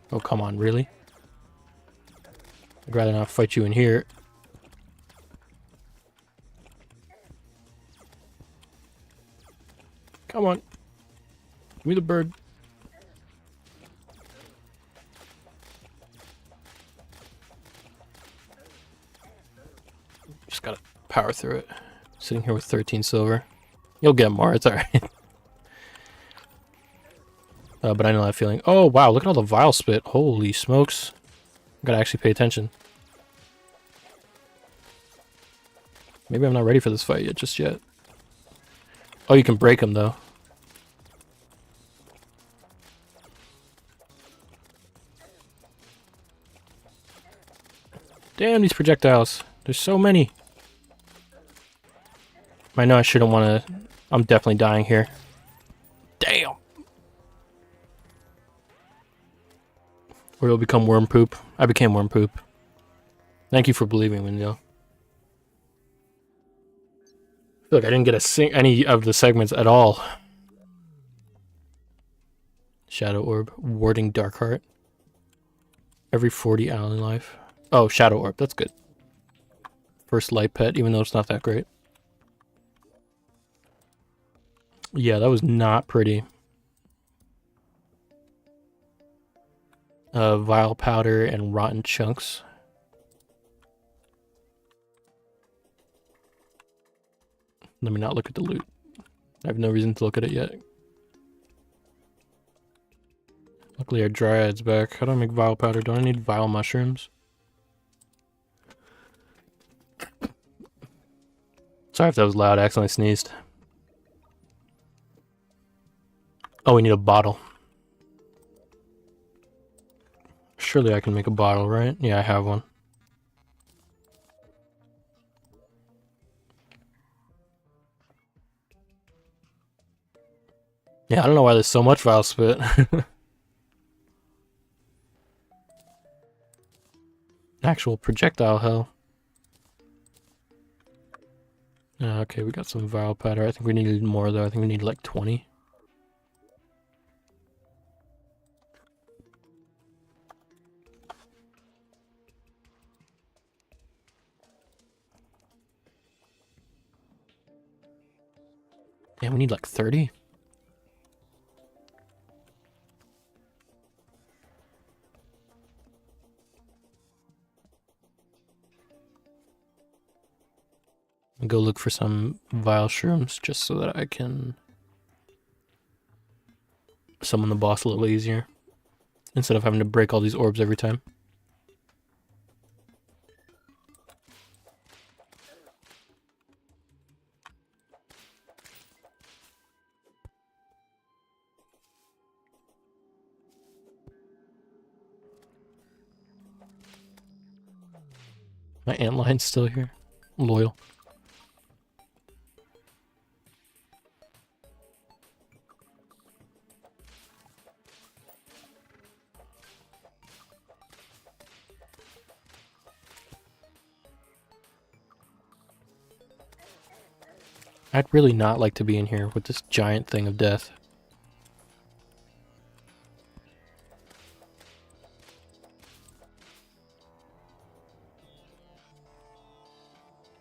Oh, come on, really? I'd rather not fight you in here. Come on. Give me the bird. Just gotta power through it. Sitting here with 13 silver. You'll get more, it's alright. But I know that feeling. Oh, wow, look at all the vial spit. Holy smokes. Gotta actually pay attention. Maybe I'm not ready for this fight yet, just yet. Oh, you can break them, though. Damn, these projectiles. There's so many. I know I shouldn't want to... I'm definitely dying here. Damn! Or it'll become worm poop. I became worm poop. Thank you for believing me, Neil. Look, I didn't get any of the segments at all. Shadow Orb. Warding Darkheart. Every 40 ally life. Oh, Shadow Orb. That's good. First light pet, even though it's not that great. Yeah, that was not pretty. Vile Powder and Rotten Chunks. Let me not look at the loot. I have no reason to look at it yet. Luckily our Dryad's back. How do I make Vile Powder? Do I need Vile Mushrooms? Sorry if that was loud, I accidentally sneezed. Oh, we need a bottle. Surely I can make a bottle, right? Yeah, I have one. Yeah, I don't know why there's so much vile spit. Actual projectile hell. Okay, we got some vile powder. I think we needed more though. I think we need like 20. Damn, we need like 30. I'll go look for some vile shrooms just so that I can summon the boss a little easier instead of having to break all these orbs every time. My antline's still here. Loyal. I'd really not like to be in here with this giant thing of death.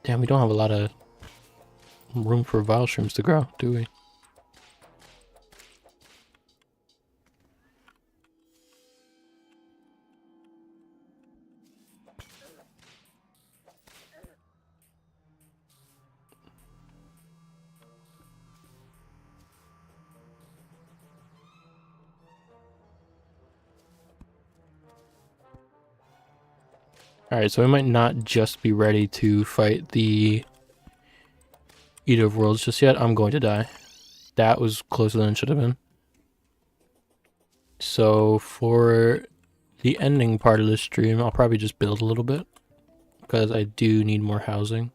Damn, we don't have a lot of room for vile shrooms to grow, do we? Alright, so we might not just be ready to fight the Eater of Worlds just yet. I'm going to die. that was closer than it should have been. So for the ending part of this stream, I'll probably just build a little bit because I do need more housing.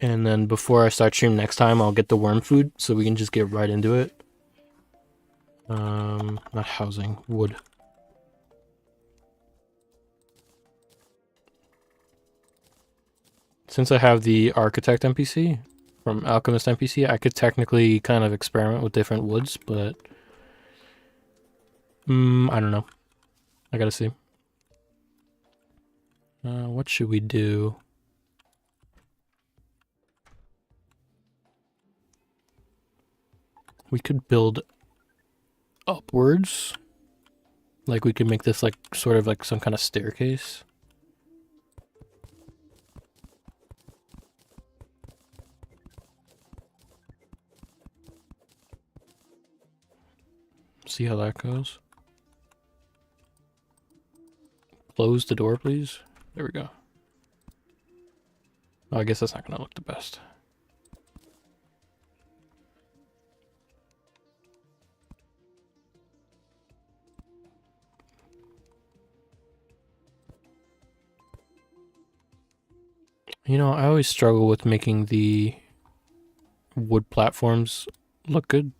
And then before I start stream next time, I'll get the worm food so we can just get right into it. Not housing, wood. Since I have the architect NPC from Alchemist NPC, I could technically kind of experiment with different woods, but I don't know. I gotta see. What should we do? We could build upwards. Like we could make this like sort of like some kind of staircase. See how that goes. Close the door, please. There we go. Oh, I guess that's not gonna look the best. You know, I always struggle with making the wood platforms look good.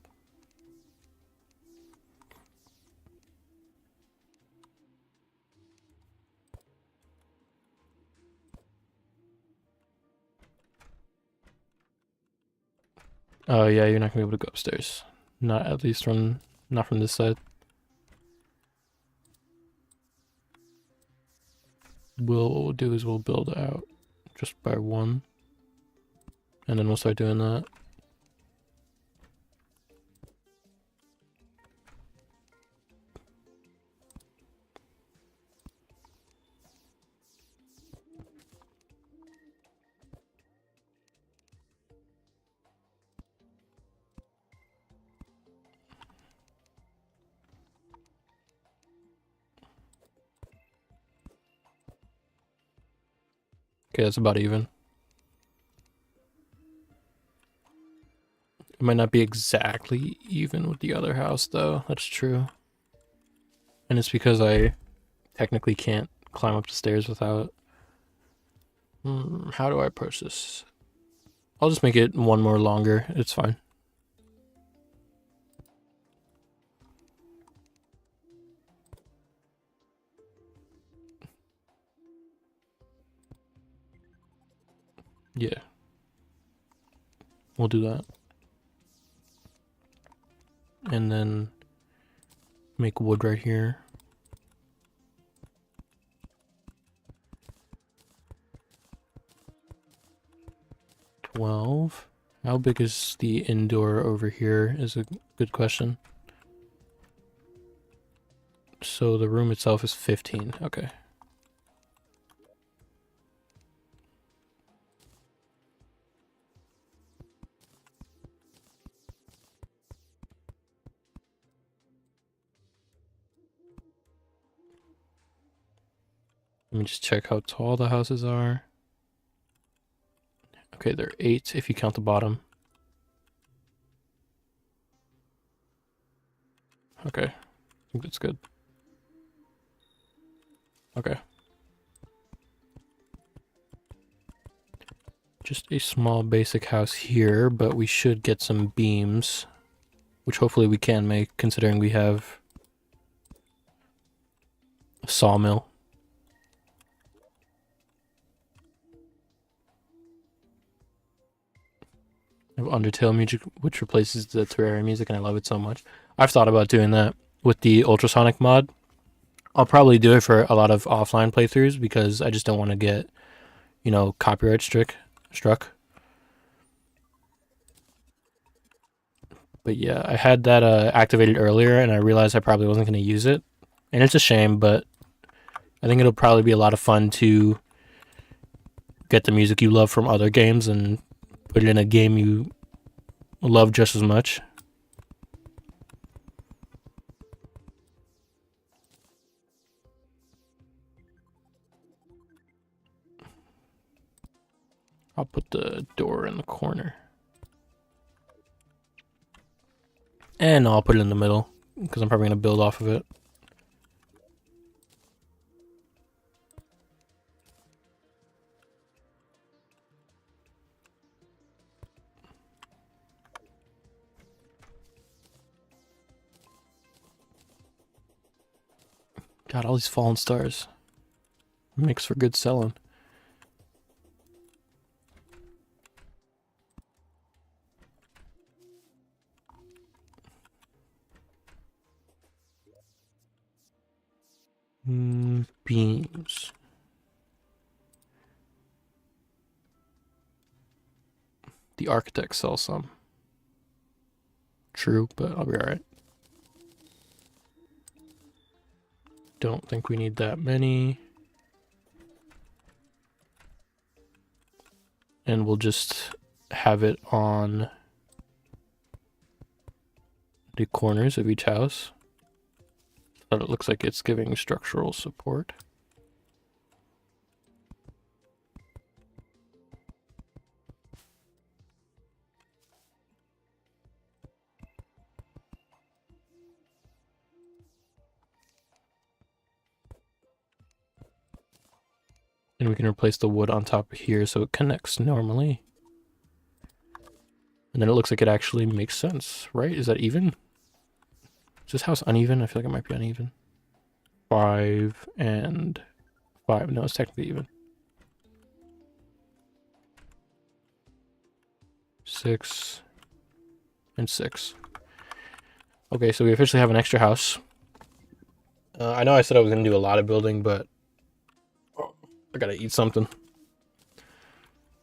Oh yeah, you're not gonna be able to go upstairs. Not at least not from this side. What we'll do is we'll build out just by one. And then we'll start doing that. Okay, that's about even. It might not be exactly even with the other house, though. That's true. And it's because I technically can't climb up the stairs without... how do I approach this? I'll just make it one more longer. It's fine. Yeah. We'll do that. And then make wood right here. $12. How big is the indoor over here is a good question. So the room itself is 15. Okay. Let me just check how tall the houses are. Okay, they're 8 if you count the bottom. Okay, I think that's good. Okay. Just a small basic house here, but we should get some beams, which hopefully we can make considering we have a sawmill. I have Undertale music, which replaces the Terraria music, and I love it so much. I've thought about doing that with the ultrasonic mod. I'll probably do it for a lot of offline playthroughs because I just don't want to get, you know, copyright struck. But yeah, I had that activated earlier, and I realized I probably wasn't going to use it. And it's a shame, but I think it'll probably be a lot of fun to get the music you love from other games and put it in a game you love just as much. I'll put the door in the corner. And I'll put it in the middle, because I'm probably going to build off of it. God, all these fallen stars. Makes for good selling. Beams. The architect sells some. True, but I'll be alright. Don't think we need that many. And we'll just have it on the corners of each house. But it looks like it's giving structural support. And we can replace the wood on top of here so it connects normally. And then it looks like it actually makes sense, right? Is that even? Is this house uneven? I feel like it might be uneven. 5 and 5. No, it's technically even. 6 and 6. Okay, so we officially have an extra house. I know I said I was going to do a lot of building, but I gotta eat something.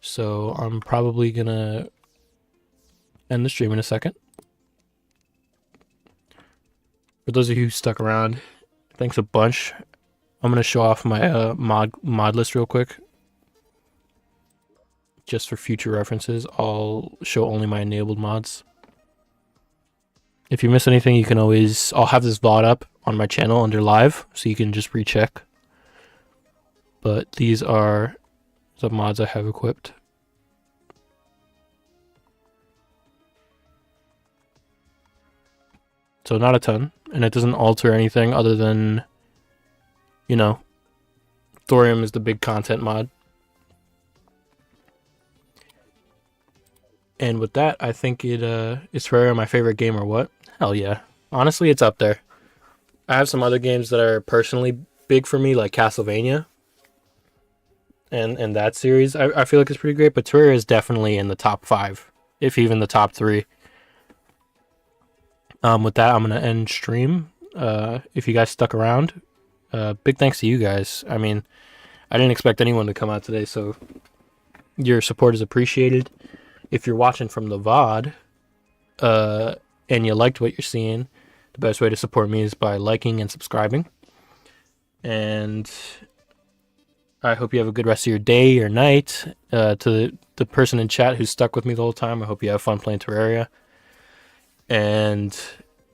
So I'm probably gonna end the stream in a second. For those of you who stuck around, thanks a bunch. I'm gonna show off my mod list real quick. Just for future references, I'll show only my enabled mods. If you miss anything, you can always... I'll have this VOD up on my channel under live, so you can just recheck. But these are the mods I have equipped. So not a ton, and it doesn't alter anything other than, you know, Thorium is the big content mod. And with that, I think is Terraria my favorite game or what? Hell yeah. Honestly, it's up there. I have some other games that are personally big for me, like Castlevania. And that series, I feel like it's pretty great, but Terraria is definitely in the top 5, if even the top 3. With that, I'm going to end stream. If you guys stuck around, big thanks to you guys. I mean, I didn't expect anyone to come out today, so your support is appreciated. If you're watching from the VOD, and you liked what you're seeing, the best way to support me is by liking and subscribing. And I hope you have a good rest of your day or night. To the person in chat who's stuck with me the whole time, I hope you have fun playing Terraria. And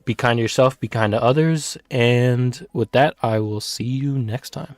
be kind to yourself, be kind to others. And with that, I will see you next time.